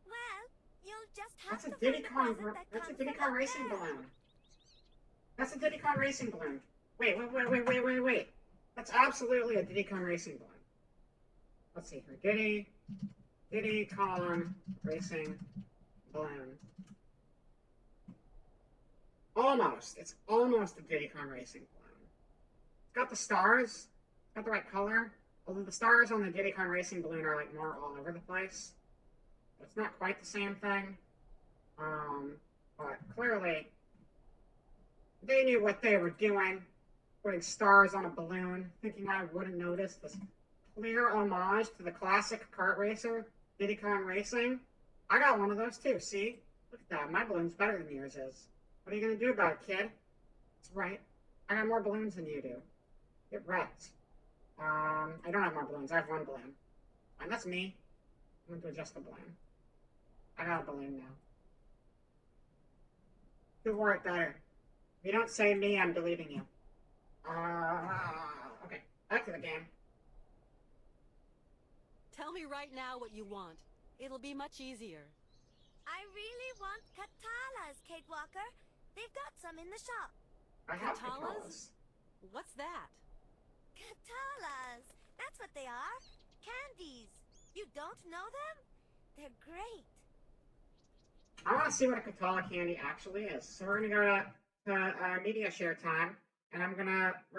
Well, you'll just have That's a to Diddy find Kong. a present that That's a comes Diddy from Kong up racing there. balloon. That's a Diddy Kong racing balloon. Wait. That's absolutely a Diddy Kong racing balloon. Let's see here. Diddy Kong racing balloon. Almost. It's almost a Diddy Kong racing balloon. It's got the stars. It's got the right color. Although the stars on the Diddy Kong racing balloon are like more all over the place. It's not quite the same thing. But clearly they knew what they were doing. Putting stars on a balloon, thinking I wouldn't notice this clear homage to the classic kart racer, Diddy Kong Racing. I got one of those too, see? Look at that, my balloon's better than yours is. What are you gonna do about it, kid? That's right, I got more balloons than you do. Get wrecked. I don't have more balloons, I have one balloon. And that's me. I'm going to adjust the balloon. I got a balloon now. Who wore it better? If you don't say me, I'm deleting you. Okay, back to the game. Tell me right now what you want. It'll be much easier. I really want Katalas, Kate Walker. They've got some in the shop. I have Katalas? What's that? Katalas! That's what they are. Candies. You don't know them? They're great. I want to see what a Katala candy actually is. So we're gonna go to media share time, and we're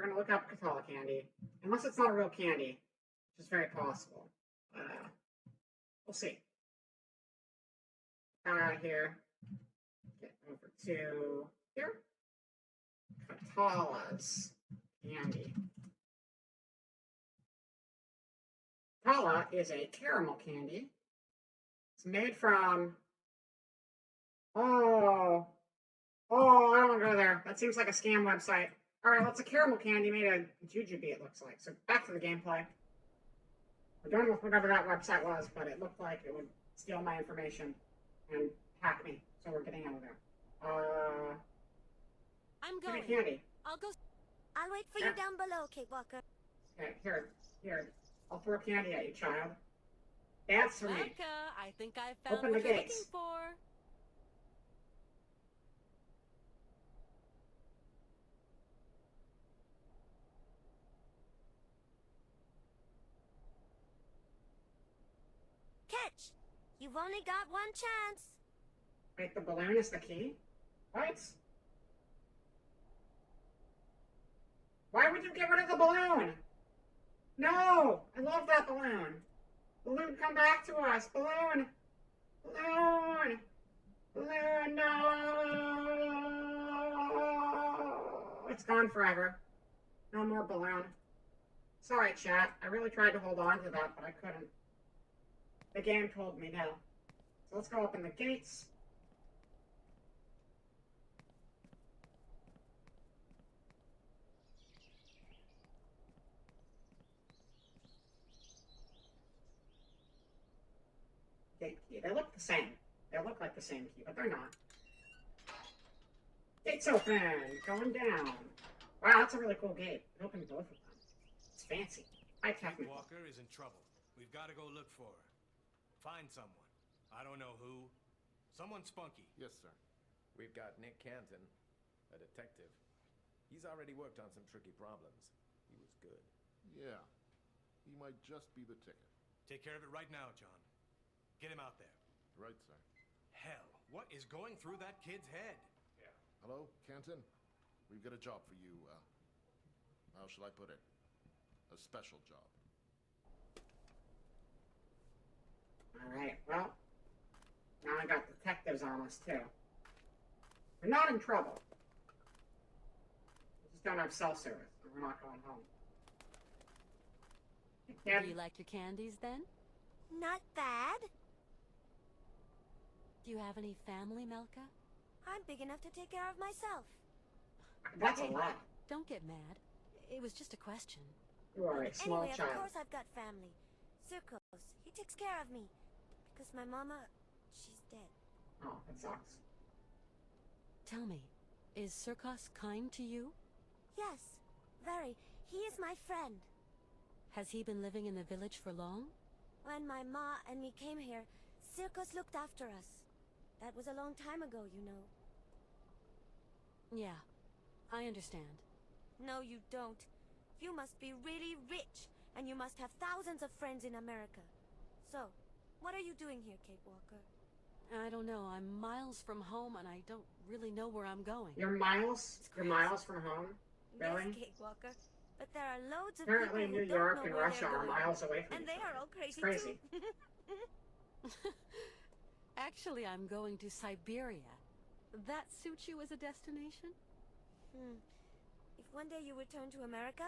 gonna look up Katala candy. Unless it's not a real candy, which is very possible. We'll see. Out of here. Get over to here. Katala's candy. Katala is a caramel candy. It's made from. Oh, I don't want to go there. That seems like a scam website. All right, well, it's a caramel candy made of jujube, it looks like. So back to the gameplay. We're done with whatever that website was, but it looked like it would steal my information and hack me. So we're getting out of there. I'm give me going. candy. I'll go. I'll wait for you down below, Kate Walker. Okay, here. I'll throw candy at you, child. Dance for me. Becca, I think I found Open what the you're gates. looking for. Catch! You've only got one chance. Wait, the balloon is the key? What? Why would you get rid of the balloon? No! I love that balloon. Balloon, come back to us. Balloon! Balloon! Balloon, no! It's gone forever. No more balloon. Sorry, chat. I really tried to hold on to that, but I couldn't. The game told me no. So let's go open the gates. Gate key. They look the same. They look like the same key, but they're not. Gates open! Going down. Wow, that's a really cool gate. It opened both of them. It's fancy. High technical. Walker is in trouble. We've got to go look for her. Find someone. I don't know who. Someone spunky. Yes, sir. We've got Nick Canton, a detective. He's already worked on some tricky problems. He was good. Yeah. He might just be the ticket. Take care of it right now, John. Get him out there. Right, sir. Hell, what is going through that kid's head? Yeah. Hello, Canton? We've got a job for you. How shall I put it? A special job. Alright, well, now I got detectives on us, too. We're not in trouble. We just don't have cell service, and we're not going home. Do you like your candies, then? Not bad. Do you have any family, Melka? I'm big enough to take care of myself. That's a Hey, lot. don't get mad. It was just a question. You are a small Anyway, child. of course I've got family. Circos, he takes care of me. Because my mama, she's dead. Oh, that sucks. Tell me, is Circos kind to you? Yes, very. He is my friend. Has he been living in the village for long? When my ma and me came here, Circos looked after us. That was a long time ago, you know. Yeah, I understand. No, you don't. You must be really rich, and you must have thousands of friends in America. So, what are you doing here, Kate Walker? I don't know. I'm miles from home, and I don't really know where I'm going. You're miles? You're miles from home? Really? Yes, Kate Walker. But there are loads of Apparently people New who don't York know and where Russia they're are going. miles away from And each they other. are all crazy It's crazy. too. Actually, I'm going to Syberia. That suits you as a destination? If one day you return to America,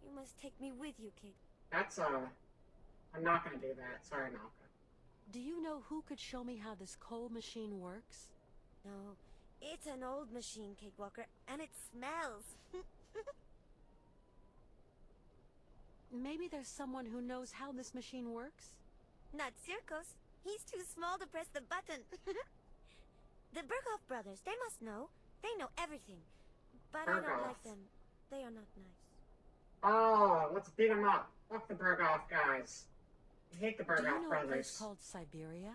you must take me with you, Kate. That's, I'm not gonna do that. Sorry, Malka. Do you know who could show me how this coal machine works? No, it's an old machine, Kate Walker, and it smells. Maybe there's someone who knows how this machine works? Not Circos. He's too small to press the button. The Berghoff brothers, they must know. They know everything. But I don't Berghoff. like them. They are not nice. Oh, let's beat them up. Fuck the Berghoff guys. I hate the Do you Berghoff know a brothers. place called Syberia?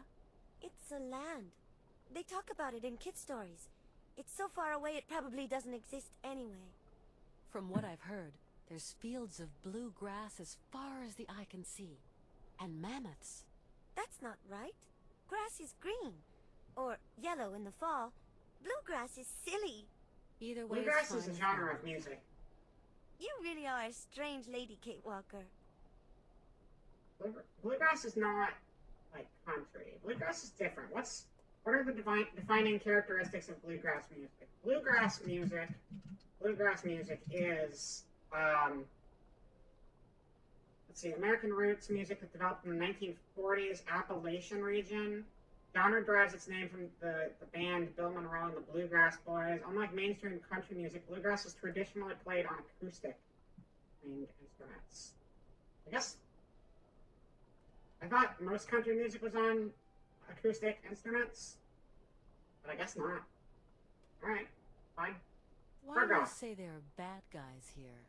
It's a land. They talk about it in kid stories. It's so far away it probably doesn't exist anyway. From what I've heard, there's fields of blue grass as far as the eye can see. And mammoths. That's not right. Grass is green. Or yellow in the fall. Bluegrass is silly. Either way, Bluegrass it's is a fine genre with of me. music. You really are a strange lady, Kate Walker. Bluegrass is not like country. Bluegrass is different. What are the defining characteristics of bluegrass music? Bluegrass music is let's see, American roots music that developed in the 1940s Appalachian region. Genre derives its name from the band Bill Monroe and the Bluegrass Boys. Unlike mainstream country music, bluegrass is traditionally played on acoustic stringed instruments. I thought most country music was on acoustic instruments, but I guess not. Alright, fine. Why do you Berghoff. say there are bad guys here?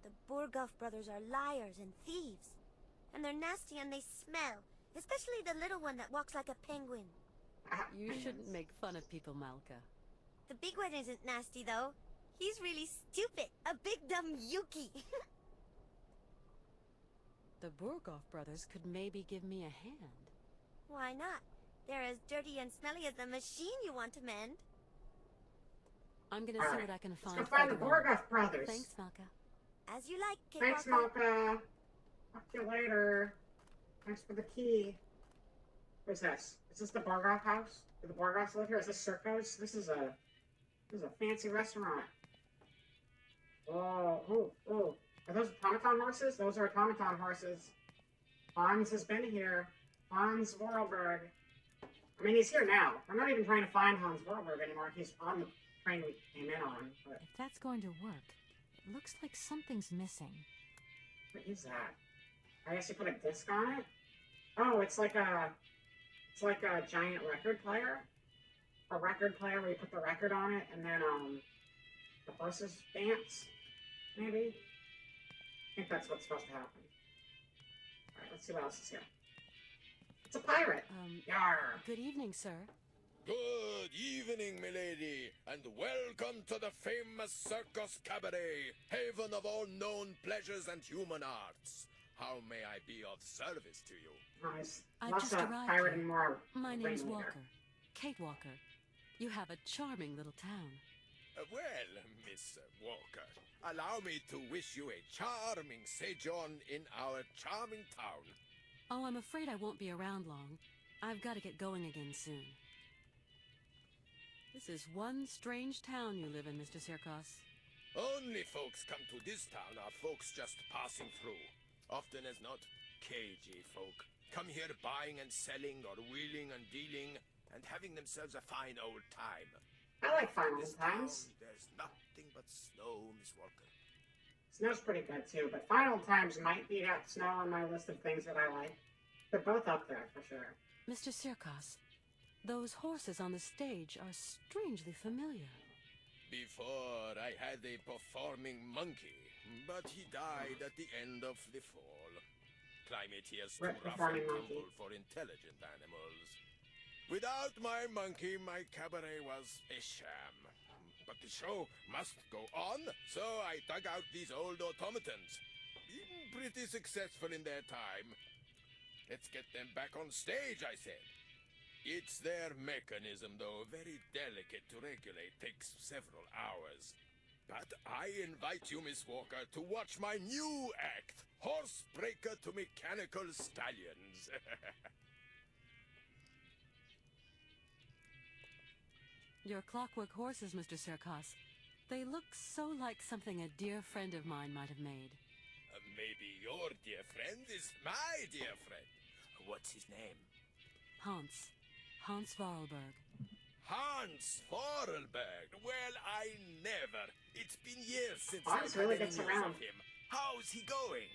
The Borgoff brothers are liars and thieves. And they're nasty and they smell. Especially the little one that walks like a penguin. You shouldn't make fun of people, Malka. The big one isn't nasty, though. He's really stupid. A big dumb Yuki. The Burgoff brothers could maybe give me a hand. Why not? They're as dirty and smelly as the machine you want to mend. I'm gonna see what I can find. Let's go find the further on. Borgoff brothers. Thanks, Malka. As you like, Kate Thanks, Walker. Malka. Talk to you later. Thanks for the key. What's this? Is this the Borgoff house? Do the Borgoffs live here? Is this Circos? This is a fancy restaurant. Oh. Are those automaton horses? Those are automaton horses. Hans has been here. Hans Vorarlberg. I mean, he's here now. I'm not even trying to find Hans Vorarlberg anymore. He's on the train we came in on. But If that's going to work, it looks like something's missing. what is that? I guess you put a disc on it? Oh, it's like a giant record player. A record player where you put the record on it and then the horses dance, maybe? I think that's what's supposed to happen. Alright, let's see what else is here. It's a pirate! Yarr! Good evening, sir. Good evening, milady, and welcome to the famous Circus Cabaret, haven of all known pleasures and human arts. How may I be of service to you? Nice. I've Lots just of arrived pirate here. and more My name's ringleader. Walker. Kate Walker. You have a charming little town. Well, Miss Walker, allow me to wish you a charming sojourn in our charming town. Oh, I'm afraid I won't be around long. I've got to get going again soon. This is one strange town you live in, Mr. Circos. Only folks come to this town are folks just passing through. Often as not, cagey folk. Come here buying and selling or wheeling and dealing and having themselves a fine old time. like Final This Times. town, there's nothing but snow, Miss Walker. Snow's pretty good too, but Final Times might beat out Snow on my list of things that I like. They're both up there for sure. Mr. Sirkos, those horses on the stage are strangely familiar. Before, I had a performing monkey, but he died at the end of the fall. Climate here's too rough and tumble for intelligent animals. Without my monkey, my cabaret was a sham. But the show must go on, so I dug out these old automatons. Pretty successful in their time. Let's get them back on stage, I said. It's their mechanism, though, very delicate to regulate, takes several hours. But I invite you, Miss Walker, to watch my new act, Horsebreaker to Mechanical Stallions. Your clockwork horses, Mr. Sirkos. They look so like something a dear friend of mine might have made. Maybe your dear friend is my dear friend. What's his name? Hans. Hans Vorarlberg. Hans Vorarlberg. Well, I never. It's been years since Hans I've really had any gets news around. of him. How's he going?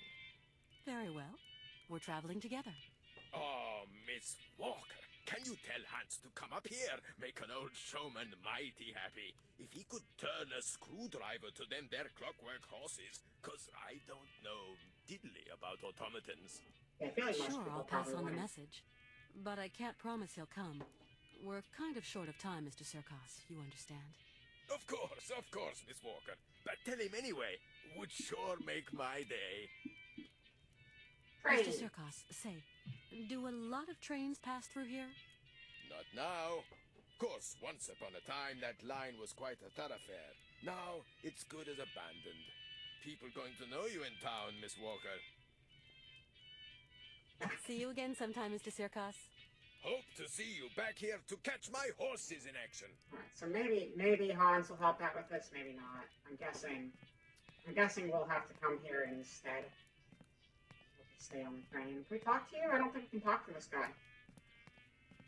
Very well. We're traveling together. Oh, Miss Walker. Can you tell Hans to come up here? Make an old showman mighty happy. If he could turn a screwdriver to them their clockwork horses, 'cause I don't know diddly about automatons. Yeah, I feel like most Sure, people I'll pass probably on the wouldn't. message. But I can't promise he'll come. We're kind of short of time, Mr. Sirkos, you understand. Of course, Miss Walker. But tell him anyway. Would sure make my day. Mr. Sirkos, say, do a lot of trains pass through here? Not now. Of course, once upon a time that line was quite a thoroughfare. Now it's good as abandoned. People going to know you in town, Miss Walker. See you again sometime, Mr. Sirkos. Hope to see you back here to catch my horses in action. Alright, so maybe Hans will help out with this, maybe not. I'm guessing we'll have to come here instead. We'll just stay on the train. Can we talk to you? I don't think we can talk to this guy.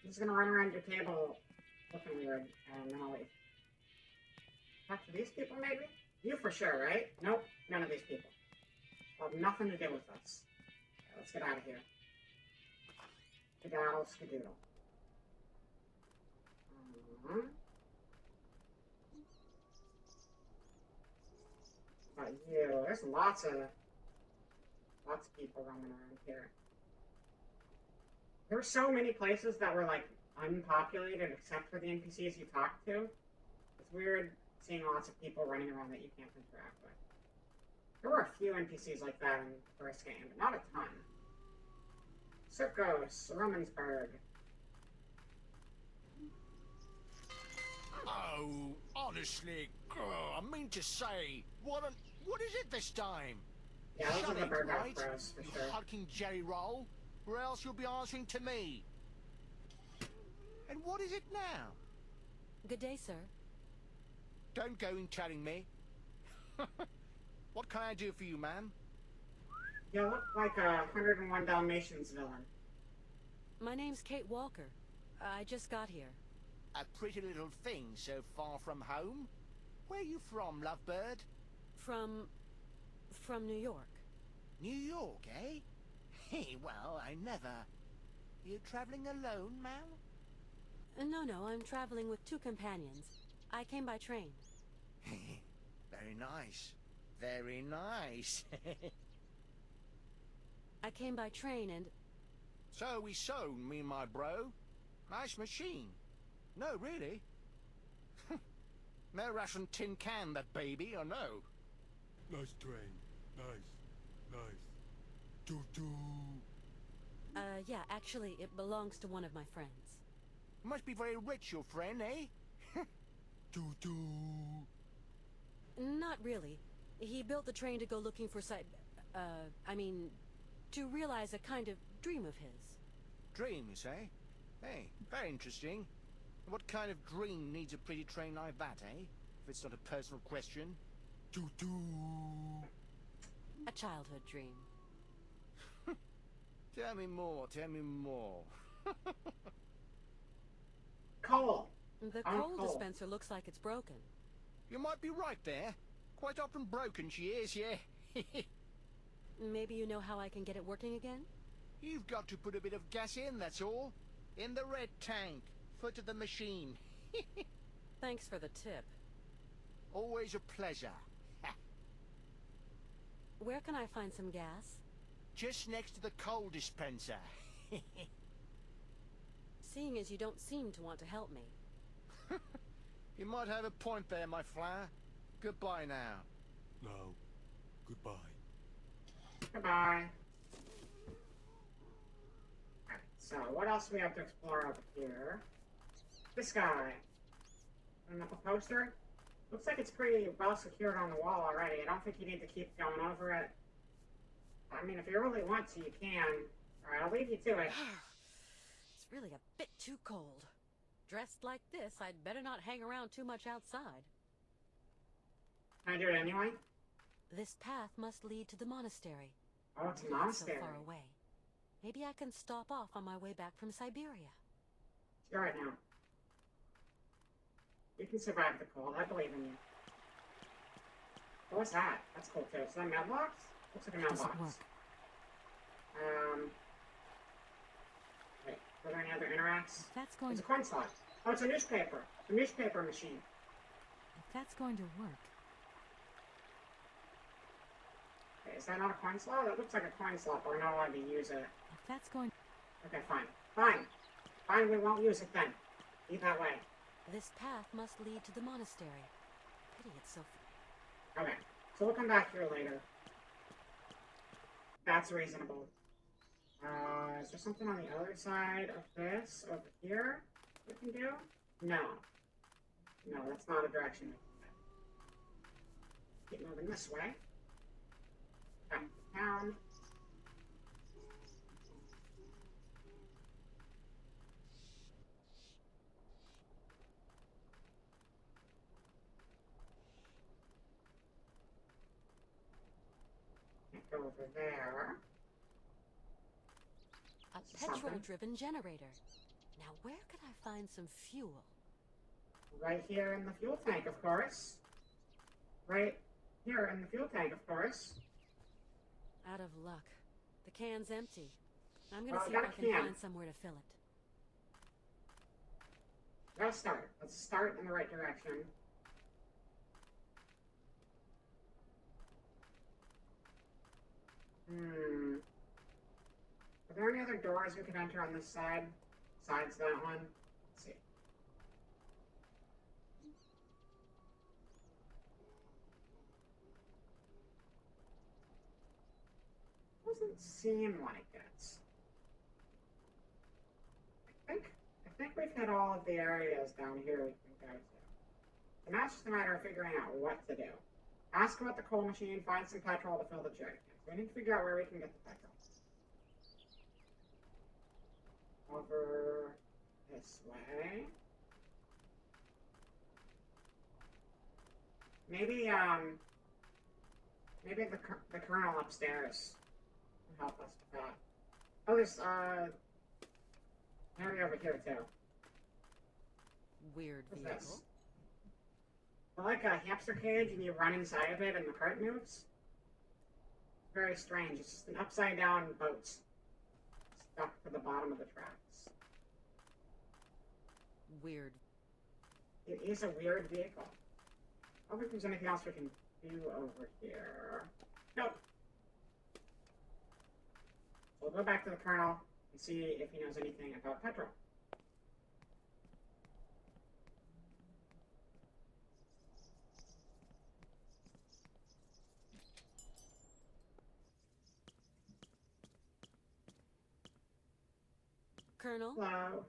He's gonna run around your table looking weird, and then I'll leave. Talk to these people, maybe? You for sure, right? Nope, none of these people. They'll have nothing to do with us. Okay, let's get out of here. Skedaddle, skedoodle. About you, there's lots of people roaming around here. There were so many places that were like unpopulated except for the NPCs you talk to. It's weird seeing lots of people running around that you can't interact with. There were a few NPCs like that in the first game, but not a ton. Sirkos, Romensburg. Oh, honestly, I mean to say, what is it this time? Yeah, those Shut are the it, Burg right? Bros, for You sure. hulking jerry roll, or else you'll be answering to me. And what is it now? Good day, sir. Don't go in telling me. What can I do for you, ma'am? You look like a 101 Dalmatians villain. My name's Kate Walker. I just got here. A pretty little thing so far from home? Where you from, lovebird? From New York. New York, eh? Hey, well, I never... You traveling alone, ma'am? No, I'm traveling with 2 companions. I came by train. Very nice. Very nice. I came by train and... So we sewn, me and my bro. Nice machine. No, really. No Russian tin can, that baby, or no? Nice train. Nice. Doo-doo. Yeah, actually, it belongs to one of my friends. Must be very rich, your friend, eh? Doo-doo. Not really. He built the train to go looking for to realize a kind of dream of his. Dreams, eh? Hey, very interesting. What kind of dream needs a pretty train like that, eh? If it's not a personal question. Doo-doo. A childhood dream. Tell me more, tell me more. Cole, The Oh, coal coal. dispenser looks like it's broken. You might be right there. Quite often broken she is, yeah. Maybe you know how I can get it working again? You've got to put a bit of gas in, that's all. In the red tank. Foot of the machine. Thanks for the tip. Always a pleasure. Where can I find some gas? Just next to the coal dispenser. Seeing as you don't seem to want to help me. You might have a point there, my flower. Goodbye now. No. Goodbye. Goodbye. Alright, so what else do we have to explore over here? This guy. Another poster? Looks like it's pretty well secured on the wall already. I don't think you need to keep going over it. I mean, if you really want to, you can. Alright, I'll leave you to it. It's really a bit too cold. Dressed like this, I'd better not hang around too much outside. Can I do it anyway? This path must lead to the monastery. Oh, it's a Not monastery. so far away. Maybe I can stop off on my way back from Syberia. You're right now. You can survive the cold. I believe in you. What's that? That's cool too. Is that a mailbox? Looks like a mailbox. Doesn't work. Wait, are there any other interacts? That's going It's a to... coin slot. Oh, it's a newspaper. A newspaper machine. If that's going to work... Okay, is that not a coin slot? That looks like a coin slot, but we're not allowed to use it. If that's going... Okay, fine. Fine. Fine, we won't use it then. Leave that way. This path must lead to the monastery. Pity it's so... Okay, so we'll come back here later. That's reasonable. Is there something on the other side of this over here we can do? No. No, that's not a direction we can go. Keep moving this way. Back to town. Go over there. A petrol-driven generator. Now where could I find some fuel? Right here in the fuel tank, of course. Right here in the fuel tank, of course. Out of luck. The can's empty. I'm gonna Well, see I if got I a can can. find somewhere to fill it. Let's start. Let's start in the right direction. Are there any other doors we could enter on this side? Besides that one? Let's see. Doesn't seem like it. I think we've hit all of the areas down here we can go to. And now it's just a matter of figuring out what to do. Ask about the coal machine, find some petrol to fill the jerry cans. We need to figure out where we can get the petrol. Over this way. Maybe the colonel upstairs can help us with that. Oh, there's area over here too. Weird What's vehicle. this? I like a hamster cage and you run inside of it and the cart moves. Very strange. It's just an upside down boat stuck to the bottom of the tracks. Weird. It is a weird vehicle. I don't think there's anything else we can do over here. Nope. We'll go back to the colonel and see if he knows anything about petrol. Colonel? Hello?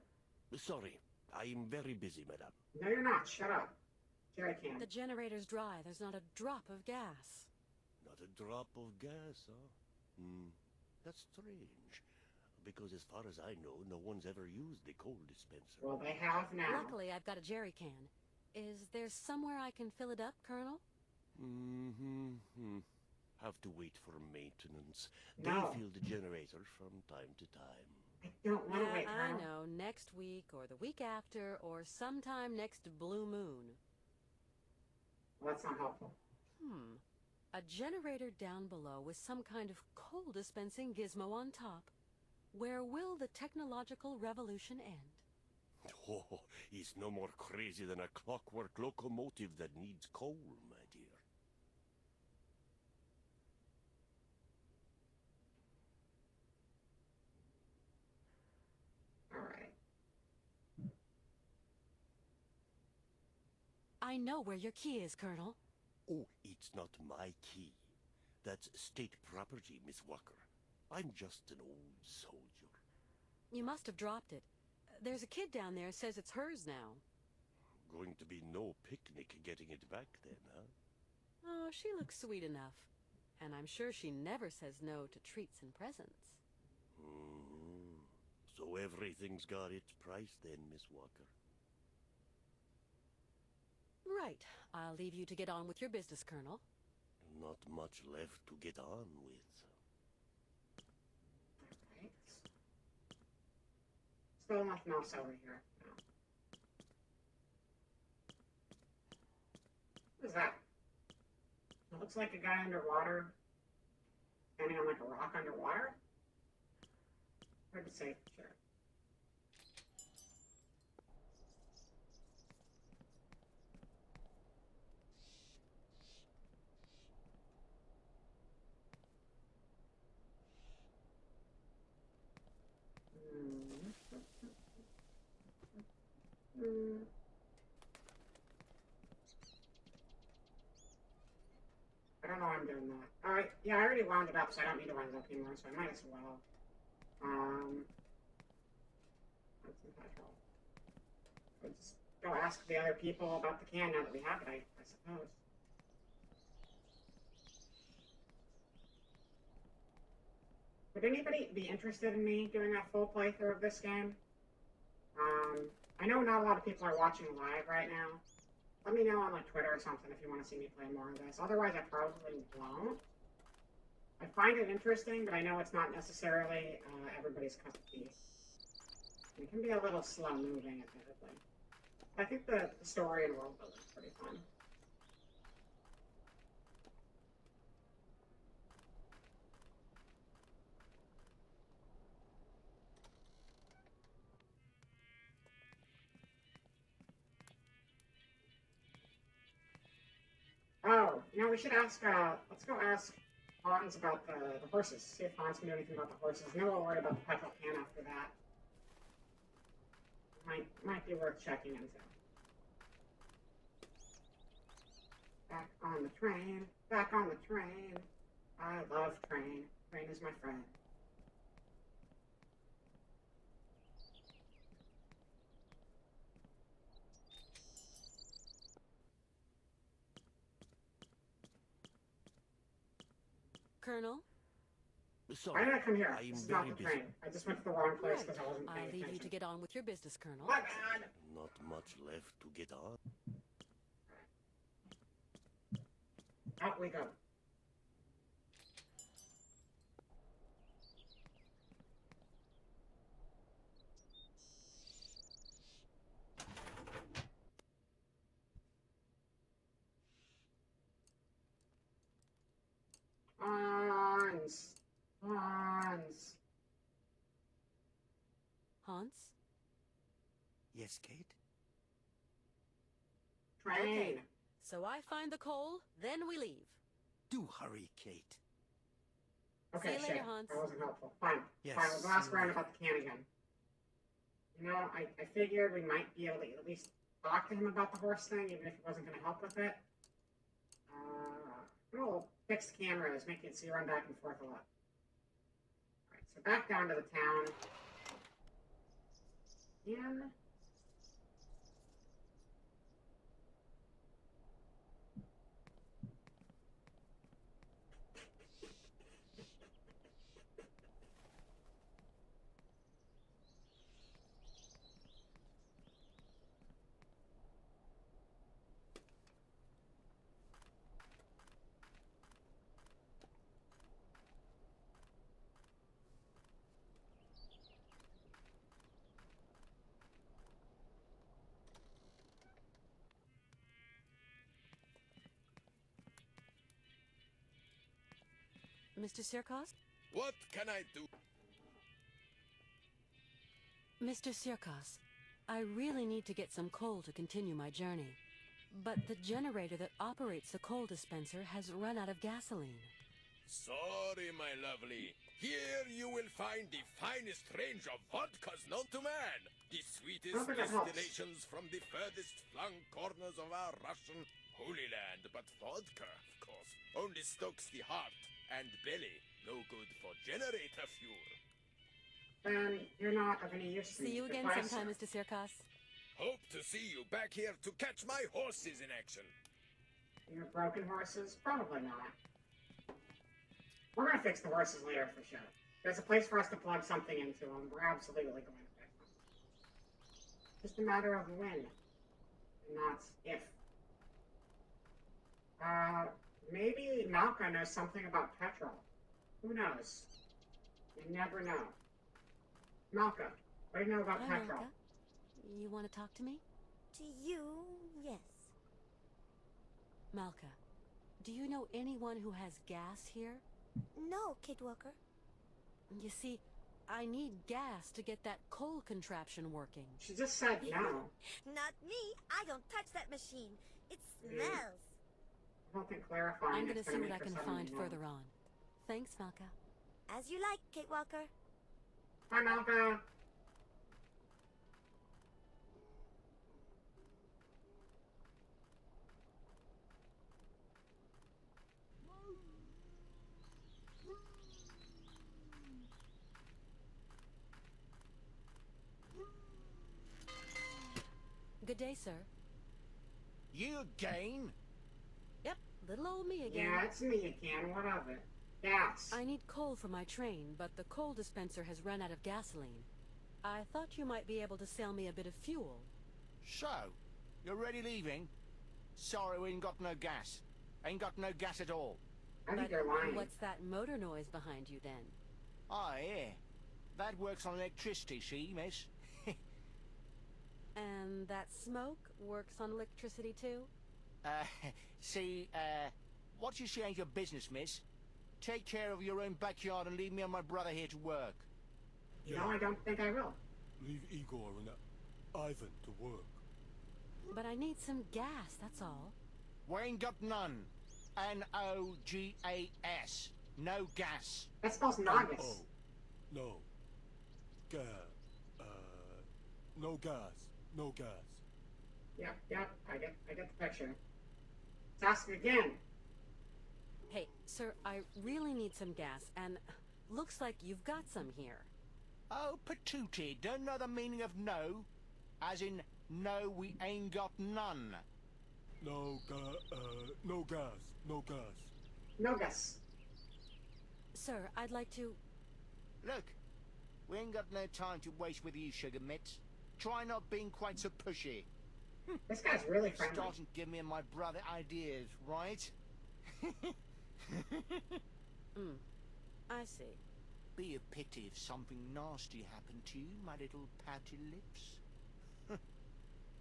Sorry, I'm very busy, madam. No, you're not. Shut up. Jerry can. The generator's dry. There's not a drop of gas. Not a drop of gas, huh? That's strange. Because as far as I know, no one's ever used the coal dispenser. Well, they have now. Luckily, I've got a jerry can. Is there somewhere I can fill it up, Colonel? Have to wait for maintenance. No. They fill the generator from time to time. I don't want to Yeah, wait, I Colonel. know. Next week, or the week after, or sometime next blue moon. Well, that's not helpful. A generator down below with some kind of coal dispensing gizmo on top. Where will the technological revolution end? Oh, he's no more crazy than a clockwork locomotive that needs coal, my dear. All right. I know where your key is, Colonel. Oh, it's not my key. That's state property, Miss Walker. I'm just an old soldier. You must have dropped it. There's a kid down there says it's hers now. Going to be no picnic getting it back then, huh? Oh, she looks sweet enough. And I'm sure she never says no to treats and presents. So everything's got its price then, Miss Walker. Right. I'll leave you to get on with your business, Colonel. Not much left to get on with. Right. Still nothing else over here. No. What is that? It looks like a guy underwater. Standing on like a rock underwater? Hard to say for sure. I don't know why I'm doing that. Alright, yeah, I already wound it up, so I don't need to wind it up anymore, so I might as well. What's the petrol? Let's just go ask the other people about the can now that we have it, I suppose. Would anybody be interested in me doing a full playthrough of this game? I know not a lot of people are watching live right now. Let me know on like Twitter or something if you want to see me play more of this. Otherwise, I probably won't. I find it interesting, but I know it's not necessarily everybody's cup of tea. It can be a little slow moving, admittedly. I think the story and world building is pretty fun. Oh, you know, we should ask, let's go ask Hans about the horses. See if Hans can do anything about the horses. Maybe we'll worry about the petrol can after that. Might be worth checking into. Back on the train. Back on the train. I love train. Train is my friend. Colonel? Sorry, Why did I come here? I'm This is very not the busy. train. I just went to the wrong place Right. because I wasn't I'll paying leave attention. you to get on with your business, Colonel. My bad! Not much left to get on. Out we go. Hans. Hans. Hans? Yes, Kate? Train. Okay. So I find the coal, then we leave. Do hurry, Kate. Okay, See you later, shit. Hans. That wasn't helpful. Fine. Yes, Fine, we'll ask see you around later. about the can again. You know, I figured we might be able to at least talk to him about the horse thing, even if he wasn't going to help with it. We'll fix the cameras, make it so you run back and forth a lot. Alright, so back down to the town. In. Mr. Sirkos? What can I do? Mr. Sirkos, I really need to get some coal to continue my journey. But the generator that operates the coal dispenser has run out of gasoline. Sorry, my lovely. Here you will find the finest range of vodkas known to man. The sweetest distillations from the furthest flung corners of our Russian Holy Land. But vodka, of course, only stokes the heart and belly. No good for generator fuel. You're not of any use to me. See you again Goodbye, sometime, sir. Mr. Sirkos. Hope to see you back here to catch my horses in action. Your broken horses? Probably not. We're gonna fix the horses later for sure. There's a place for us to plug something into them. We're absolutely going to fix them. Just a matter of when, not if. Maybe Malka knows something about petrol. Who knows? You never know. Malka, what do you know about Hi, petrol? Malka. You want to talk to me? To you, yes. Malka, do you know anyone who has gas here? No, Kate Walker. You see, I need gas to get that coal contraption working. She just said no. Not me. I don't touch that machine. It smells. I don't think clarifying I'm going to it's see gonna what I make her can suddenly find know. further on. Thanks, Malka. As you like, Kate Walker. Bye, Malka. Good day, sir. You again? Yep, little old me again. Yeah, it's me again. What of it? Gas. I need coal for my train, but the coal dispenser has run out of gasoline. I thought you might be able to sell me a bit of fuel. So, you're ready leaving? Sorry, we ain't got no gas. Ain't got no gas at all. I think But you're lying. what's that motor noise behind you then? Oh, yeah. That works on electricity, see, miss? And that smoke works on electricity too? See, what you say ain't your business, miss. Take care of your own backyard and leave me and my brother here to work. No, I don't think I will. Leave Igor and Ivan to work. But I need some gas, that's all. We ain't got none. N-O-G-A-S. No gas. That spells Nagas. Oh, no. No gas. No gas. Yep, I get the picture. Let's ask again. Hey, sir, I really need some gas, and looks like you've got some here. Oh, patootie, don't know the meaning of no? As in, no, we ain't got none. No gas. No gas. No gas. Sir, I'd like to... Look, we ain't got no time to waste with you, sugar mitts. Try not being quite so pushy. This guy's really friendly. Starting to give me and my brother ideas, right? I see. Be a pity if something nasty happened to you, my little pouty lips.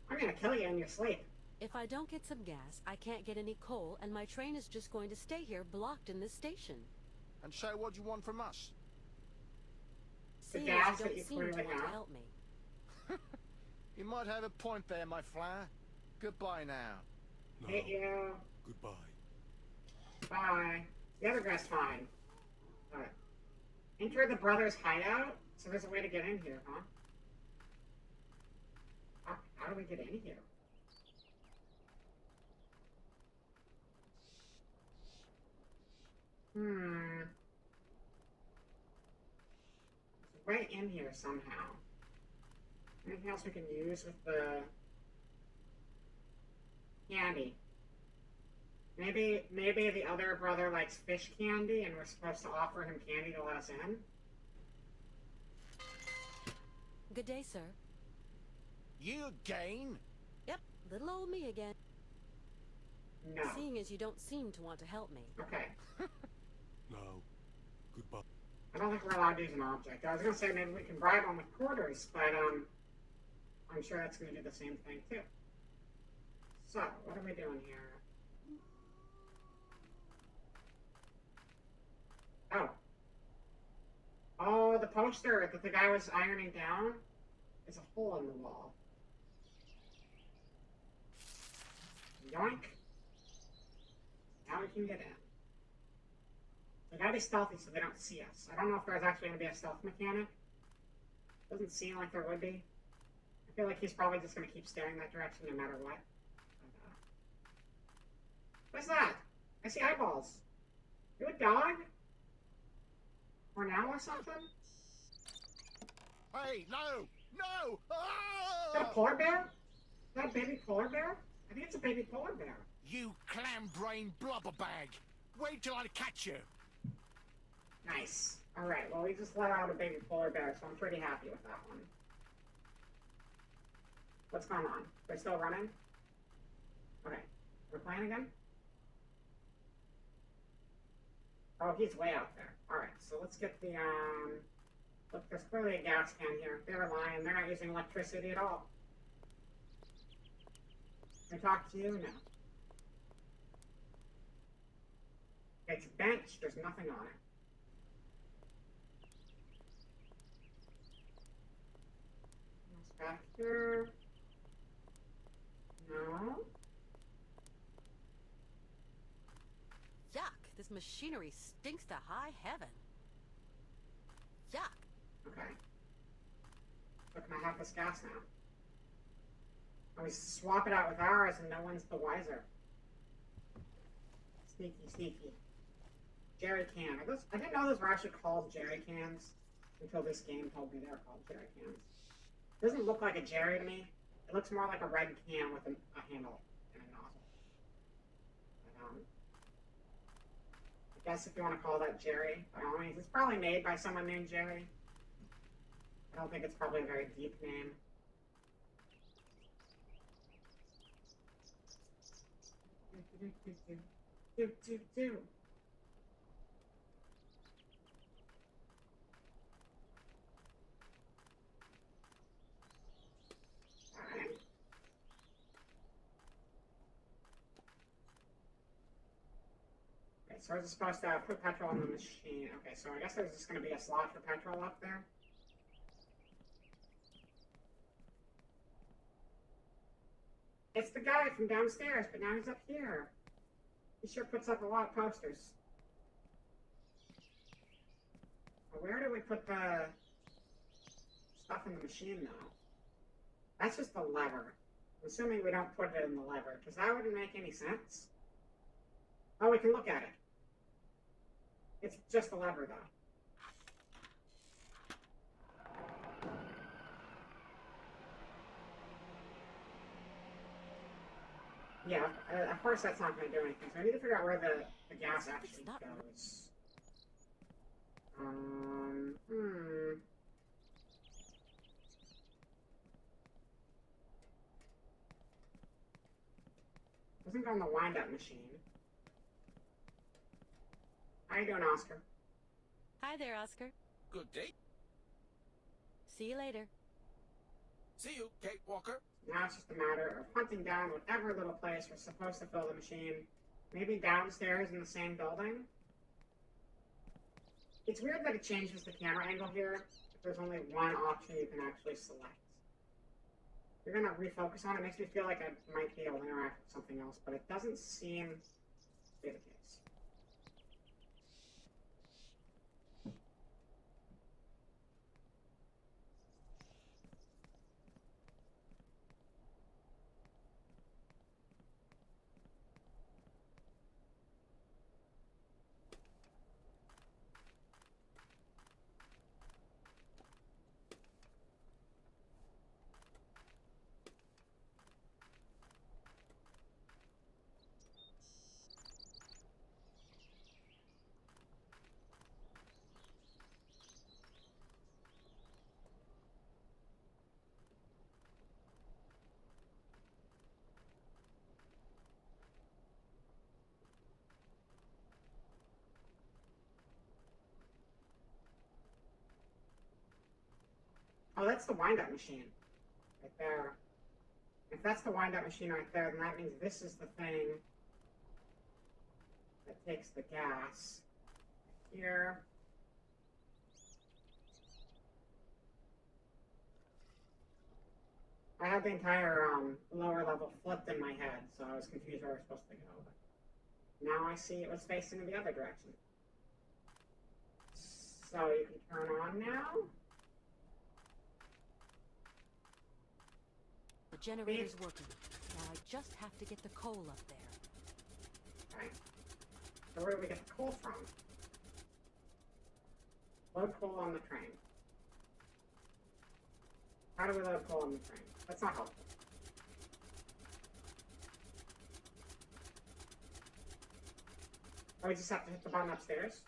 I'm gonna kill you in your sleep. If I don't get some gas, I can't get any coal, and my train is just going to stay here blocked in this station. And so what do you want from us? Seeing gas as you that don't you seem to clearly want to have. help me. You might have a point there, my flower. Goodbye now. No. Hate you. Goodbye. Bye. The other guy's fine. Alright. Enter the brothers' hideout? So there's a way to get in here, huh? How do we get in here? There's a way in here somehow. Anything else we can use with the candy? Maybe the other brother likes fish candy and we're supposed to offer him candy to let us in? Good day, sir. You again? Yep, little old me again. No. Seeing as you don't seem to want to help me. Okay. No. Goodbye. I don't think we're allowed to use an object. I was gonna say maybe we can bribe him with quarters, but I'm sure that's gonna do the same thing too. So, what are we doing here? Oh. Oh, the poster that the guy was ironing down is a hole in the wall. Yoink. Now we can get in. We gotta be stealthy so they don't see us. I don't know if there's actually gonna be a stealth mechanic. Doesn't seem like there would be. I feel like he's probably just gonna keep staring that direction no matter what. What's that? I see eyeballs. You a dog? Or now or something? Hey, no! No! Is that a polar bear? Is that a baby polar bear? I think it's a baby polar bear. You clam-brain blubber bag! Wait till I catch you! Nice. Alright, well we just let out a baby polar bear, so I'm pretty happy with that one. What's going on? They're still running? Okay. We're playing again? Oh, he's way out there. Alright, so let's get the, look, there's clearly a gas can here. They're lying. They're not using electricity at all. Can I talk to you? No. It's a bench. There's nothing on it. What's back here? No. Yuck, this machinery stinks to high heaven. Yuck. Okay. So can I have this gas now? And we swap it out with ours and no one's the wiser. Sneaky, sneaky. Jerry can. I didn't know those were actually called jerry cans until this game told me they were called jerry cans. It doesn't look like a jerry to me. It looks more like a red can with a handle and a nozzle. But, I guess if you want to call that Jerry, by all means. It's probably made by someone named Jerry. I don't think it's probably a very deep name. Do. Alright. Okay, so we're just supposed to put petrol in the machine. Okay, so I guess there's just going to be a slot for petrol up there. It's the guy from downstairs, but now he's up here. He sure puts up a lot of posters. Where do we put the stuff in the machine, though? That's just the lever. I'm assuming we don't put it in the lever, because that wouldn't make any sense. Oh, we can look at it. It's just a lever, though. Yeah, of course that's not going to do anything. So I need to figure out where the gas actually goes. Doesn't go in the wind-up machine. How you doing, Oscar? Hi there, Oscar. Good day. See you later. See you, Kate Walker. Now it's just a matter of hunting down whatever little place we're supposed to fill the machine. Maybe downstairs in the same building? It's weird that it changes the camera angle here. If there's only one option you can actually select. You're gonna refocus on it. It makes me feel like I might be able to interact with something else, but it doesn't seem to be the case. Oh, that's the wind-up machine. Right there. If that's the wind-up machine right there, then that means this is the thing that takes the gas. here. I had the entire lower level flipped in my head, so I was confused where I was supposed to go. But now I see it was facing the other direction. So you can turn on now. The generator's working. Now I just have to get the coal up there. Okay. So where do we get the coal from? Load coal on the train. How do we load coal on the train? That's not helpful. Oh, we just have to hit the button upstairs?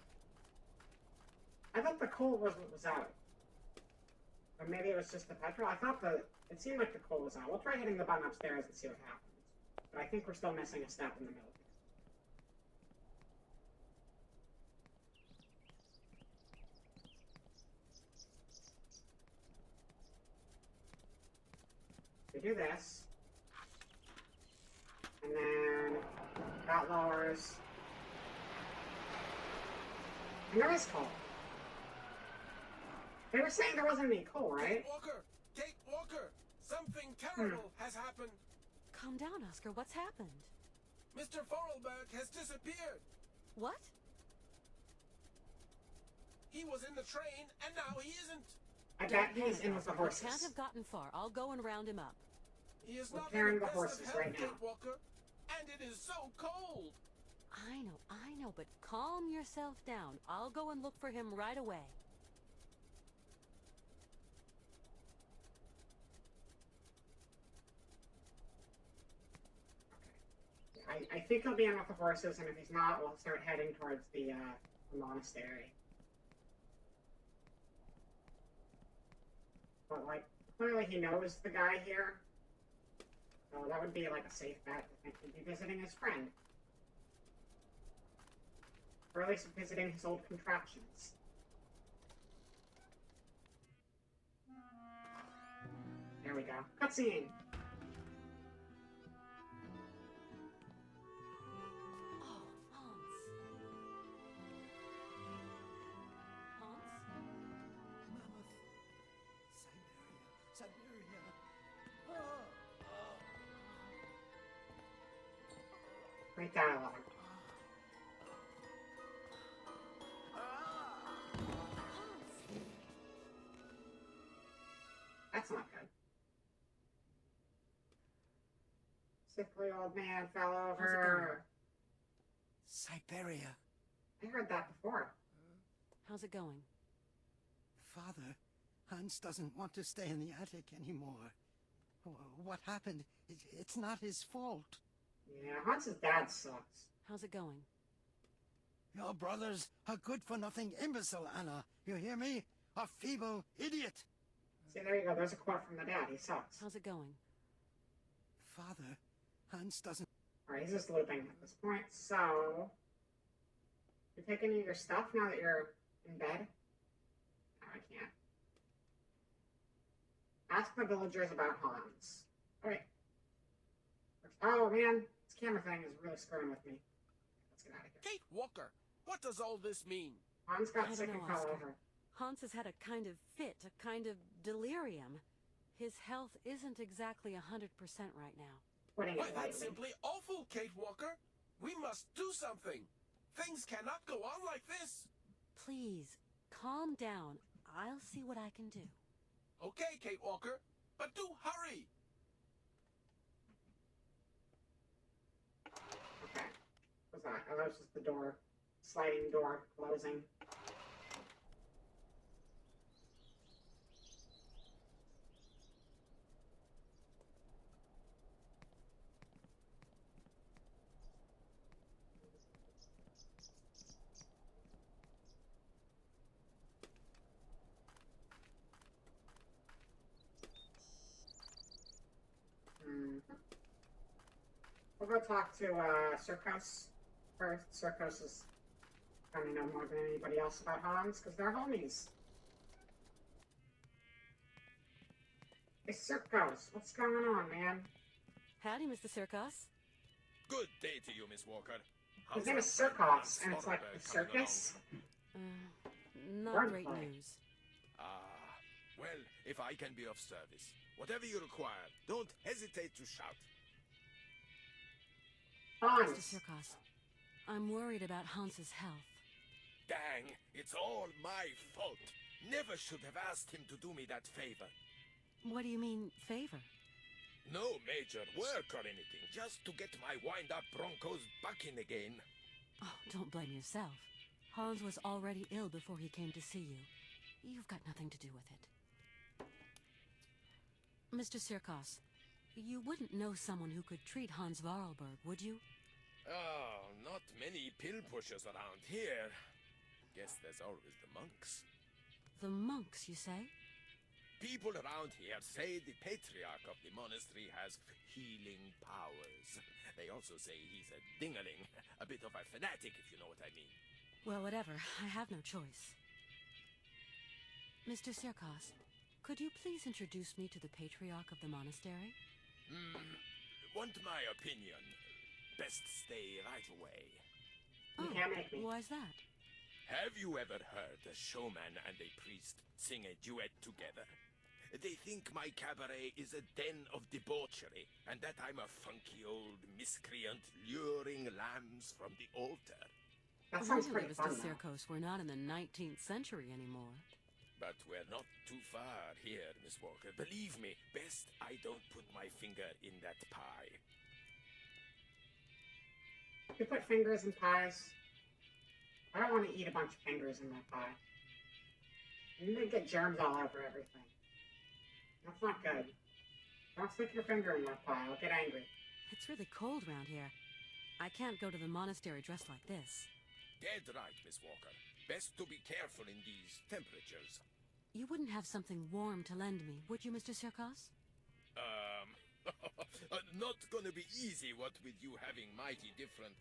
I thought the coal was what was out. Or maybe it was just the petrol. I thought it seemed like the coal was out. We'll try hitting the button upstairs and see what happens. But I think we're still missing a step in the middle. We do this. And then that lowers. And there is coal. They were saying there wasn't any coal, right? Kate Walker! Kate Walker! Something terrible has happened. Calm down, Oscar. What's happened? Mr. Vorarlberg has disappeared. What? He was in the train, and now he isn't. I bet he's in with the horses. He can't have gotten far. I'll go and round him up. He is We're not carrying in the the best horses of health, right now. Kate Walker, and it is so cold. I know, but calm yourself down. I'll go and look for him right away. I think he'll be in with the horses, and if he's not, we'll start heading towards the monastery. But, like, clearly he knows the guy here. So that would be, like, a safe bet to think he'd be visiting his friend. Or at least visiting his old contraptions. There we go. Cutscene! Syberia. Great dialogue. That's not good. Sickly old man fell over. Syberia. I heard that before. How's it going? Father, Hans doesn't want to stay in the attic anymore. What happened? It's not his fault. Yeah, Hans's dad sucks. How's it going? Your brother's a good-for-nothing imbecile, Anna. You hear me? A feeble idiot. See, there you go. There's a quote from the dad. He sucks. How's it going? Father, Hans doesn't... Alright, he's just looping at this point. So, you take any of your stuff now that you're in bed? No, I can't. Ask the villagers about Hans. Alright. Oh, man. This camera thing is really screwing with me. Let's get out of here. Kate Walker, what does all this mean? Hans I got don't sick know, and fell Oscar. over. Hans has had a kind of fit, a kind of delirium. His health isn't exactly 100% right now. Putting Why, it that's lightly. simply awful, Kate Walker. We must do something. Things cannot go on like this. Please, calm down. I'll see what I can do. Okay, Kate Walker, but do hurry. Okay. What's that? Oh, that was just the door. Sliding door closing. We'll go talk to Circos first. Circos is gonna know more than anybody else about Hans because they're homies. Hey, Circos, what's going on, man? Howdy, Mr. Circos. Good day to you, Miss Walker. His name is Circos, and it's like the circus. Not great news. Ah, well, if I can be of service, whatever you require, don't hesitate to shout. Mr. Sirkos, I'm worried about Hans's health. Dang, it's all my fault. Never should have asked him to do me that favor. What do you mean, favor? No major work or anything, just to get my wind-up Broncos bucking again. Oh, don't blame yourself. Hans was already ill before he came to see you. You've got nothing to do with it. Mr. Sirkos, you wouldn't know someone who could treat Hans Varlberg, would you? Oh, not many pill pushers around here. Guess there's always the monks. The monks, you say? People around here say the patriarch of the monastery has healing powers. They also say he's a dingaling, a bit of a fanatic, if you know what I mean. Well, whatever. I have no choice. Mr. Sirkos, could you please introduce me to the patriarch of the monastery? Want my opinion? Best stay right away. Oh, why's that? Have you ever heard a showman and a priest sing a duet together? They think my cabaret is a den of debauchery, and that I'm a funky old miscreant luring lambs from the altar. That sounds really, pretty Mr. fun, Sirkos, we're not in the 19th century anymore. But we're not too far here, Miss Walker. Believe me, best I don't put my finger in that pie. You put fingers in pies. I don't want to eat a bunch of fingers in my pie. You're gonna get germs all over everything. That's not good. Don't stick your finger in my pie. I'll get angry. It's really cold round here. I can't go to the monastery dressed like this. Dead right, Miss Walker. Best to be careful in these temperatures. You wouldn't have something warm to lend me, would you, Mr. Sirkos? Not gonna be easy, what with you having mighty different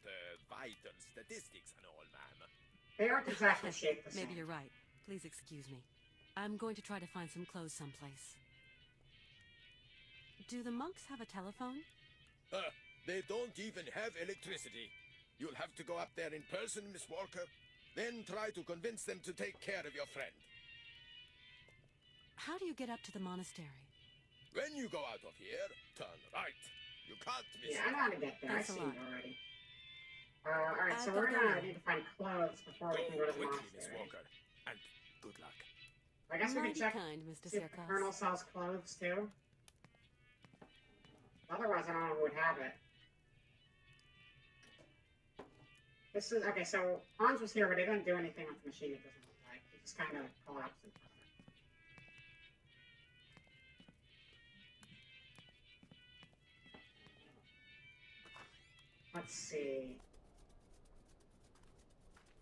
vital statistics and all, ma'am. They aren't exactly shaped the same. Maybe you're right. Please excuse me. I'm going to try to find some clothes someplace. Do the monks have a telephone? They don't even have electricity. You'll have to go up there in person, Miss Walker. Then try to convince them to take care of your friend. How do you get up to the monastery? When you go out of here, turn right. You can't miss Yeah, I know how to get there. I've Thanks a seen lot. it already. Alright, so we're gonna need to find clothes before we can go to the quickly, Miss monastery. Walker. And good luck. I guess we can Mighty check kind, Mr. see if the Sirkos. Colonel sells clothes too. Otherwise, I don't know who would have it. This is okay. So Hans was here, but he didn't do anything with the machine. It doesn't look like he just kind of collapsed in front of it. Let's see.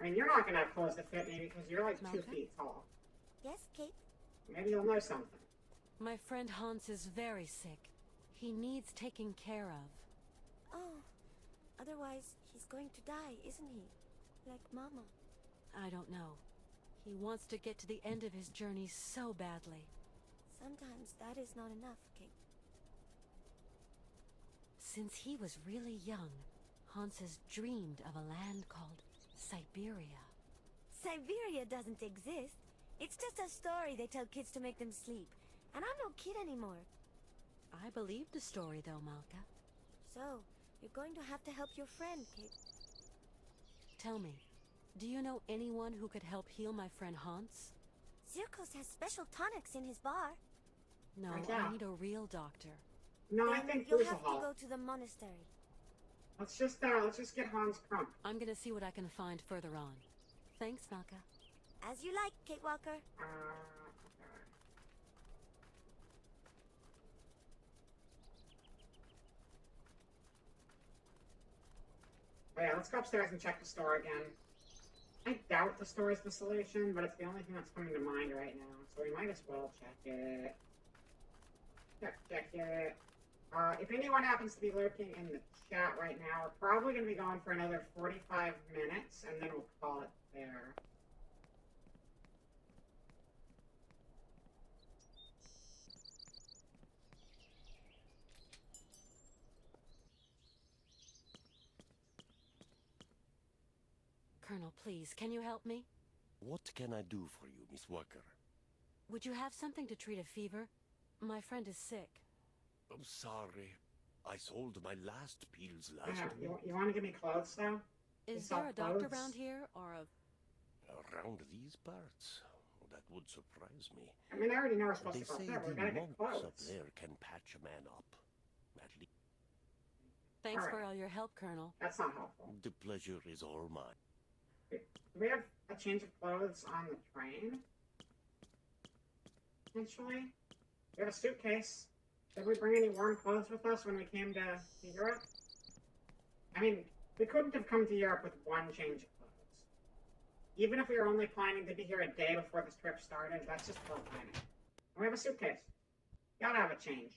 I mean, you're not gonna have clothes that fit me because you're like 2 Malcolm? feet tall. Yes, Kate? Maybe you'll know something. My friend Hans is very sick. He needs taking care of. Oh, otherwise he's going to die, isn't he? Like Mama. I don't know. He wants to get to the end of his journey so badly. Sometimes that is not enough, Kate. Since he was really young, Hans has dreamed of a land called Syberia. Syberia doesn't exist. It's just a story they tell kids to make them sleep. And I'm no kid anymore. I believe the story, though, Malka. So, you're going to have to help your friend, Kate. Tell me, do you know anyone who could help heal my friend Hans? Zirkos has special tonics in his bar. No, Yeah. I need a real doctor. No, I Then think you'll Bruce have will to help. go to the monastery. Let's just get Hans crunk. I'm gonna see what I can find further on. Thanks, Malka. As you like, Kate Walker. Okay. Oh, yeah, let's go upstairs and check the store again. I doubt the store is the solution, but it's the only thing that's coming to mind right now, so we might as well check it. Check it. If anyone happens to be lurking in the chat right now, we're probably going to be going for another 45 minutes, and then we'll call it there. Colonel, please, can you help me? What can I do for you, Miss Walker? Would you have something to treat a fever? My friend is sick. I'm sorry. I sold my last pills last You, week. you want to give me clothes, though? Is sell there a doctor clothes? around here, or a... Around these parts? That would surprise me. I mean, I already know we're supposed They to go say up there, but we gotta the get monks up clothes. there can patch a man up. At least Thanks All for right. all your help, Colonel. That's not helpful. the pleasure is all mine. Do we have a change of clothes on the train? Potentially? We have a suitcase. Did we bring any warm clothes with us when we came to Europe? I mean, we couldn't have come to Europe with one change of clothes. Even if we were only planning to be here a day before this trip started, that's just poor planning. And we have a suitcase. Gotta have a change.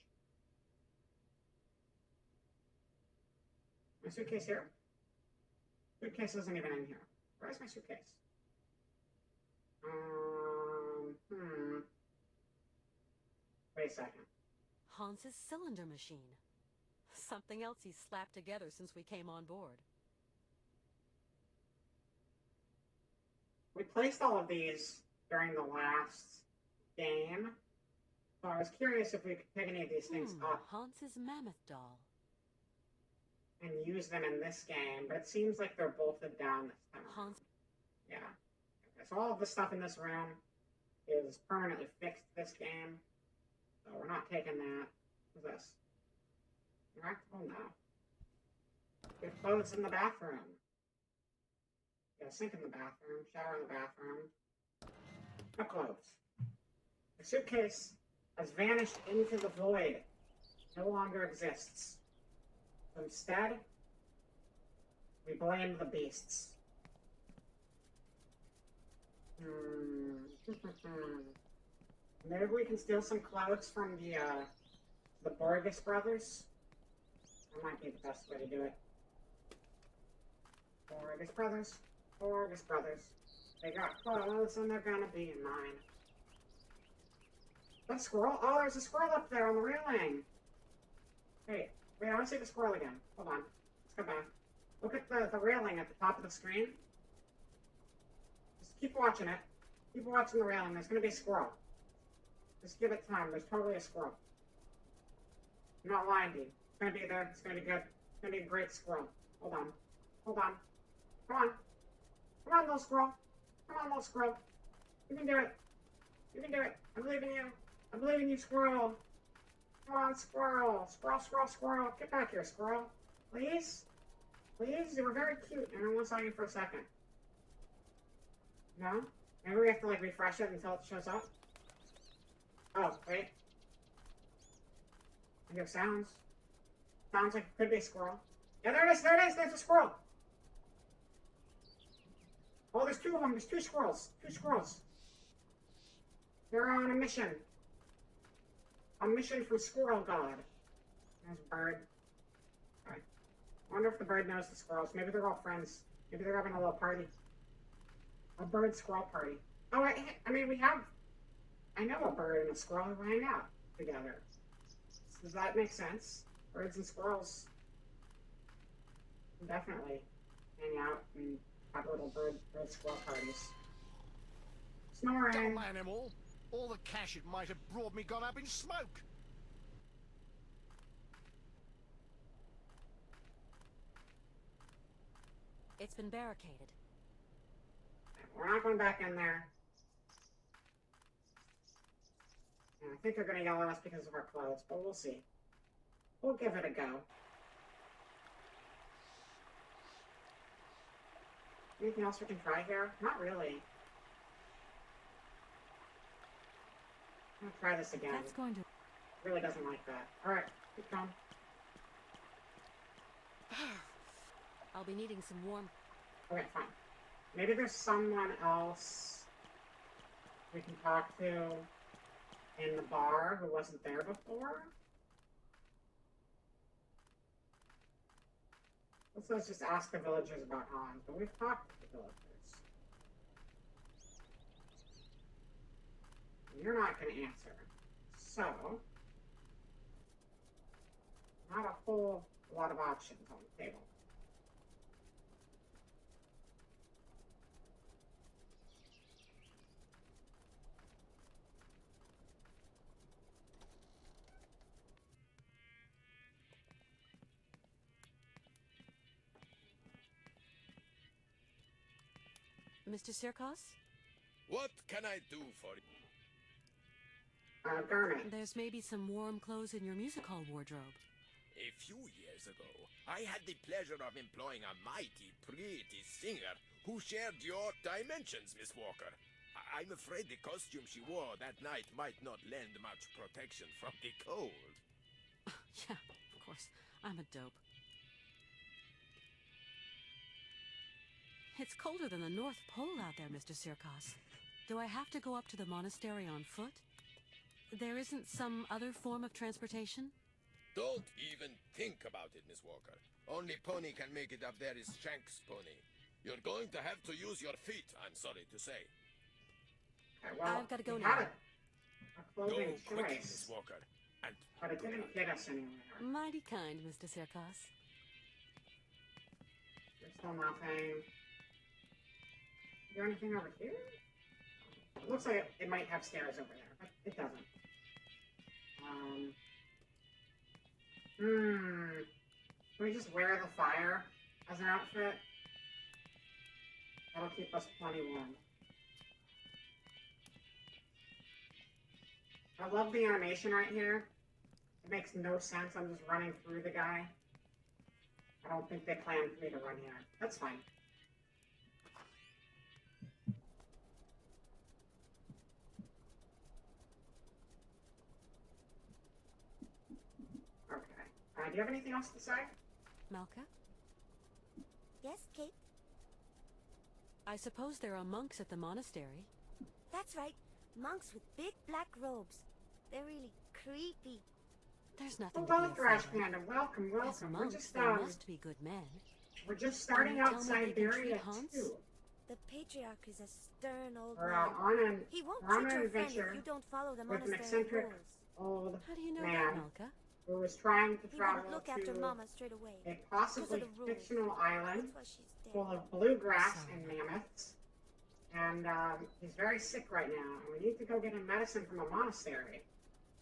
My suitcase here? Suitcase isn't even in here. Where's my suitcase? Wait a second. Hans's cylinder machine. Something else he's slapped together since we came on board. We placed all of these during the last game, so I was curious if we could pick any of these things up Hans's mammoth doll. and use them in this game, but it seems like they're bolted down this time. Hans. Yeah. Okay, so all of the stuff in this room is permanently fixed this game, so we're not taking that. What's this? Interactable? No. We have clothes in the bathroom. Got a sink in the bathroom, shower in the bathroom. No clothes. The suitcase has vanished into the void. No longer exists. Instead, we blame the beasts. Maybe we can steal some clothes from the Borges brothers. That might be the best way to do it. Borges brothers. Borges brothers. They got clothes and they're gonna be in mine. That squirrel? Oh, there's a squirrel up there on the railing. Wait, I want to see the squirrel again. Hold on. Let's go back. Look at the railing at the top of the screen. Just keep watching it. Keep watching the railing. There's going to be a squirrel. Just give it time. There's totally a squirrel. I'm not lying to you. It's going to be there. It's going to be good. It's going to be a great squirrel. Hold on. Hold on. Come on. Come on, little squirrel. Come on, little squirrel. You can do it. You can do it. I believe in you. I believe in you, squirrel. Come on, squirrel. Squirrel, squirrel, squirrel. Get back here, squirrel. Please? Please? You were very cute, and I only saw you for a second. No? Maybe we have to, like, refresh it until it shows up? Oh, wait. I hear sounds. Sounds like it could be a squirrel. Yeah, there it is! There it is! There's a squirrel! Oh, there's two of them. There's two squirrels. Two squirrels. They're on a mission. A mission from Squirrel God. There's a bird. Okay. I wonder if the bird knows the squirrels. Maybe they're all friends. Maybe they're having a little party. A bird-squirrel party. Oh, I mean, we have... I know a bird and a squirrel who hang out together. Does that make sense? Birds and squirrels definitely hang out and have little bird-squirrel parties. Snoring. Dumb animal. All the cash it might have brought me gone up in smoke. It's been barricaded. We're not going back in there. And I think they're going to yell at us because of our clothes, but we'll see. We'll give it a go. Anything else we can try here? Not really. I'm gonna try this again. That's going to... Really doesn't like that. Alright, keep going. I'll be needing some warm... Okay, fine. Maybe there's someone else we can talk to in the bar who wasn't there before. Let's just ask the villagers about Hans, but we've talked to the villagers. You're not going to answer. So, not a whole lot of options on the table. Mr. Sirkos? What can I do for you? Garment. There's maybe some warm clothes in your music hall wardrobe. A few years ago, I had the pleasure of employing a mighty, pretty singer who shared your dimensions, Miss Walker. I'm afraid the costume she wore that night might not lend much protection from the cold. Yeah, of course. I'm a dope. It's colder than the North Pole out there, Mr. Sirkos. Do I have to go up to the monastery on foot? There isn't some other form of transportation? Don't even think about it, Miss Walker. Only pony can make it up there is Shank's pony. You're going to have to use your feet, I'm sorry to say. Well, I've got to go we now. had a clothing Go quickly, choice, Miss Walker. And but it didn't get us anywhere. Mighty kind, Mr. Sirkos. There's still nothing. Is there anything over here? It looks like it might have stairs over there, but it doesn't. Can we just wear the fire as an outfit? That'll keep us plenty warm. I love the animation right here. It makes no sense. I'm just running through the guy. I don't think they planned for me to run here. That's fine. Okay. Do you have anything else to say? Malka? Yes, Kate? I suppose there are monks at the monastery. That's right. Monks with big black robes. They're really creepy. There's nothing Hello, to be Thrash afraid of. Panda. Welcome, As welcome. We're monks, just they must be good men. we're just starting Can you out tell me if they can Syberia treat haunts? too. The patriarch is a stern old We're man. He won't on treat an your friend adventure if you don't follow the with an monastery eccentric rules. old How do you know man that, Malka? who was trying to He travel wouldn't look after to Mama straight away. a possibly Because of the rules. fictional island That's why she's dead. full of bluegrass and mammoths. And he's very sick right now, and we need to go get him medicine from a monastery.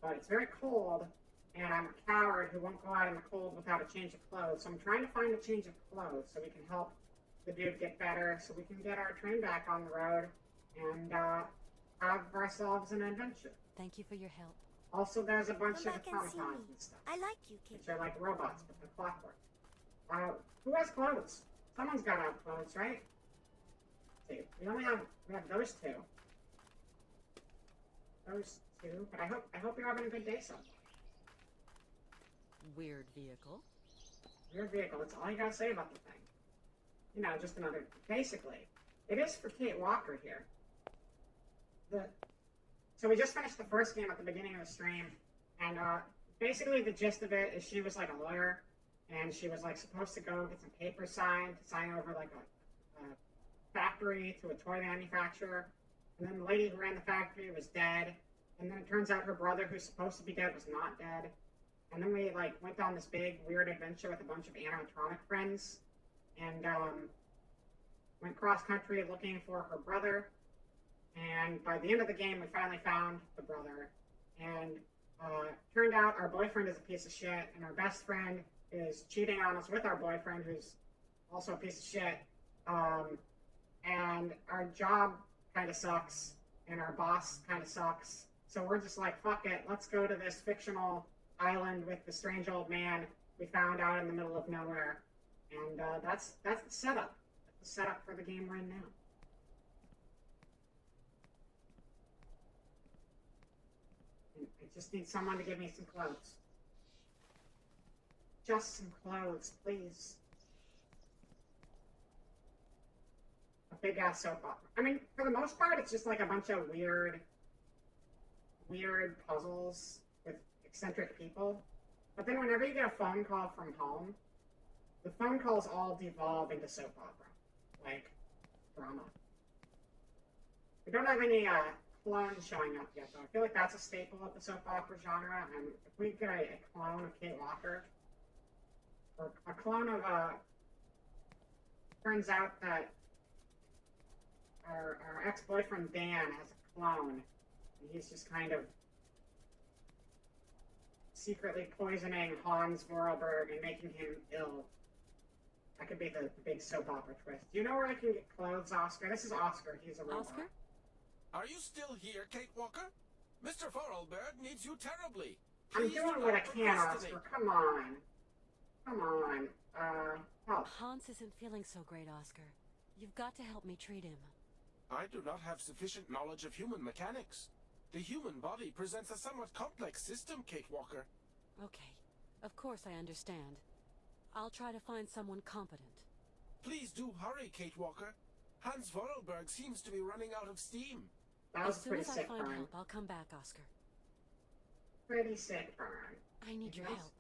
But it's very cold, and I'm a coward who won't go out in the cold without a change of clothes. So I'm trying to find a change of clothes so we can help the dude get better, so we can get our train back on the road and have ourselves an adventure. Thank you for your help. Also, there's a bunch Come of back and see me. automatons and stuff, I like you, Kate. which are like robots, but they're clockwork. Who has clothes? Someone's got to have clothes, right? Let's see, we have those two. Those two, but I hope you're having a good day so far. Weird vehicle. Weird vehicle, that's all you gotta say about the thing. You know, just another, basically, it is for Kate Walker here. So we just finished the first game at the beginning of the stream, and basically the gist of it is she was like a lawyer, and she was like supposed to go get some papers signed, to sign over like a factory to a toy manufacturer, and then the lady who ran the factory was dead, and then it turns out her brother, who's supposed to be dead, was not dead, and then we like went on this big weird adventure with a bunch of animatronic friends, and went cross country looking for her brother, and by the end of the game we finally found the brother, and turned out our boyfriend is a piece of shit, and our best friend is cheating on us with our boyfriend, who's also a piece of shit, and our job kind of sucks, and our boss kind of sucks, so we're just like, fuck it, let's go to this fictional island with the strange old man we found out in the middle of nowhere, and that's the setup. That's the setup for the game we're in now. And I just need someone to give me some clothes. Just some clothes, please. A big ass soap opera. I mean, for the most part, it's just like a bunch of weird puzzles with eccentric people. But then whenever you get a phone call from home, the phone calls all devolve into soap opera, like drama. We don't have any clones showing up yet, though. I feel like that's a staple of the soap opera genre, and if we get a clone of Kate Walker, or a clone of, turns out that our ex-boyfriend Dan has a clone, and he's just kind of secretly poisoning Hans Vorarlberg and making him ill. That could be the big soap opera twist. Do you know where I can get clothes, Oscar? This is Oscar. He's a robot. Oscar? Are you still here, Kate Walker? Mr. Vorarlberg needs you terribly. I'm Please doing do what not I can, procrastinate. Oscar. Come on. Come on. Help. Hans isn't feeling so great, Oscar. You've got to help me treat him. I do not have sufficient knowledge of human mechanics. The human body presents a somewhat complex system, Kate Walker. Okay. Of course I understand. I'll try to find someone competent. Please do hurry, Kate Walker. Hans Vorarlberg seems to be running out of steam. That was As soon pretty as I sick find burn. help, I'll come back, Oscar. Pretty sick burn. I need your Yes. help.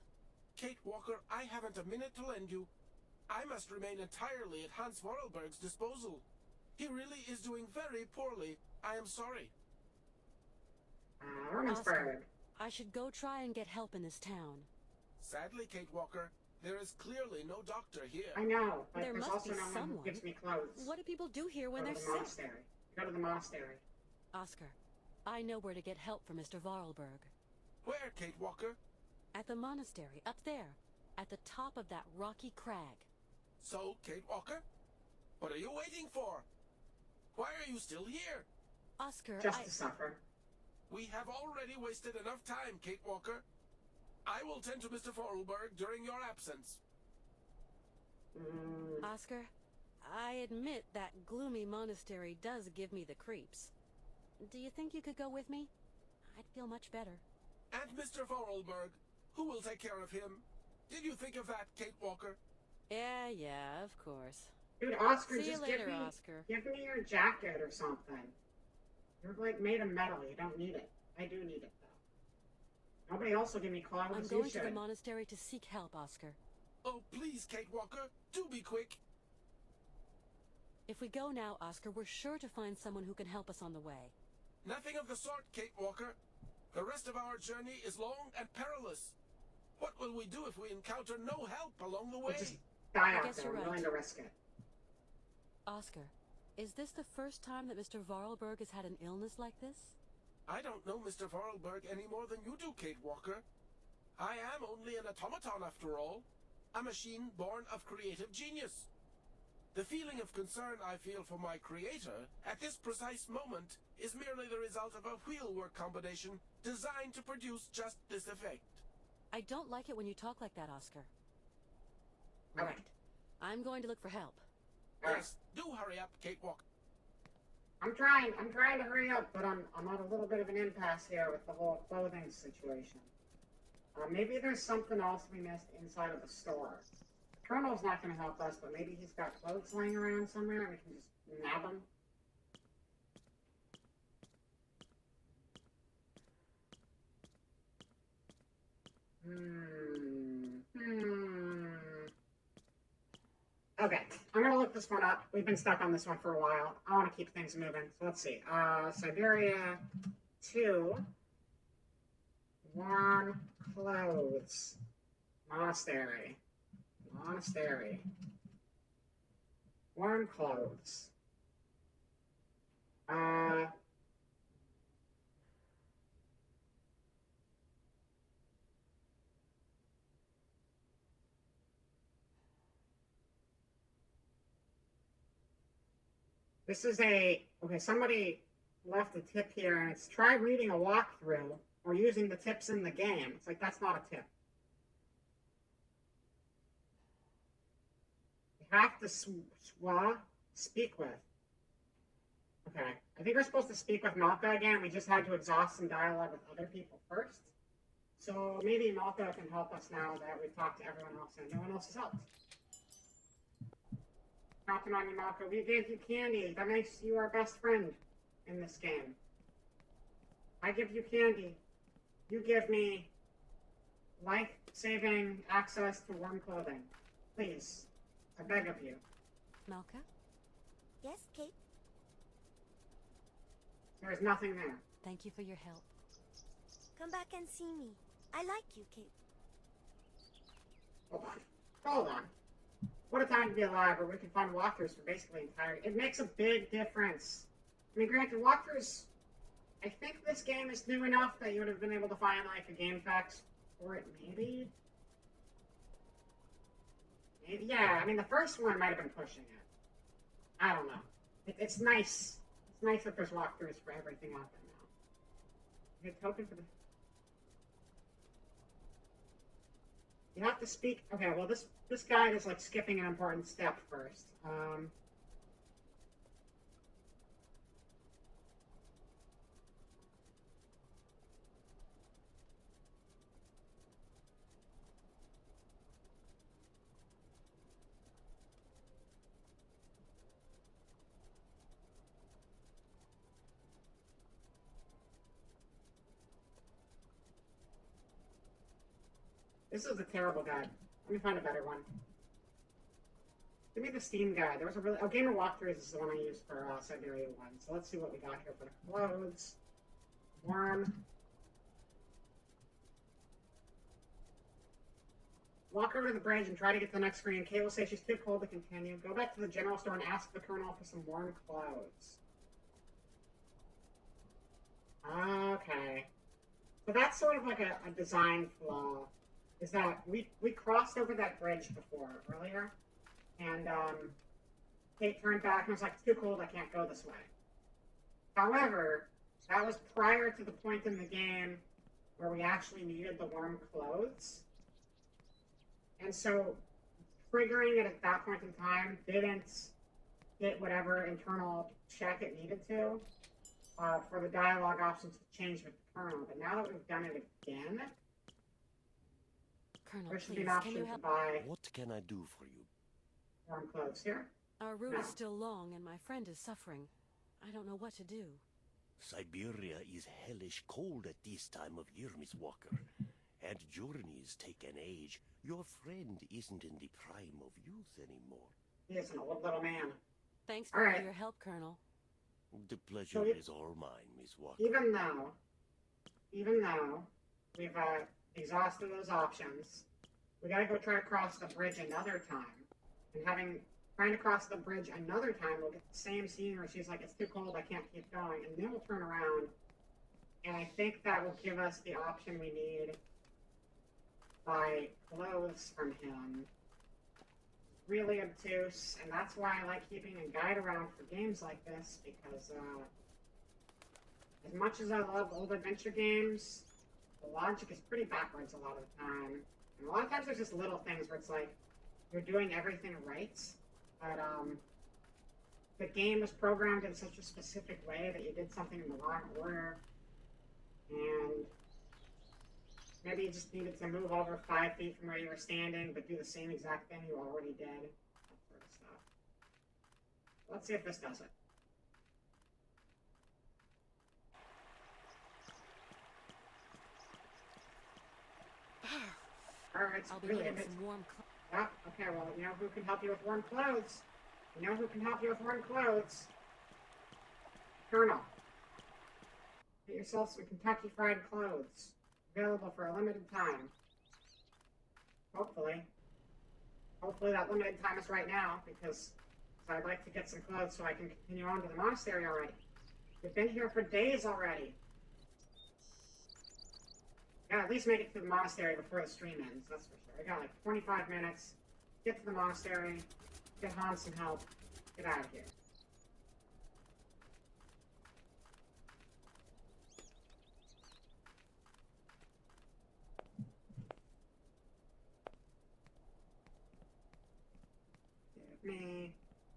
Kate Walker, I haven't a minute to lend you. I must remain entirely at Hans Vorarlberg's disposal. He really is doing very poorly. I am sorry. Romansburg. Oscar, I should go try and get help in this town. Sadly, Kate Walker, there is clearly no doctor here. I know, but There there's must also be no one someone. who gives me clothes. What do people do here when Go they're to the sick? monastery. Go to the monastery. Oscar, I know where to get help for Mr. Vorarlberg. Where, Kate Walker? At the monastery, up there, at the top of that rocky crag. So, Kate Walker, what are you waiting for? Why are you still here? Oscar, Just to suffer. We have already wasted enough time, Kate Walker. I will tend to Mr. Vorarlberg during your absence. Oscar, I admit that gloomy monastery does give me the creeps. Do you think you could go with me? I'd feel much better. And Mr. Vorarlberg, who will take care of him? Did you think of that, Kate Walker? Yeah, of course. Dude, Oscar, See you just later, give me, Oscar. give me your jacket or something. You're like made of metal. You don't need it. I do need it though. Nobody else will give me clothes. I'm You going to should. the monastery to seek help, Oscar. Oh, please, Kate Walker, do be quick. If we go now, Oscar, we're sure to find someone who can help us on the way. Nothing of the sort, Kate Walker. The rest of our journey is long and perilous. What will we do if we encounter no help along the way? Just die I out guess there. you're I'm right. willing to risk it. Oscar, is this the first time that Mr. Vorarlberg has had an illness like this? I don't know Mr. Vorarlberg any more than you do, Kate Walker. I am only an automaton after all. A machine born of creative genius. The feeling of concern I feel for my creator at this precise moment is merely the result of a wheelwork combination designed to produce just this effect. I don't like it when you talk like that, Oscar. All right. I'm going to look for help. Yes, do hurry up, Kate Walker. I'm trying to hurry up, but I'm at a little bit of an impasse here with the whole clothing situation. Maybe there's something else we missed inside of the store. The Colonel's not going to help us, but maybe he's got clothes laying around somewhere and we can just nab them. Okay, I'm gonna look this one up. We've been stuck on this one for a while. I want to keep things moving. So let's see. Syberia 2. Warm clothes. Monastery. Warm clothes. This is okay, somebody left a tip here, and it's try reading a walkthrough or using the tips in the game. It's like, that's not a tip. You have to speak with. Okay, I think we're supposed to speak with Malka again. We just had to exhaust some dialogue with other people first. So maybe Malka can help us now that we've talked to everyone else and no one else has helped. Counting on you, Malka. We gave you candy. That makes you our best friend in this game. I give you candy. You give me life-saving access to warm clothing. Please. I beg of you. Malka? Yes, Kate? There is nothing there. Thank you for your help. Come back and see me. I like you, Kate. Hold on. What a time to be alive where we can find walkthroughs for basically entire... It makes a big difference. I mean, granted, walkthroughs... I think this game is new enough that you would have been able to find, like, a game facts for it, maybe? Yeah, I mean, the first one might have been pushing it. I don't know. It's nice. It's nice that there's walkthroughs for everything out there now. Good token for the... You have to speak... Okay, well, this guide is, like, skipping an important step first. This is a terrible guide. Let me find a better one. Give me the Steam guide. There was a really... Oh, Game of Walkthroughs is the one I used for Syberia 1. So let's see what we got here for the clothes. Worm. Walk over to the bridge and try to get to the next screen. Kay will say she's too cold to continue. Go back to the general store and ask the Colonel for some warm clothes. Okay. So that's sort of like a design flaw. Is that we crossed over that bridge before, earlier. And Kate turned back and was like, it's too cold, I can't go this way. However, that was prior to the point in the game where we actually needed the warm clothes. And so triggering it at that point in time didn't get whatever internal check it needed to for the dialogue options to change with the kernel. But now that we've done it again, Colonel, there should please, be an can option you to help? buy What can I do for you? warm clothes here. Our route No. is still long, and my friend is suffering. I don't know what to do. Siberia is hellish cold at this time of year, Miss Walker. And journeys take an age. Your friend isn't in the prime of youth anymore. He is an old little man. Thanks All for right. all your help, Colonel. The pleasure So is all mine, Miss Walker. Even though we've exhausted those options, we gotta go try to cross the bridge another time. And trying to cross the bridge another time, we'll get the same scene where she's like, it's too cold, I can't keep going. And then we'll turn around, and I think that will give us the option we need buy clothes from him. Really obtuse, and that's why I like keeping a guide around for games like this, because as much as I love old adventure games, the logic is pretty backwards a lot of the time. And a lot of times there's just little things where it's like, you're doing everything right, but the game was programmed in such a specific way that you did something in the wrong order, and maybe you just needed to move over 5 feet from where you were standing, but do the same exact thing you already did. That sort of stuff. Let's see if this does it. Alright, it's I'll be really getting a bit... some warm clothes. Yeah, okay, well, you know who can help you with warm clothes? You know who can help you with warm clothes? Colonel. Get yourself some Kentucky Fried clothes. Available for a limited time. Hopefully. Hopefully that limited time is right now, because I'd like to get some clothes so I can continue on to the monastery already. We've been here for days already. Yeah, at least make it to the monastery before the stream ends, that's for sure. I got like 25 minutes. Get to the monastery. Get Hans some help. Get out of here.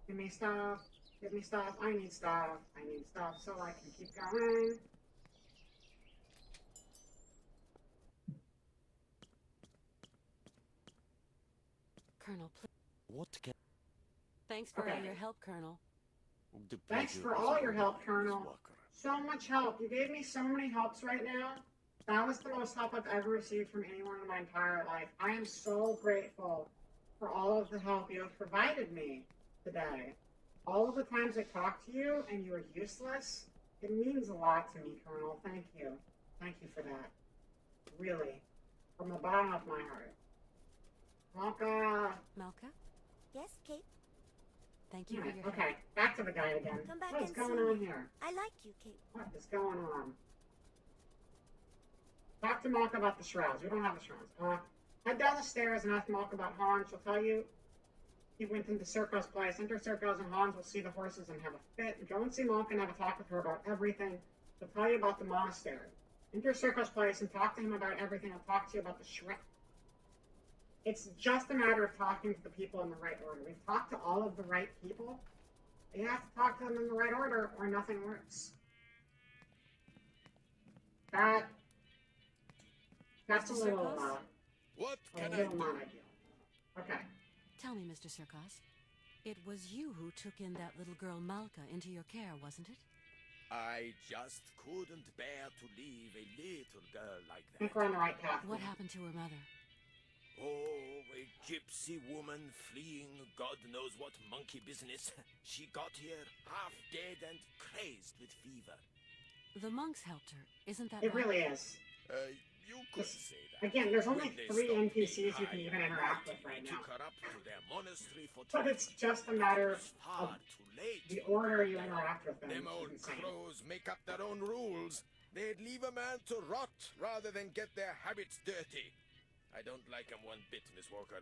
Give me stuff, give me stuff, I need stuff so I can keep going. Colonel, please. What can... Thanks for all Okay. your help, Colonel. The Thanks pleasure for is all your mine, help, Miss Colonel. Walker. So much help. You gave me so many helps right now. That was the most help I've ever received from anyone in my entire life. I am so grateful for all of the help you have provided me today. All of the times I talked to you and you were useless, it means a lot to me, Colonel. Thank you. Thank you for that. Really. From the bottom of my heart. Malka. Malka? Yes, Kate? Thank you for your Okay, help. back to the guy again. Come back What is and going see on me. here? I like you, Kate. What is going on? Talk to Malka about the shrouds. We don't have the shrouds. Head down the stairs and ask Malka about Hans. She'll tell you he went into Circo's place. Enter Circo's and Hans will see the horses and have a fit. Go and see Malka and have a talk with her about everything. He'll tell you about the monastery. Enter Circo's place and talk to him about everything. He'll talk to you about the Shrek. It's just a matter of talking to the people in the right order. We've talked to all of the right people. You have to talk to them in the right order or nothing works. That's a little, what a can little I do? not ideal. Okay. Tell me, Mr. Sirkos, it was you who took in that little girl Malka into your care, wasn't it? I just couldn't bear to leave a little girl like I think that. we're on the right path. What happened to her mother? Oh, a gypsy woman fleeing God knows what monkey business. She got here half dead and crazed with fever. The monks helped her, isn't that It right? really is. You could say that. Again, there's only When they 3 stopped NPCs being you can high even and interact with mighty, right they now. took her up to their monastery for But it's just a matter of far too late. the order you interact with them. Them which old is insane. crows make up their own rules. They'd leave a man to rot rather than get their habits dirty. I don't like 'em one bit, Miss Walker.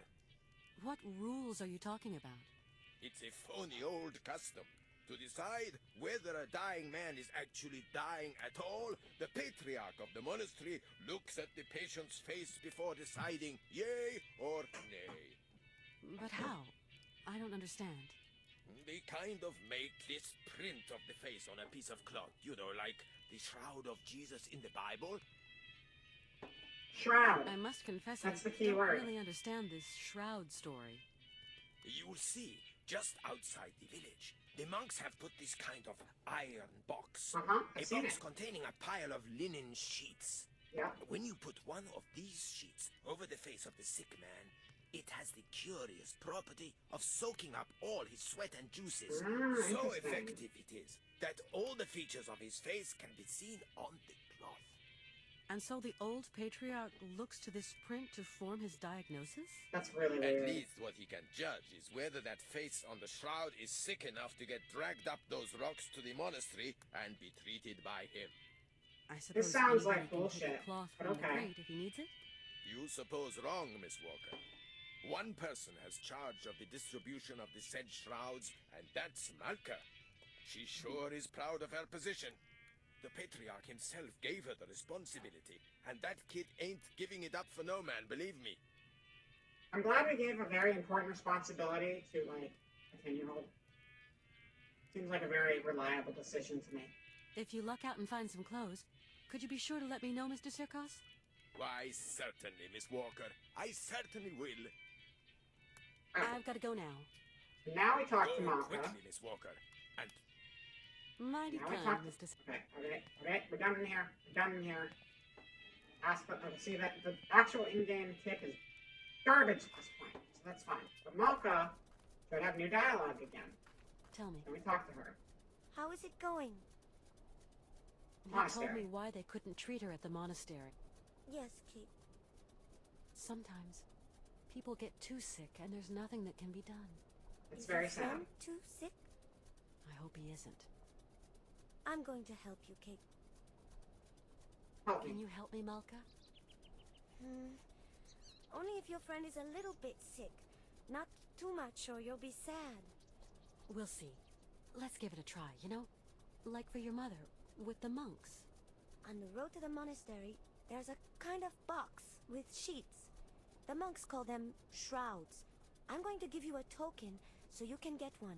What rules are you talking about? It's a phony old custom. To decide whether a dying man is actually dying at all, the patriarch of the monastery looks at the patient's face before deciding yay or nay. But how? I don't understand. They kind of make this print of the face on a piece of cloth, you know, like the shroud of Jesus in the Bible. Shroud. I must confess That's I the key don't word. really understand this shroud story. You'll see, just outside the village, the monks have put this kind of iron box. I've A seen box it. containing a pile of linen sheets. Yeah. When you put one of these sheets over the face of the sick man, it has the curious property of soaking up all his sweat and juices. So interesting. effective it is that all the features of his face can be seen on the cloth. And so the old patriarch looks to this print to form his diagnosis? That's really At weird. least what he can judge is whether that face on the shroud is sick enough to get dragged up those rocks to the monastery and be treated by him. I suppose sounds anybody like can bullshit, take a cloth but from the okay. grate if he needs it. You suppose wrong, Miss Walker. One person has charge of the distribution of the said shrouds, and that's Malka. She sure is proud of her position. The patriarch himself gave her the responsibility, and that kid ain't giving it up for no man, believe me. I'm glad we gave a very important responsibility to, like, a 10-year-old. Seems like a very reliable decision to me. If you luck out and find some clothes, could you be sure to let me know, Mr. Sirkos? Why, certainly, Miss Walker. I certainly will. I've got to go now. Now we talk to Go Malka. quickly, Miss Walker. And Mighty Now we kind, talk. Mr. Okay. We're done in here. We're done in here. See that the actual in-game tick is garbage at this point, so that's fine. But Malka should have new dialogue again. Tell me. Let me talk to her. How is it going? He told Monastery. me why they couldn't treat her at the monastery. Yes, Kate. Sometimes people get too sick and there's nothing that can be done. It's Is very your sad. friend too sick? I hope he isn't. I'm going to help you, Kate. Help Can me. you help me, Malka? Only if your friend is a little bit sick. Not too much or you'll be sad. We'll see. Let's give it a try, you know? Like for your mother, with the monks. On the road to the monastery, there's a kind of box with sheets. The monks call them shrouds. I'm going to give you a token so you can get one.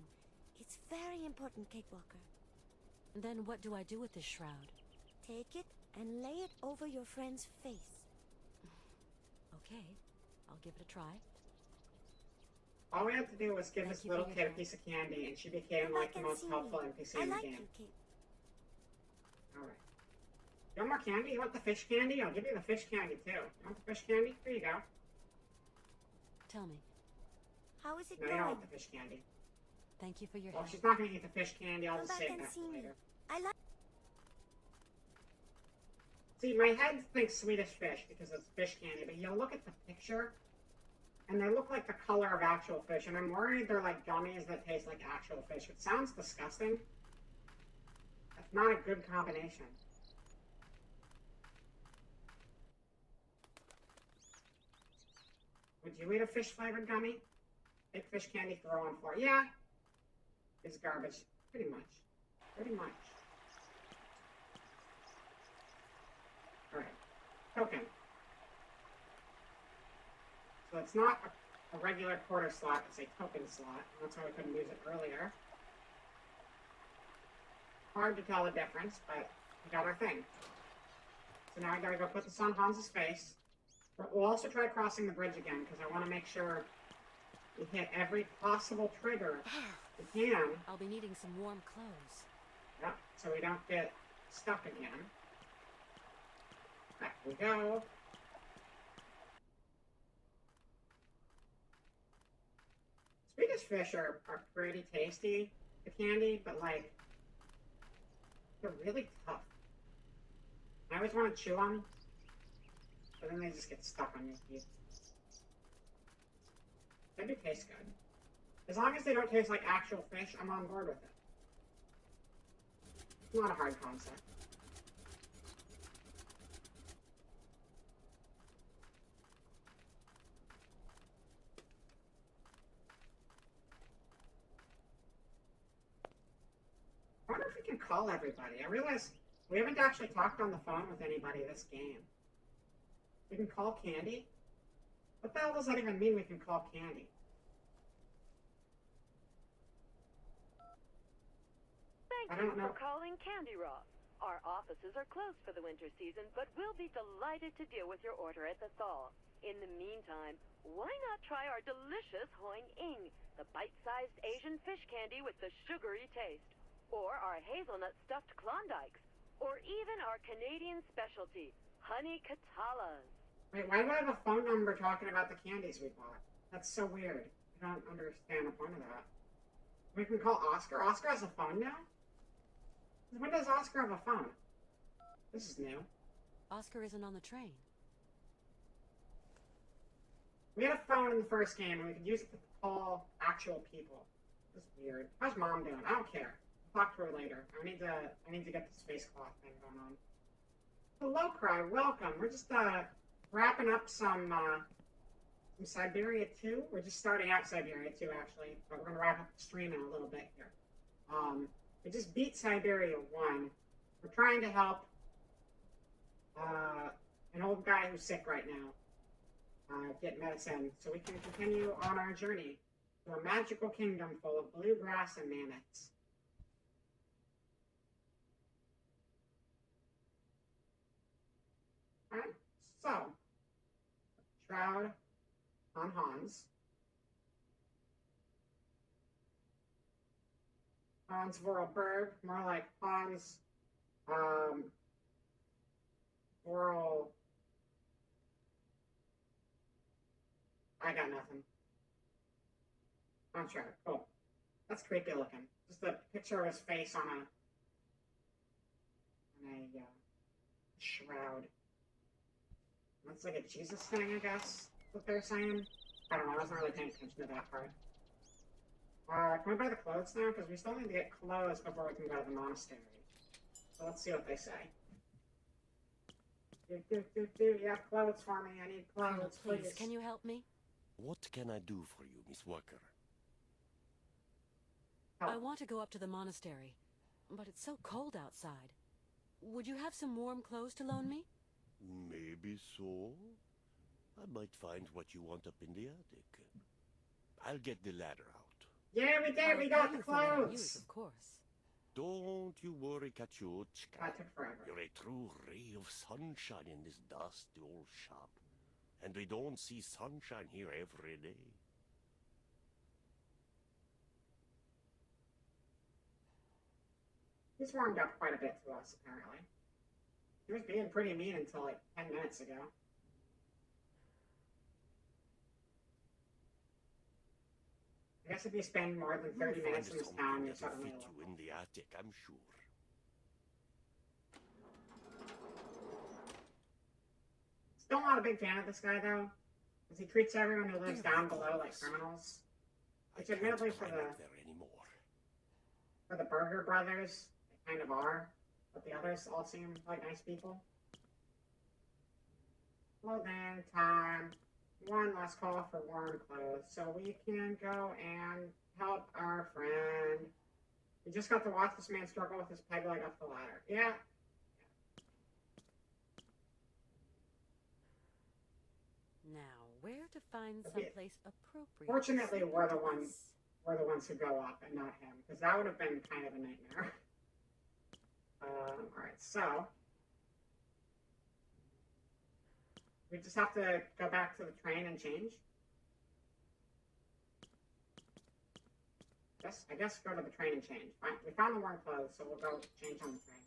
It's very important, Kate Walker. Then what do I do with this shroud? Take it and lay it over your friend's face. Okay, I'll give it a try. All we had to do was give Thank this you little for your kid a help. piece of candy, and she became Come like back the and most see helpful me. NPC I in the like game. you, Kate. Alright. You want more candy? You want the fish candy? I'll give you the fish candy too. You want the fish candy? Here you go. Tell me. How is it No, you don't going? want the fish candy. Thank you for your Well, help. if she's not gonna eat the fish candy, I'll Come just back save and that see for me. later. I like. See, my head thinks Swedish fish because it's fish candy, but you look at the picture, and they look like the color of actual fish, and I'm worried they're like gummies that taste like actual fish. It sounds disgusting. That's not a good combination. Would you eat a fish-flavored gummy? Take fish candy, throw on floor. Yeah. It's garbage. Pretty much. Pretty much. Alright. Token. So it's not a regular quarter slot, it's a token slot. That's why we couldn't use it earlier. Hard to tell the difference, but we got our thing. So now I gotta go put this on Hans's face. We'll also try crossing the bridge again, because I want to make sure we hit every possible trigger we can. I'll be needing some warm clothes. Yep, so we don't get stuck again. Back we go. Swedish fish are pretty tasty, the candy, but like, they're really tough. I always want to chew them, but then they just get stuck on your teeth. They do taste good. As long as they don't taste like actual fish, I'm on board with it. It's not a hard concept. I wonder if we can call everybody. I realize we haven't actually talked on the phone with anybody this game. We can call Candy? What the hell does that even mean, we can call Candy? Thank you for calling Candy Rock. Our offices are closed for the winter season, but we'll be delighted to deal with your order at the thaw. In the meantime, why not try our delicious Hoing Ing, the bite-sized Asian fish candy with the sugary taste, or our hazelnut stuffed Klondikes, or even our Canadian specialty, honey Katalas. Wait, why do I have a phone number talking about the candies we bought? That's so weird. I don't understand the point of that. We can call Oscar? Oscar has a phone now? When does Oscar have a phone? This is new. Oscar isn't on the train. We had a phone in the first game, and we could use it to call actual people. This is weird. How's Mom doing? I don't care. I'll talk to her later. I need to get this face cloth thing going on. Hello, Cry. Welcome. We're just wrapping up some Syberia 2. We're just starting out Syberia 2, actually, but we're gonna wrap up the stream in a little bit here. We just beat Syberia 1. We're trying to help an old guy who's sick right now get medicine so we can continue on our journey to a magical kingdom full of bluegrass and mammoths. Alright, so Shroud on Hans. Hans Vorarlberg, more like Hans Vorarl. I got nothing. I'm sure. Cool. That's creepy looking. Just a picture of his face on a shroud. That's like a Jesus thing, I guess. What they're saying. I don't know. I wasn't really paying attention to that part. Can we buy the clothes now? Because we still need to get clothes before we can go to the monastery. So let's see what they say. You have clothes for me. I need clothes, please. Can you help me? What can I do for you, Miss Walker? I want to go up to the monastery, but it's so cold outside. Would you have some warm clothes to loan me? Maybe so. I might find what you want up in the attic. I'll get the ladder out. Yeah, we did. We got the clothes. Of course. Don't you worry, Kachuchka. That took forever. You're a true ray of sunshine in this dusty old shop. And we don't see sunshine here every day. He's warmed up quite a bit to us, apparently. He was being pretty mean until like 10 minutes ago. I guess if you spend more than 30 minutes in this town, you're suddenly you in the attic, I'm sure. Still not a big fan of this guy, though, because he treats everyone who lives down below like criminals. Which, admittedly, for the Burger Brothers, they kind of are, but the others all seem like nice people. Clothing time. one last call for warm clothes, so we can go and help our friend. We just got to watch this man struggle with his peg leg up the ladder. Yeah. Now, where to find someplace appropriate? Fortunately, we're the ones who go up and not him, because that would have been kind of a nightmare. All right, so we just have to go back to the train and change. I guess go to the train and change. Fine. We found the warm clothes, so we'll go change on the train.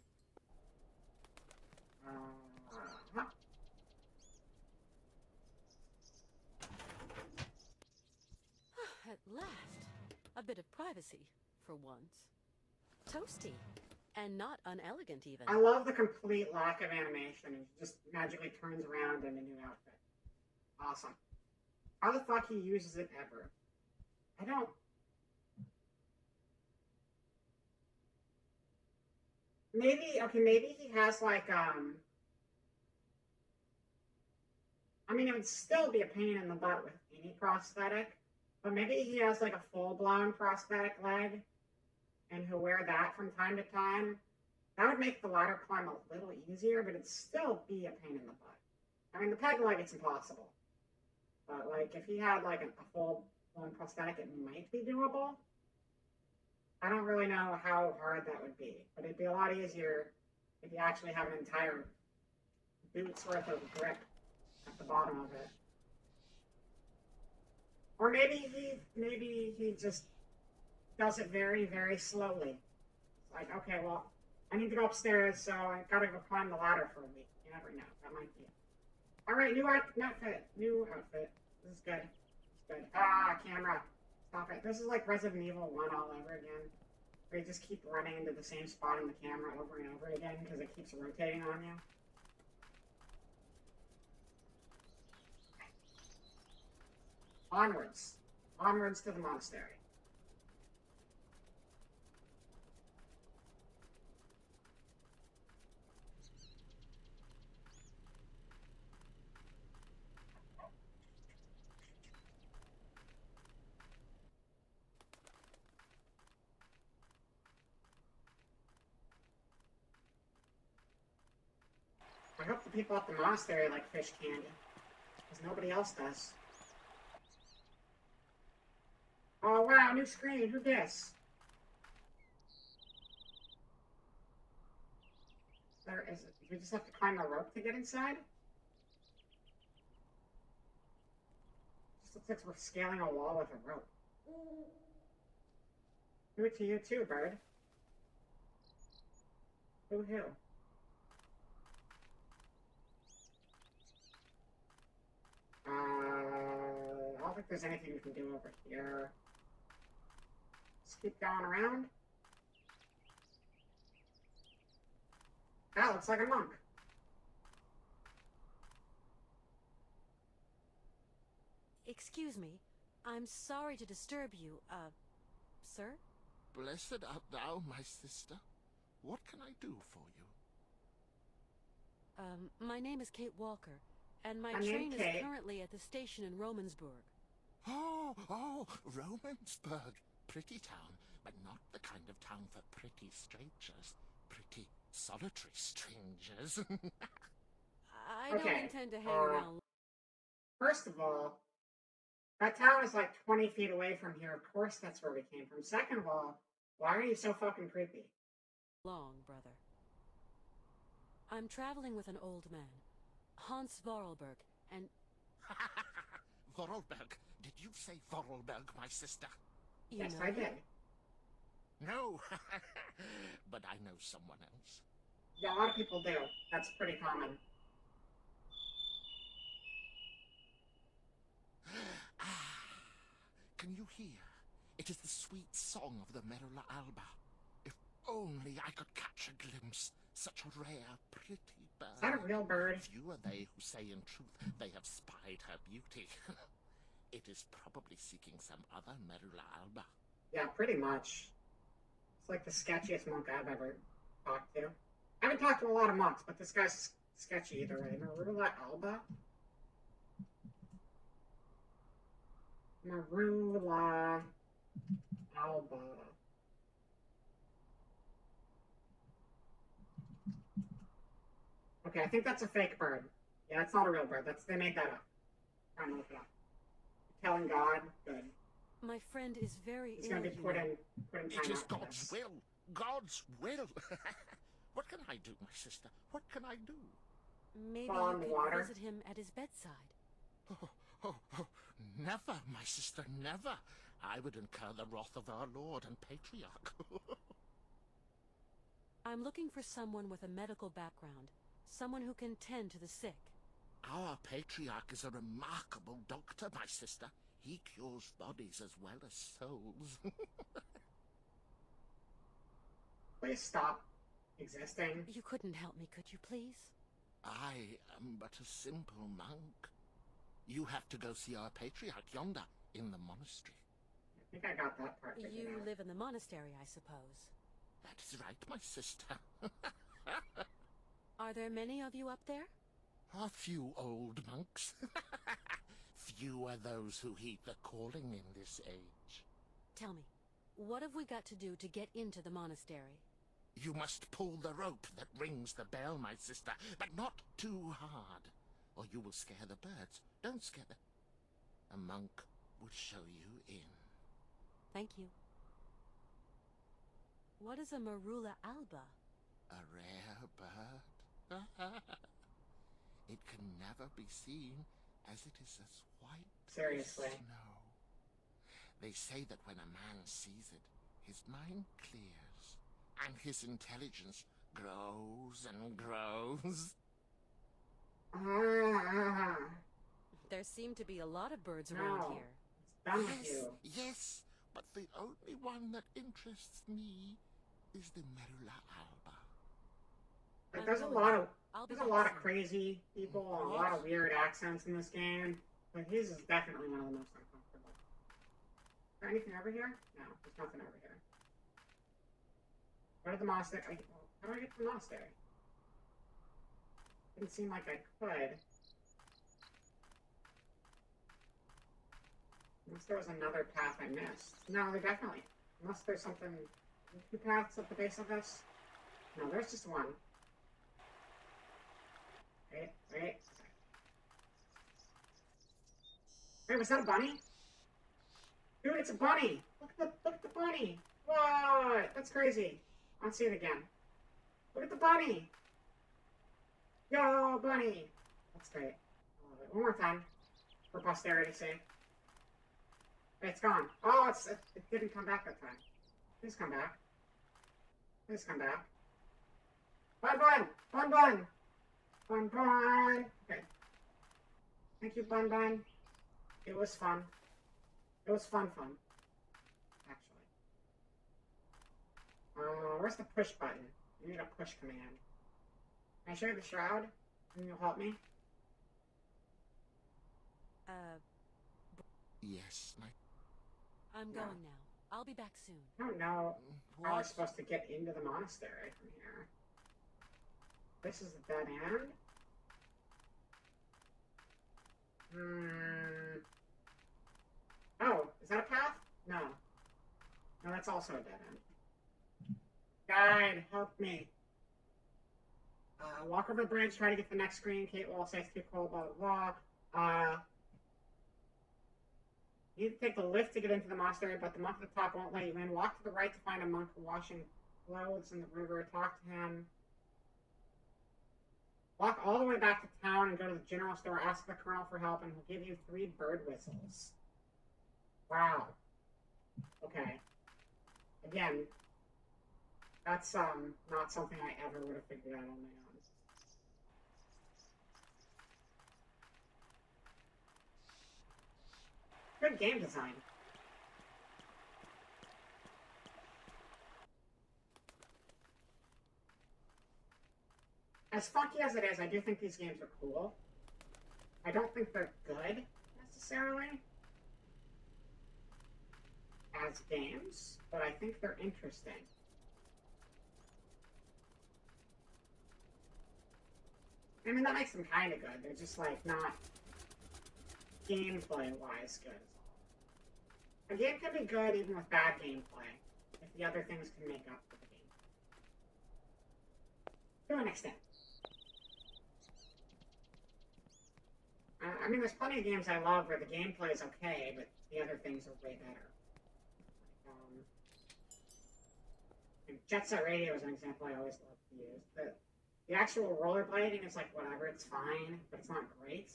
At last, a bit of privacy, for once. Toasty, and not unelegant even. I love the complete lack of animation. It just magically turns around in a new outfit. Awesome. How the fuck he uses it ever? I don't... Maybe he has like, I mean, it would still be a pain in the butt with any prosthetic, but maybe he has like a full-blown prosthetic leg, and he'll wear that from time to time. That would make the ladder climb a little easier, but it'd still be a pain in the butt. I mean, the peg leg, it's impossible. But, like, if he had, like, a full-blown prosthetic, it might be doable. I don't really know how hard that would be, but it'd be a lot easier if you actually have an entire boot's worth of grip at the bottom of it. Or maybe he just does it very, very slowly. It's like, okay, well, I need to go upstairs, so I gotta go climb the ladder for a week. You never know. That might be it. All right, new outfit. New outfit. This is good. It's good. Camera. Stop it. This is like Resident Evil 1 all over again. Where you just keep running into the same spot in the camera over and over again because it keeps rotating on you. Onwards. Onwards to the monastery. I hope the people at the monastery like fish candy, because nobody else does. Oh wow, new screen, who dis? There is it. We just have to climb a rope to get inside? Just looks like we're scaling a wall with a rope. Do it to you too, bird. Who? I don't think there's anything we can do over here. Just keep going around. That looks like a monk. Excuse me. I'm sorry to disturb you, sir? Blessed art thou, my sister. What can I do for you? My name is Kate Walker, and my I'm train Kate. is currently at the station in Romansburg. Oh, Romansburg. Pretty town, but not the kind of town for pretty strangers. Pretty solitary strangers. I don't intend to hang around. First of all, that town is like 20 feet away from here. Of course that's where we came from. Second of all, why are you so fucking creepy? Long, brother. I'm traveling with an old man, Hans Vorarlberg, and... Vorarlberg? Did you say Vorarlberg, my sister? Yes, I did. No, but I know someone else. Yeah, a lot of people do. That's pretty common. Can you hear? It is the sweet song of the Merula Alba. If only I could catch a glimpse. Such a rare, pretty bird. Is that a real bird? Few are they who say in truth they have spied her beauty. It is probably seeking some other Merula Alba. Yeah, pretty much. It's like the sketchiest monk I've ever talked to. I haven't talked to a lot of monks, but this guy's sketchy either way. Merula Alba? Marula alba. Okay, I think that's a fake bird. Yeah, it's not a real bird. They made that up. Trying to look it up. Telling God, good. My friend is very He's ill. gonna be put in It time is out for God's this. will. God's will. What can I do, my sister? What can I do? Maybe Fall you in the could water. visit him at his bedside. Oh, never, my sister, never. I would incur the wrath of our Lord and Patriarch. I'm looking for someone with a medical background, someone who can tend to the sick. Our Patriarch is a remarkable doctor, my sister. He cures bodies as well as souls. Please stop existing. You couldn't help me, could you please? I am but a simple monk. You have to go see our Patriarch yonder in the monastery. I think I got that part figured You out. live in the monastery, I suppose. That is right, my sister. Are there many of you up there? A few old monks. Few are those who heed the calling in this age. Tell me, what have we got to do to get into the monastery? You must pull the rope that rings the bell, my sister, but not too hard, or you will scare the birds. Don't scare them. A monk will show you in. Thank you. What is a Marula alba? A rare bird. It can never be seen, as it is as white Seriously. as snow. They say that when a man sees it, his mind clears, and his intelligence grows and grows. There seem to be a lot of birds No. around here. Done with you. Yes, but the only one that interests me is the Merula alba. Like, there's a lot of crazy people and a lot of weird accents in this game, but his is definitely one of the most uncomfortable. Is there anything over here? No, there's nothing over here. Go to the monastery. How do I get to the monastery? Didn't seem like I could. Unless there was another path I missed. No, there definitely. Unless there's something. Two paths at the base of this? No, there's just one. Wait. Wait, was that a bunny? Dude, it's a bunny! Look at the bunny! What? That's crazy. I'll see it again. Look at the bunny! Yo, bunny! That's great. One more time. For posterity's sake. Wait, it's gone. Oh, it didn't come back that time. Please come back. Please come back. Bun! Okay. Thank you, Bun. It was fun. It was fun, actually. Where's the push button? I need a push command. Can I show you the shroud? Can you help me? Yes, my... I'm going now. I'll be back soon. I don't know how we're supposed to get into the monastery from here. This is the dead end? Oh, is that a path? No. No, that's also a dead end. Guide, help me. Walk over the bridge, try to get the next screen. Kate will say it's too cold, blah, blah, blah. You need to take the lift to get into the monastery, but the monk at the top won't let you in. Walk to the right to find a monk washing clothes in the river. Talk to him. Walk all the way back to town and go to the general store. Ask the colonel for help, and he'll give you 3 bird whistles. Wow. Okay. Again, that's not something I ever would have figured out on my own. Good game design. As funky as it is, I do think these games are cool. I don't think they're good, necessarily, as games, but I think they're interesting. I mean, that makes them kind of good. They're just, like, not gameplay-wise good. A game can be good even with bad gameplay, if the other things can make up for the game. To an extent. I mean, there's plenty of games I love where the gameplay is okay, but the other things are way better. And Jet Set Radio is an example I always love to use. The actual rollerblading is like whatever, it's fine, but it's not great.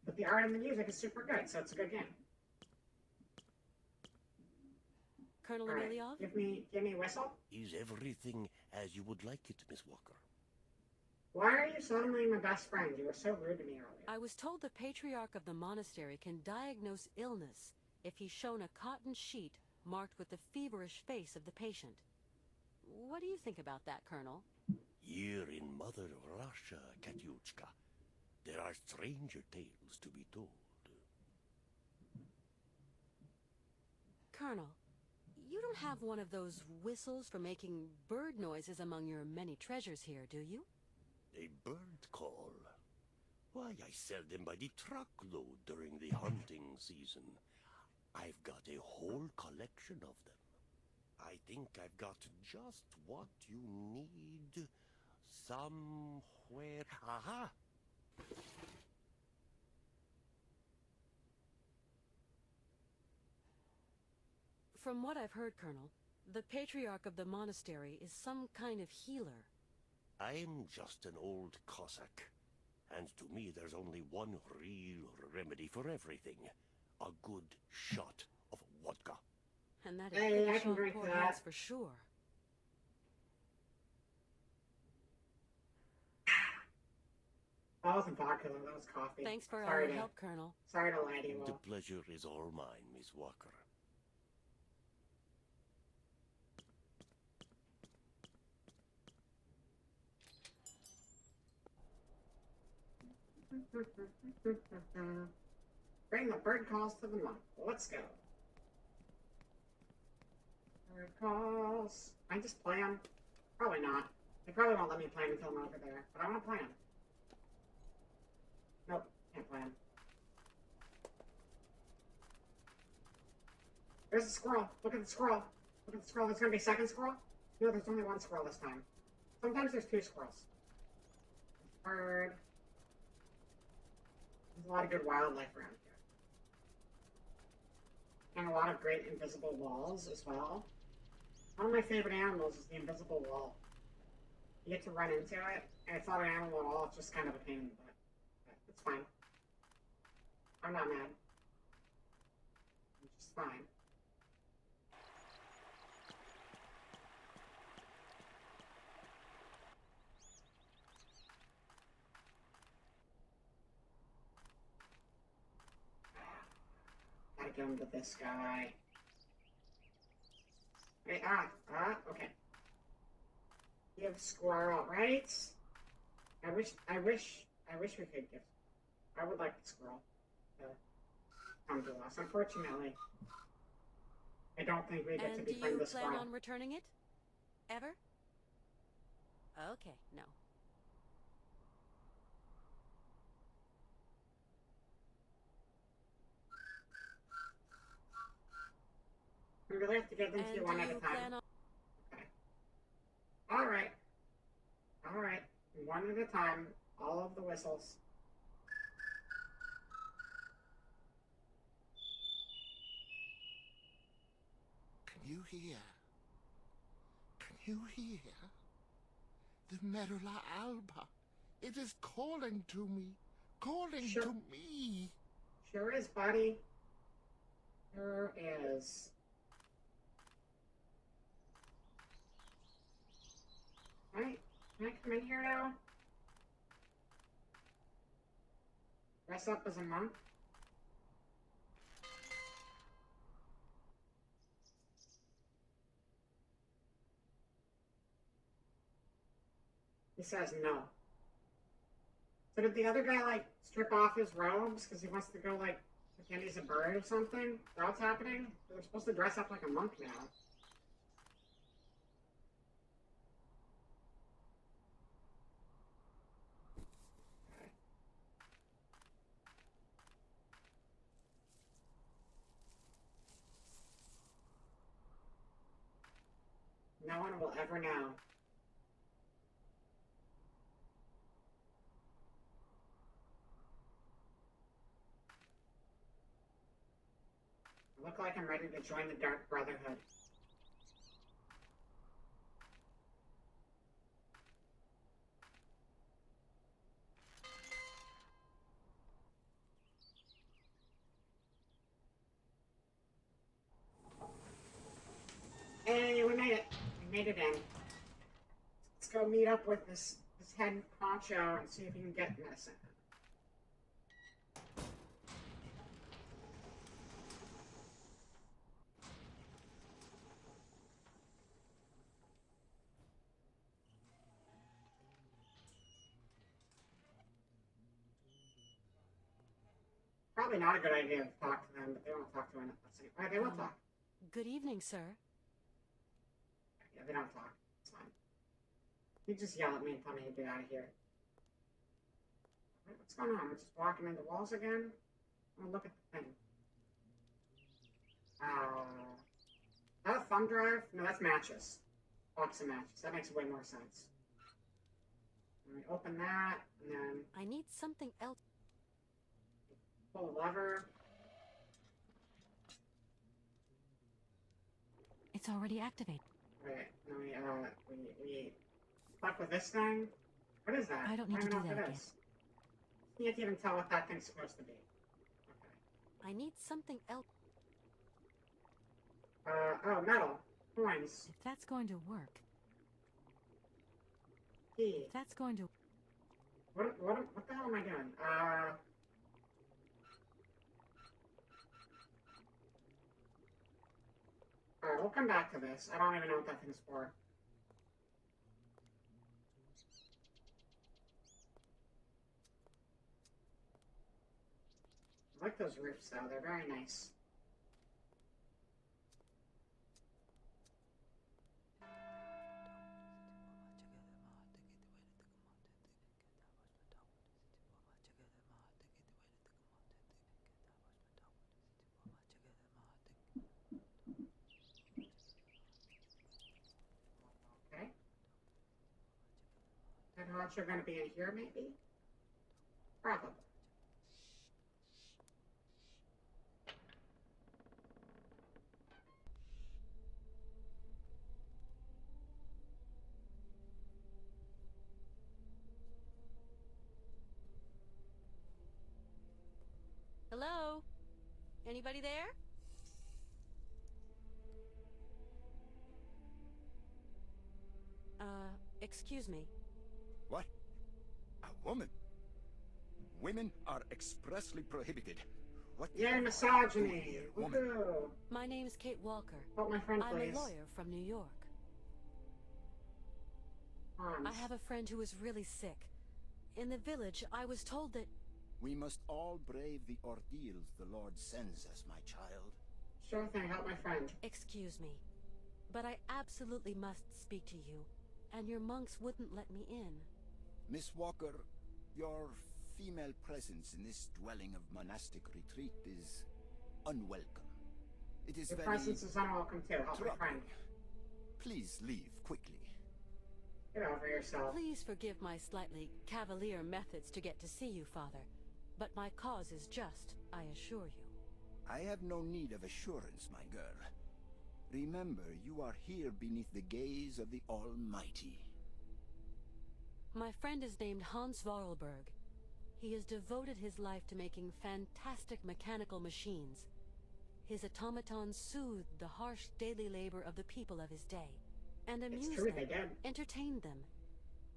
But the art and the music is super good, so it's a good game. Colonel Right. Emilov? Give me a whistle. Is everything as you would like it, Miss Walker? Why are you suddenly my best friend? You were so rude to me earlier. I was told the patriarch of the monastery can diagnose illness if he's shown a cotton sheet marked with the feverish face of the patient. What do you think about that, Colonel? Here in Mother Russia, Katyushka, there are stranger tales to be told. Colonel, you don't have one of those whistles for making bird noises among your many treasures here, do you? A bird call? Why, I sell them by the truckload during the hunting season. I've got a whole collection of them. I think I've got just what you need somewhere. Aha! From what I've heard, Colonel, the patriarch of the monastery is some kind of healer. I'm just an old Cossack. And to me, there's only one real remedy for everything. A good shot of vodka. And that Hey, I finish can off drink poor that. hands for sure. That wasn't vodka, though. That was coffee. Thanks for all Sorry your to- help, Colonel. Sorry to lie to you The all. pleasure is all mine, Miss Walker. Bring the bird calls to the monk. Let's go. Bird calls. I just play them? Probably not. They probably won't let me play them until I'm over there. But I want to play them. Nope, can't play them. There's a squirrel. Look at the squirrel. Look at the squirrel. There's going to be a second squirrel? No, there's only one squirrel this time. Sometimes there's two squirrels. Bird. There's a lot of good wildlife around here. And a lot of great invisible walls as well. One of my favorite animals is the invisible wall. You get to run into it, and it's not an animal at all, it's just kind of a pain in the butt. But it's fine. I'm not mad. It's just fine. Gotta go into this guy. Hey, okay. Give squirrel, right? I wish we could give. I would like the squirrel to come to us. Unfortunately, I don't think we get to And do befriend you the plan squirrel. on returning it? Ever? Okay, no. We really have to get them to you And one do at a you time. plan on... Okay. Alright. Alright. One at a time. All of the whistles. Can you hear? Can you hear? The Merula Alba. It is calling to me. Calling to me. Sure is, buddy. Sure is. Alright. Can I come in here now? Dress up as a monk? He says no. So did the other guy, like, strip off his robes because he wants to go, like, pretend he's a bird or something? Is that what's happening? They're supposed to dress up like a monk now. No one will ever know. I look like I'm ready to join the Dark Brotherhood. Hey, we made it. We made it in. Let's go meet up with this head honcho and see if he can get medicine. Probably not a good idea to talk to them, but they won't talk to him. Right, they will talk. Good evening, sir. Yeah, they don't talk. It's fine. You just yell at me and tell me to get out of here. What's going on? We're just walking into walls again? I'm gonna look at the thing. Is that a thumb drive? No, that's matches. Box of matches. That makes way more sense. Let me open that, and then... I need something else. Pull the lever. It's already activated. Wait, we fuck with this thing? What is that? I don't need to do that again. You can't even tell what that thing's supposed to be. I need something else. Oh, metal. Coins. If that's going to work. Key. If that's going to... What the hell am I doing? Alright, we'll come back to this. I don't even know what that thing's for. I like those roofs, though. They're very nice. Okay. That honcho gonna be in here, maybe? Probably. Hello? Anybody there? Excuse me. What? A woman? Women are expressly prohibited. What? Yeah, misogyny. Woohoo. My name's Kate Walker. Help my friend, please. I'm a lawyer from New York. I have a friend who is really sick. In the village, I was told that... We must all brave the ordeals the Lord sends us, my child. Sure thing, help my friend. Excuse me, but I absolutely must speak to you, and your monks wouldn't let me in. Miss Walker, your female presence in this dwelling of monastic retreat is unwelcome. It is your very... presence is unwelcome too, help my friend. Please leave quickly. Get over yourself. Please forgive my slightly cavalier methods to get to see you, Father. But my cause is just, I assure you. I have no need of assurance, my girl. Remember, you are here beneath the gaze of the Almighty. My friend is named Hans Vorarlberg. He has devoted his life to making fantastic mechanical machines. His automatons soothed the harsh daily labor of the people of his day, and amused them, entertained them.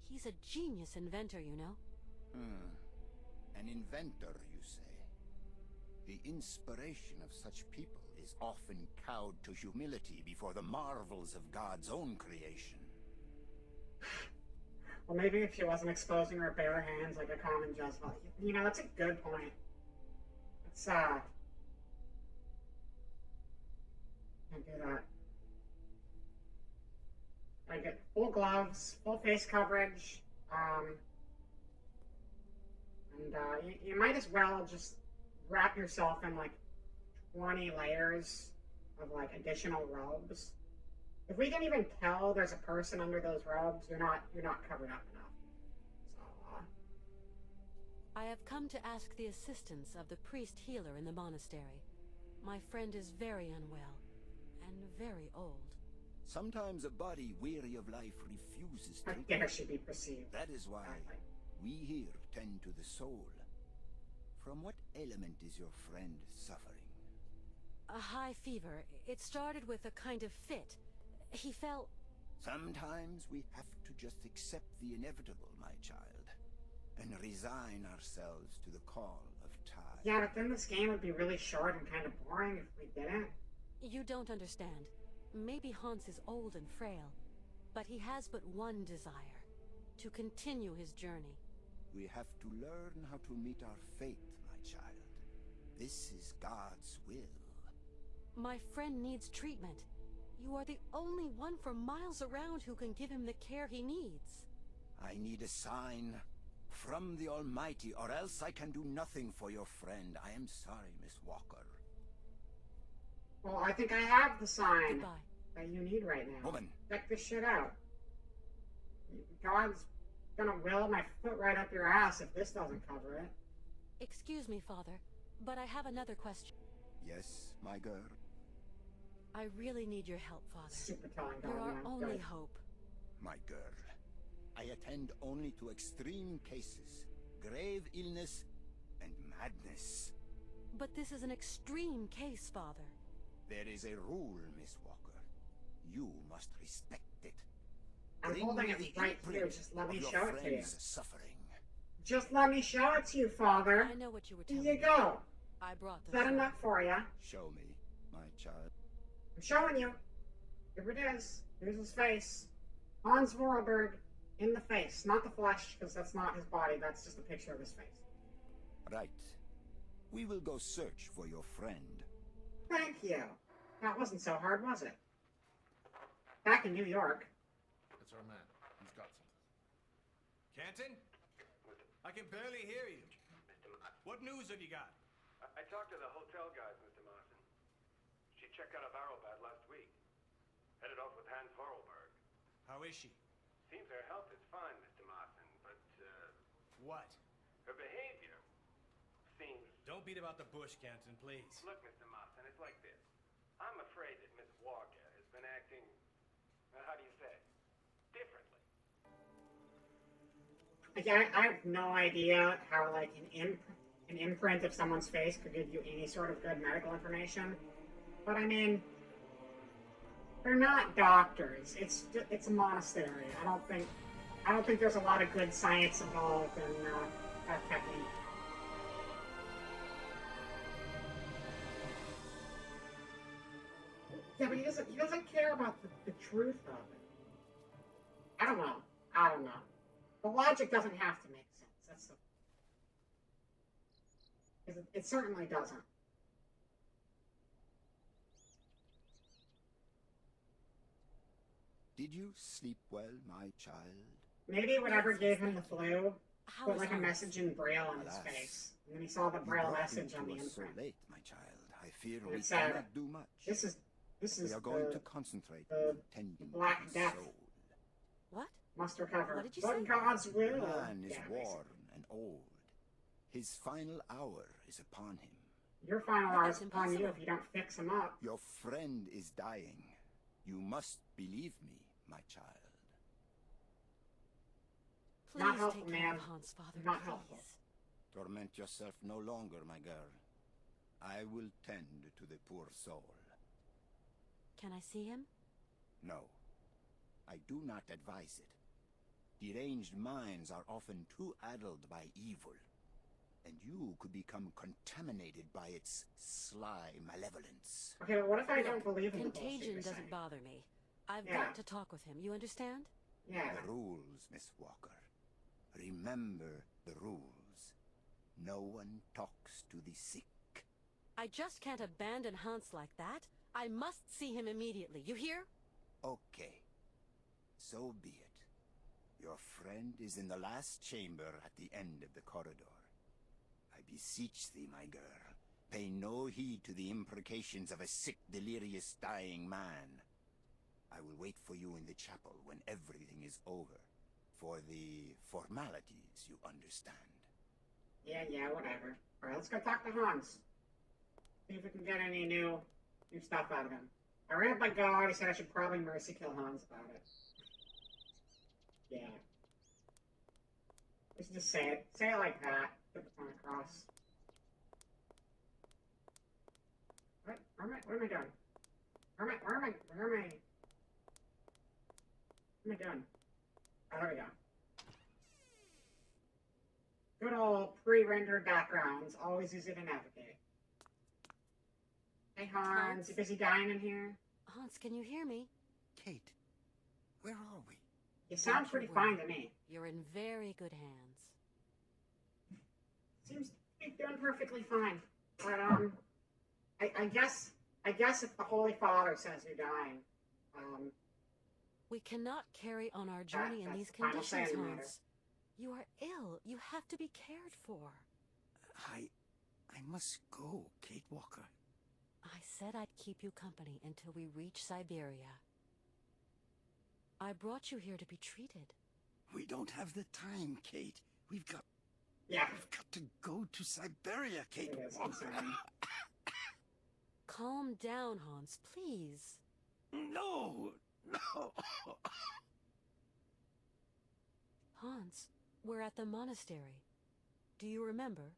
He's a genius inventor, you know. An inventor, you say? The inspiration of such people is often cowed to humility before the marvels of God's own creation. Well, maybe if she wasn't exposing her bare hands like a common Jezebel. You know, that's a good point. It's, can't do that. I get full gloves, full face coverage, and you might as well just wrap yourself in like 20 layers of like additional robes. If we can even tell there's a person under those robes, you're not covered up enough. So, I have come to ask the assistance of the priest healer in the monastery. My friend is very unwell and very old. Sometimes a body weary of life refuses how to. dare she be perceived? That is why we here tend to the soul. From what ailment is your friend suffering? A high fever. It started with a kind of fit. He fell... Sometimes we have to just accept the inevitable, my child, and resign ourselves to the call of time. Yeah, but then this game would be really short and kind of boring if we didn't. You don't understand. Maybe Hans is old and frail, but he has but one desire: to continue his journey. We have to learn how to meet our fate, my child. This is God's will. My friend needs treatment. You are the only one for miles around who can give him the care he needs. I need a sign from the Almighty, or else I can do nothing for your friend. I am sorry, Miss Walker. Well, I think I have the sign Goodbye. that you need right now. Woman. Check this shit out. God's gonna will my foot right up your ass if this doesn't cover it. Excuse me, Father, but I have another question. Yes, my girl. I really need your help, Father. Super telling God, You're our man. only Good. hope. My girl. I attend only to extreme cases, grave illness, and madness. But this is an extreme case, Father. There is a rule, Miss Walker. You must respect it. I'm Bring holding me it the right here. imprint Just let me of your show it to you. friend's suffering. Just let me show it to you, Father. I know what you were Here telling you me. go. I brought Is the that sword. enough for you? Show me, my child. I'm showing you. Here it is. Here's his face. Hans Vorarlberg in the face. Not the flesh, because that's not his body. That's just a picture of his face. Right. We will go search for your friend. Thank you. That wasn't so hard, was it? Back in New York. That's our man. He's got something. Canton? I can barely hear you. What news have you got? I talked to the hotel guys, Mr. Martin. She checked out of Arrowbat last week. Headed off with Hans Vorarlberg. How is she? Seems her health is fine, Mr. Martin, but, What? her behavior seems... Don't beat about the bush, Canton, please. Look, Mr. Martin, it's like this. I'm afraid that Miss Walker has been acting, how do you say, differently. Again, I have no idea how, like, an imprint of someone's face could give you any sort of good medical information. But, I mean, they're not doctors. It's a monastery. I don't think there's a lot of good science involved in that technique. Yeah, but he doesn't care about the truth of it. I don't know. The logic doesn't have to make sense. That's the... It certainly doesn't. Did you sleep well, my child? Maybe whatever gave him the flu How put is like a Hans? message in Braille on his Alas. face. And then he saw the You Braille brought message him on to the us so imprint. late, my child. I fear And we it said, cannot do much. This is We are going the to concentrate the on tending to Black his Death. soul. What? Must recover. What did you But say? God's The will. man is Yeah, worn and old. His final hour is upon him. your final But hour that's is upon you impossible. if you don't fix him up. Your friend is dying. You must believe me, my child. Please Not helpful, take care man. of Hans, Father. Not please. helpful. Torment yourself no longer, my girl. I will tend to the poor soul. Can I see him? No, I do not advise it. Deranged minds are often too addled by evil, and you could become contaminated by its sly malevolence. Okay, but what if I Look, don't believe in the bullshit contagion you're doesn't saying? bother me. I've Yeah. got to talk with him. You understand? Yeah. The rules, Miss Walker. Remember the rules. No one talks to the sick. I just can't abandon Hans like that. I must see him immediately. You hear? Okay. So be it. Your friend is in the last chamber at the end of the corridor. I beseech thee, my girl, pay no heed to the imprecations of a sick, delirious, dying man. I will wait for you in the chapel when everything is over. For the formalities, you understand. Yeah, whatever. Alright, let's go talk to Hans. See if we can get any new stuff out of him. I ran by God, he said I should probably mercy kill Hans about it. Yeah. Let's just say it. Say it like that. Put the point across. What? What am I doing? Where am I doing? Oh, there we go. Good old pre-rendered backgrounds. Always easy to navigate. Hey, Hans. You busy dying in here? Hans, can you hear me? Kate, where are we? You sound pretty fine to me. You're in very good hands. Seems to be doing perfectly fine. But, I guess if the Holy Father says you're dying, we cannot carry on our journey in these conditions, Hans. You are ill. You have to be cared for. I must go, Kate Walker. I said I'd keep you company until we reach Syberia. I brought you here to be treated. We don't have the time, Kate. We've got to go to Syberia, Kate Walker. Calm down, Hans, please. No. Hans, we're at the monastery. Do you remember?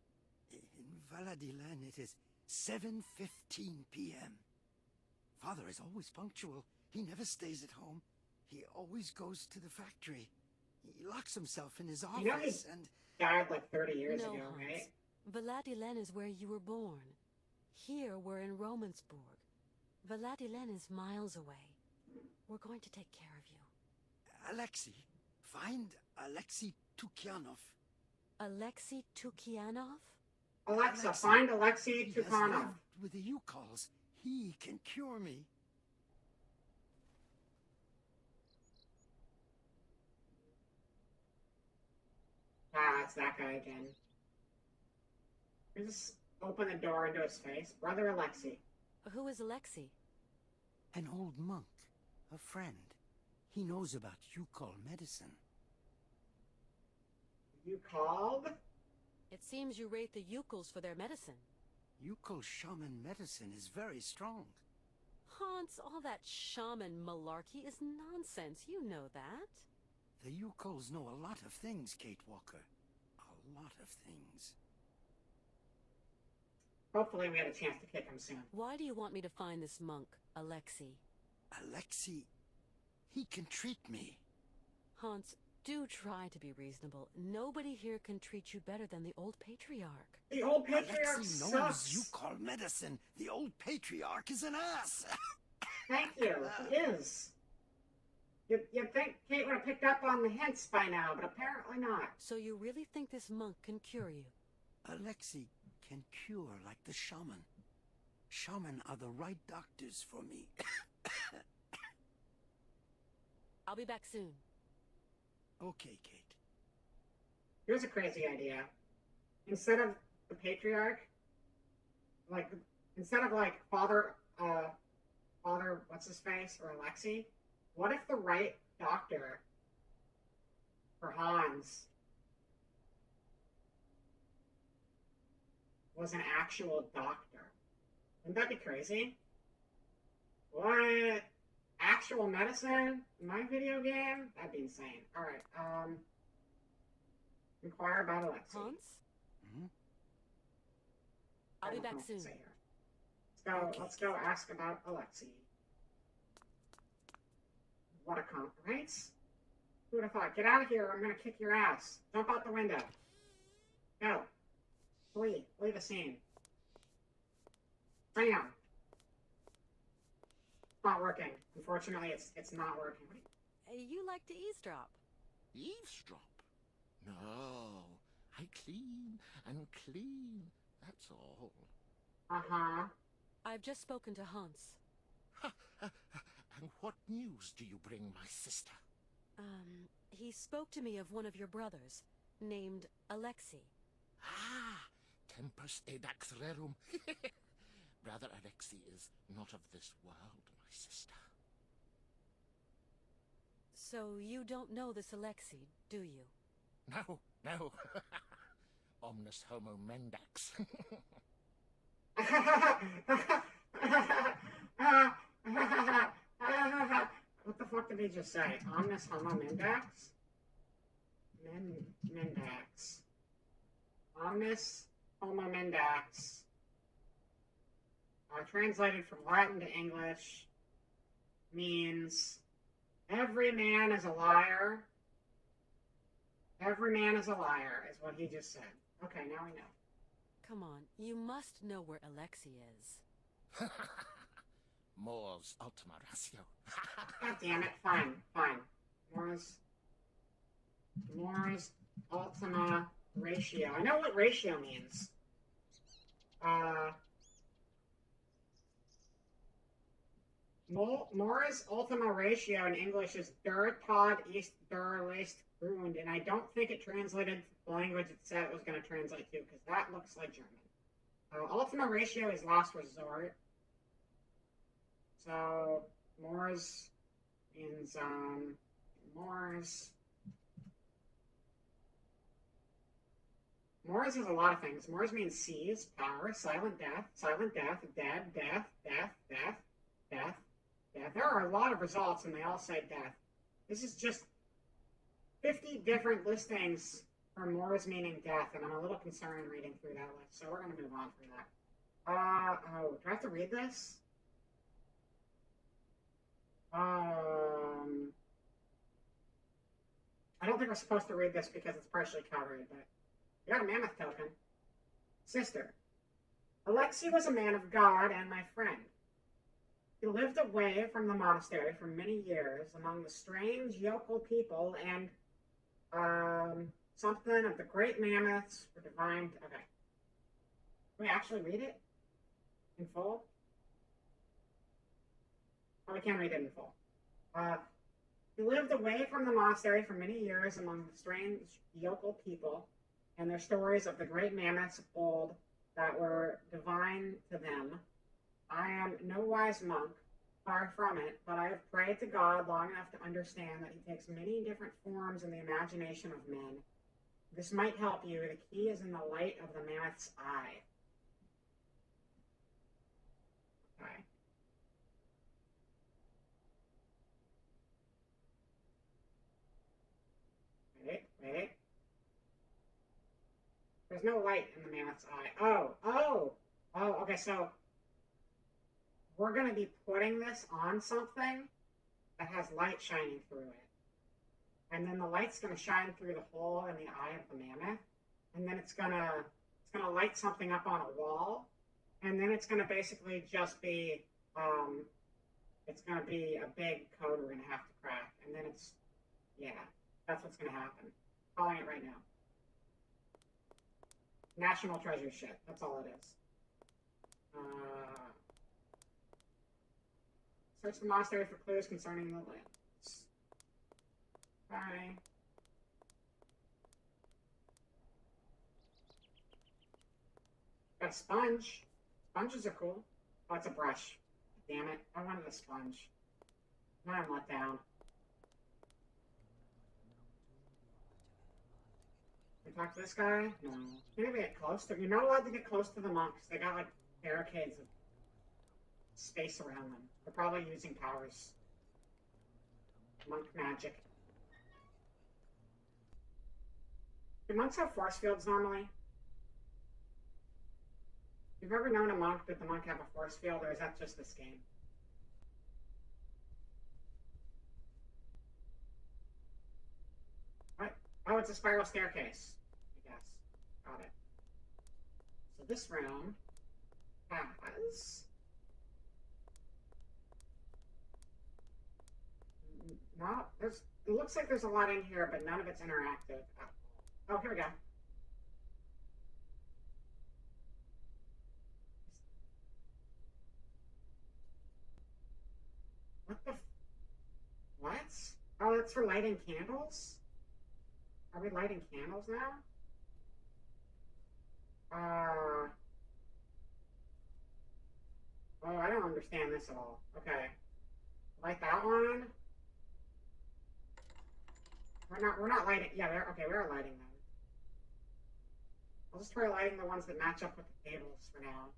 In Valadilan, it is 7:15 p.m. Father is always punctual. He never stays at home. He always goes to the factory. He locks himself in his office you know he died like 30 years ago, Hans. right? Valadilan is where you were born. Here, we're in Romansburg. Valadilan is miles away. We're going to take care of you. Alexei. Find Alexei Tukyanov. Alexei Tukyanov? Alexa, find Alexei Tukyanov. With the U-calls, he can cure me. Ah, it's that guy again. Just open the door into his face. Brother Alexei. Who is Alexei? An old monk. A friend. He knows about U-call medicine. You called? It seems you rate the Yukals for their medicine. U-call shaman medicine is very strong. Hans, all that shaman malarkey is nonsense. You know that. The U-calls know a lot of things, Kate Walker. A lot of things. Hopefully we have a chance to kick him soon. Why do you want me to find this monk, Alexei? Alexei, he can treat me. Hans, do try to be reasonable. Nobody here can treat you better than the old patriarch. The old patriarch Alexei knows sucks. U-call medicine. The old patriarch is an ass. Thank you. He is. You'd think Kate would have picked up on the hints by now, but apparently not. So you really think this monk can cure you? Alexei can cure like the shaman. Shaman are the right doctors for me. I'll be back soon. Okay, Kate. Here's a crazy idea. Instead of the patriarch, instead of Father, what's his face, or Alexei, what if the right doctor for Hans was an actual doctor? Wouldn't that be crazy? What? Actual medicine in my video game? That'd be insane. Alright, inquire about Alexei. Hans? Mm-hmm. I'll be back soon. Let's go ask about Alexei. What a cunt, right? Who would have thought? Get out of here, I'm gonna kick your ass. Jump out the window. Go. Flee the scene. Bam! Not working. Unfortunately, it's not working. You like to eavesdrop. Eavesdrop? No. I clean and clean. That's all. Uh-huh. I've just spoken to Hans. And what news do you bring, my sister? He spoke to me of one of your brothers, named Alexei. Ah, tempus edax rerum. Brother Alexei is not of this world, my sister. So you don't know this Alexei, do you? No, no. Omnis homo mendax. What the fuck did he just say? Omnis homo mendax? Mendax. Omnis homo mendax. Translated from Latin to English means every man is a liar. Every man is a liar, is what he just said. Okay, now we know. Come on, you must know where Alexei is. Mors ultima ratio. God damn it. Fine, fine. Mors ultima ratio. I know what ratio means. Mors ultima ratio in English is der Tod ist der letzte Grund, and I don't think it translated to the language it said it was going to translate to, because that looks like German. Ultima ratio is last resort. So, Mors means, Mors is a lot of things. Mors means seize, power, silent death, dead, death, death, death, death, death. There are a lot of results, and they all say death. This is just 50 different listings for Mors meaning death, and I'm a little concerned reading through that list, so we're going to move on from that. Oh, do I have to read this? I don't think we're supposed to read this because it's partially covered, but you got a mammoth token. Sister, Alexei was a man of God and my friend. He lived away from the monastery for many years among the strange yokel people and, something of the great mammoths were divine. Okay. Can we actually read it in full? Oh, we can't read it in full. He lived away from the monastery for many years among the strange yokel people and their stories of the great mammoths of old that were divine to them. I am no wise monk, far from it, but I have prayed to God long enough to understand that he takes many different forms in the imagination of men. This might help you. The key is in the light of the mammoth's eye. Okay. Wait. There's no light in the mammoth's eye. Oh, okay, so we're going to be putting this on something that has light shining through it. And then the light's going to shine through the hole in the eye of the mammoth. And then it's going to light something up on a wall. And then it's going to basically just be, it's going to be a big code we're going to have to crack. And then that's what's going to happen. Calling it right now. National treasure shit. That's all it is. Search the monastery for clues concerning the lands. Bye. Got a sponge. Sponges are cool. Oh, it's a brush. Damn it. I wanted a sponge. Now I'm let down. Can we talk to this guy? No. Can we get close to? You're not allowed to get close to the monks. They got like barricades of space around them. They're probably using powers. Monk magic. Do monks have force fields normally? If you've ever known a monk, did the monk have a force field, or is that just this game? What? Oh, it's a spiral staircase, I guess. Got it. So this room has... No, it looks like there's a lot in here, but none of it's interactive. Oh, here we go. What? Oh, that's for lighting candles? Are we lighting candles now? Oh, I don't understand this at all. Okay. Light that one. We're not lighting. Yeah, okay, we are lighting them. I'll just try lighting the ones that match up with the tables for now.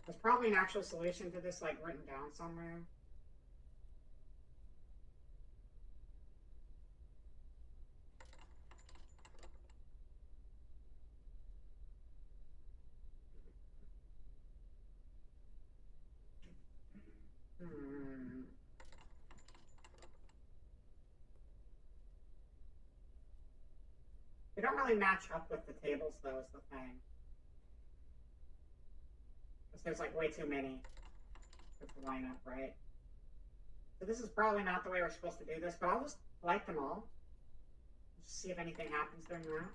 There's probably an actual solution to this, like, written down somewhere. They don't really match up with the tables, though, is the thing. Because there's, like, way too many to line up, right? So this is probably not the way we're supposed to do this, but I'll just light them all. Just see if anything happens during that.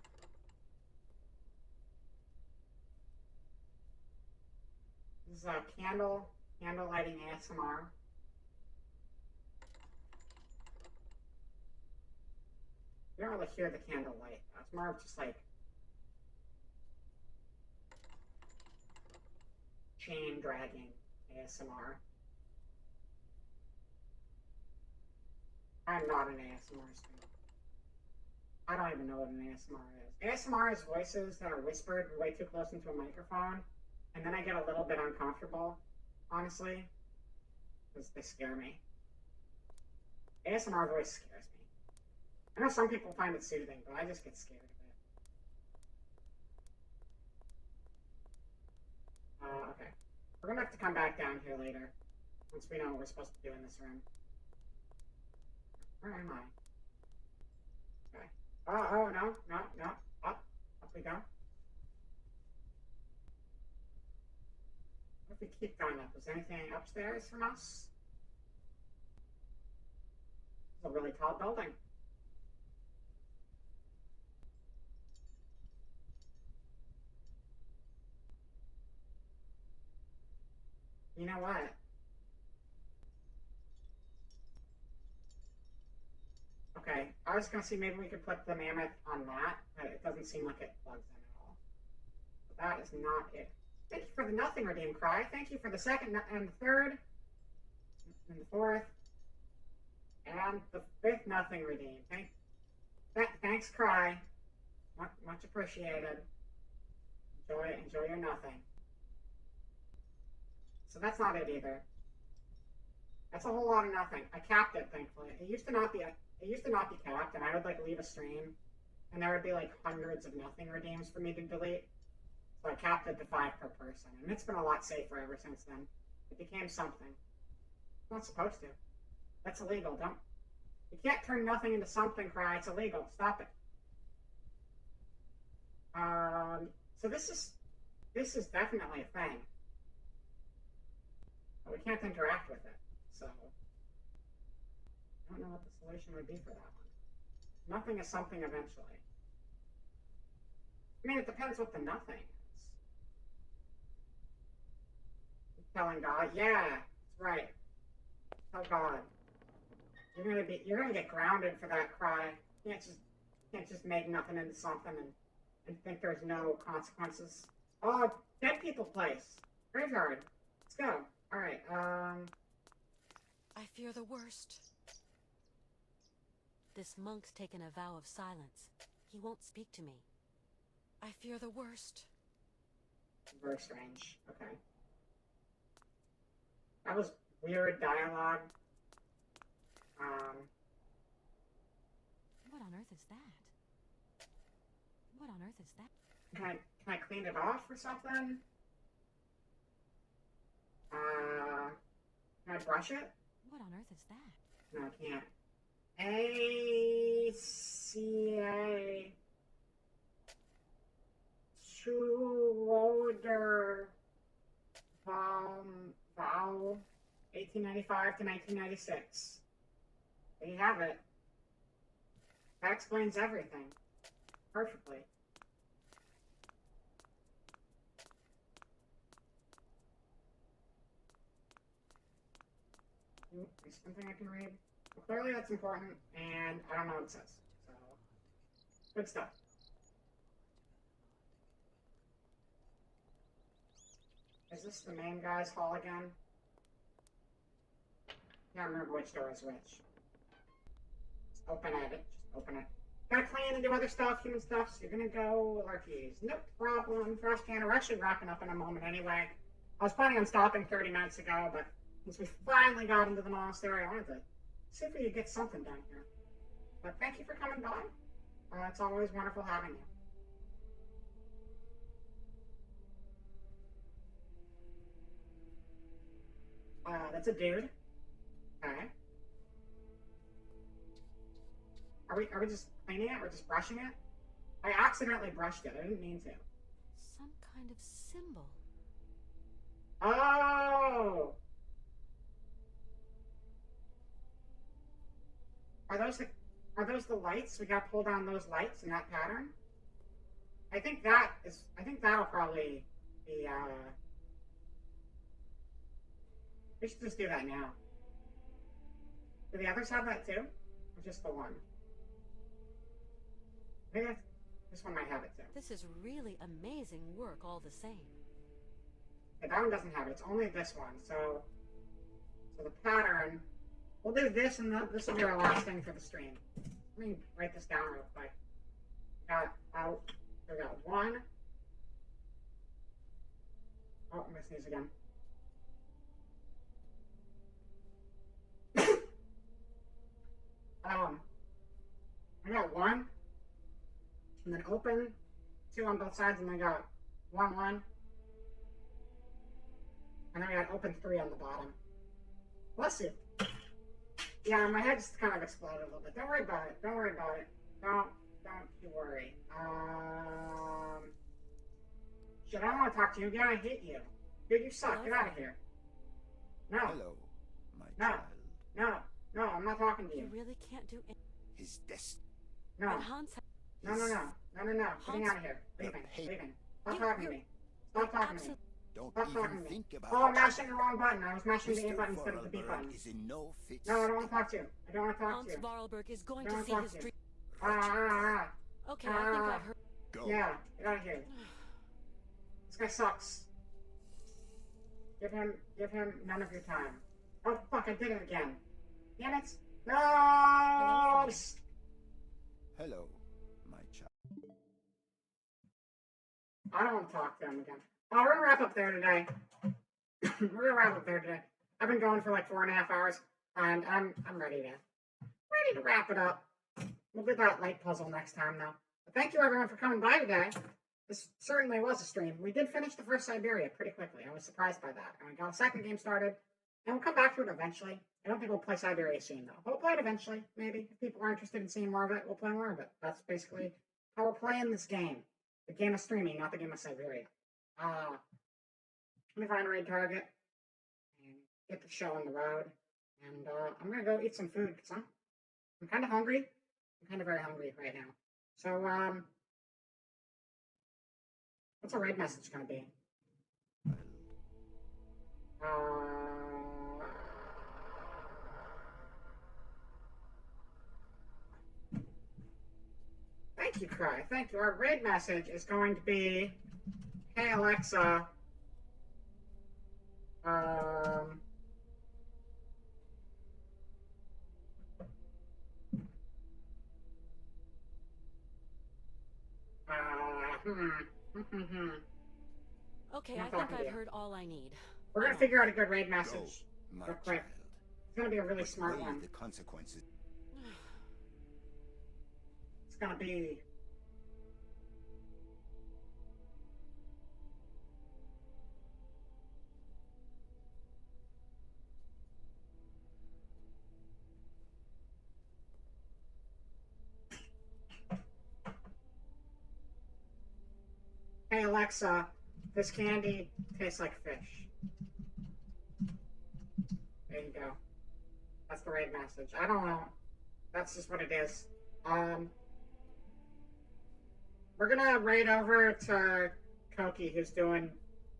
This is a candle lighting ASMR. You don't really hear the candle light. It's more of just like chain dragging ASMR. I'm not an ASMR streamer. I don't even know what an ASMR is. ASMR is voices that are whispered way too close into a microphone, and then I get a little bit uncomfortable, honestly, because they scare me. ASMR voice scares me. I know some people find it soothing, but I just get scared of it. Okay. We're gonna have to come back down here later, once we know what we're supposed to do in this room. Where am I? Okay. Oh, no. Up we go. What if we keep going up? Is there anything upstairs from us? It's a really tall building. You know what? Okay, I was gonna see maybe we could put the mammoth on that, but it doesn't seem like it plugs in at all. But that is not it. Thank you for the nothing redeem, Cry. Thank you for the second and the third and the fourth and the fifth nothing redeem. Thanks, Cry. Much appreciated. Enjoy your nothing. So that's not it either. That's a whole lot of nothing. I capped it, thankfully. It used to not be capped, and I would like leave a stream, and there would be like hundreds of nothing redeems for me to delete. So I capped it to 5 per person, and it's been a lot safer ever since then. It became something. It's not supposed to. That's illegal. You can't turn nothing into something, Cry. It's illegal. Stop it. So this is definitely a thing. But we can't interact with it, so I don't know what the solution would be for that one. Nothing is something eventually. I mean, it depends what the nothing is. Telling God, yeah, that's right. Tell God. You're gonna get grounded for that, Cry. You can't just make nothing into something and think there's no consequences. Oh, dead people place. Graveyard. Let's go. Alright, I fear the worst. This monk's taken a vow of silence. He won't speak to me. I fear the worst. Very strange. Okay. That was weird dialogue. What on earth is that? What on earth is that? Can I clean it off or something? Can I brush it? What on earth is that? No, I can't. ACA Schroeder Vow 1895 to 1996. There you have it. That explains everything. Perfectly. There's something I can read. Well, clearly that's important, and I don't know what it says. So, good stuff. Is this the main guy's hall again? Can't remember which door is which. open it. Just open it. Gotta clean and do other stuff, human stuff, so you're gonna go with our keys. No problem. First can. We're actually wrapping up in a moment anyway. I was planning on stopping 30 minutes ago, but since we finally got into the monastery, I wanted to see if we could get something done here. But thank you for coming by. It's always wonderful having you. That's a dude. Okay. Are we just cleaning it? Or just brushing it? I accidentally brushed it. I didn't mean to. Some kind of symbol. Oh! Are those the lights? We gotta pull down those lights in that pattern? I think that'll probably be, we should just do that now. Do the others have that too? Or just the one? Maybe this one might have it too. This is really amazing work all the same. Okay, that one doesn't have it. It's only this one. So the pattern, we'll do this, and this will be our last thing for the stream. Let me write this down real quick. We got one. Oh, I'm gonna sneeze again. I got one, and then open, two on both sides, and then I got one, and then I got open three on the bottom. Bless you. Yeah, my head just kind of exploded a little bit. Don't worry about it. Don't worry about it. Don't you worry. Shit, I don't want to talk to you again. I hate you. Dude, you suck. Get out of here. No. Hello, my child. No, I'm not talking to you. You really can't do it. His destiny. No. And Hans No. Getting out of here. Leaving. Stop talking to me. Stop talking to me. Don't Stop even talking to me. think about Oh, I'm mashing the wrong button. I was mashing the A button instead of the B Vorarlberg button. is in no fit No, I don't want to talk to you. I don't want to talk Hans to you. Vorarlberg is going I don't to want see to talk his to you. dream. Okay, I think I've heard. Go. Yeah, get out of here. This guy sucks. Give him none of your time. Oh fuck, I did it again. Damn it. No! Hello, my child. I don't want to talk to him again. Oh, we're gonna wrap up there today. I've been going for like 4.5 hours, and I'm ready to wrap it up. We'll do that light puzzle next time, though. But thank you everyone for coming by today. This certainly was a stream. We did finish the first Syberia pretty quickly. I was surprised by that. And we got a second game started, and we'll come back to it eventually. I don't think we'll play Syberia soon, though. But we'll play it eventually, maybe. If people are interested in seeing more of it, we'll play more of it. That's basically how we're playing this game. The game of streaming, not the game of Syberia. Let me find a raid target and get the show on the road. And I'm going to go eat some food, because I'm kind of hungry. I'm kind of very hungry right now. So, what's our raid message going to be? Thank you, Cry. Thank you. Our raid message is going to be, hey, Alexa, Okay, I think I've heard all I need. We're going to figure out a good raid message Go, real quick. It's going to be a really smart weigh one. the consequences. It's going to be... Hey Alexa, this candy tastes like fish. There you go. That's the raid message. I don't know. That's just what it is. We're gonna raid over to Koki, who's doing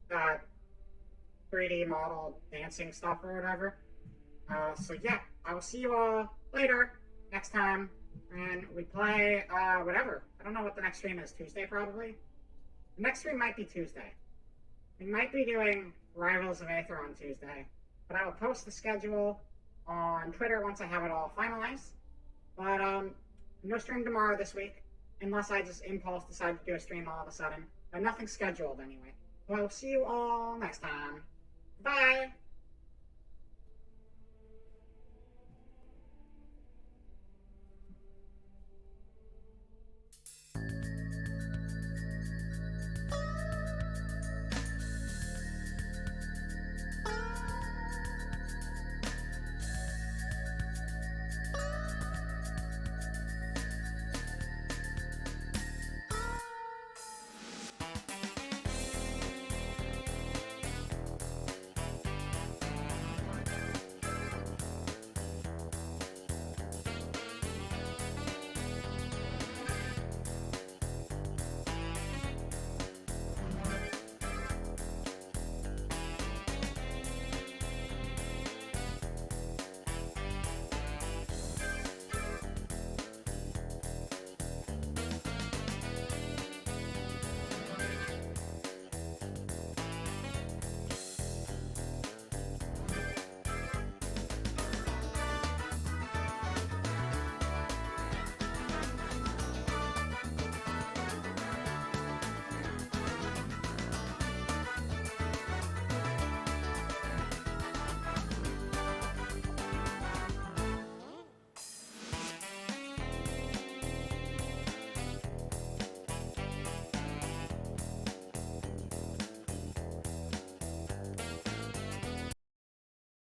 that 3D model dancing stuff or whatever. So yeah, I will see you all later, next time, and we play, whatever. I don't know what the next stream is, Tuesday probably? The next stream might be Tuesday. We might be doing Rivals of Aether on Tuesday, but I will post the schedule on Twitter once I have it all finalized. But no stream tomorrow this week, unless I just impulse decide to do a stream all of a sudden. But nothing scheduled anyway. So I will see you all next time. Bye!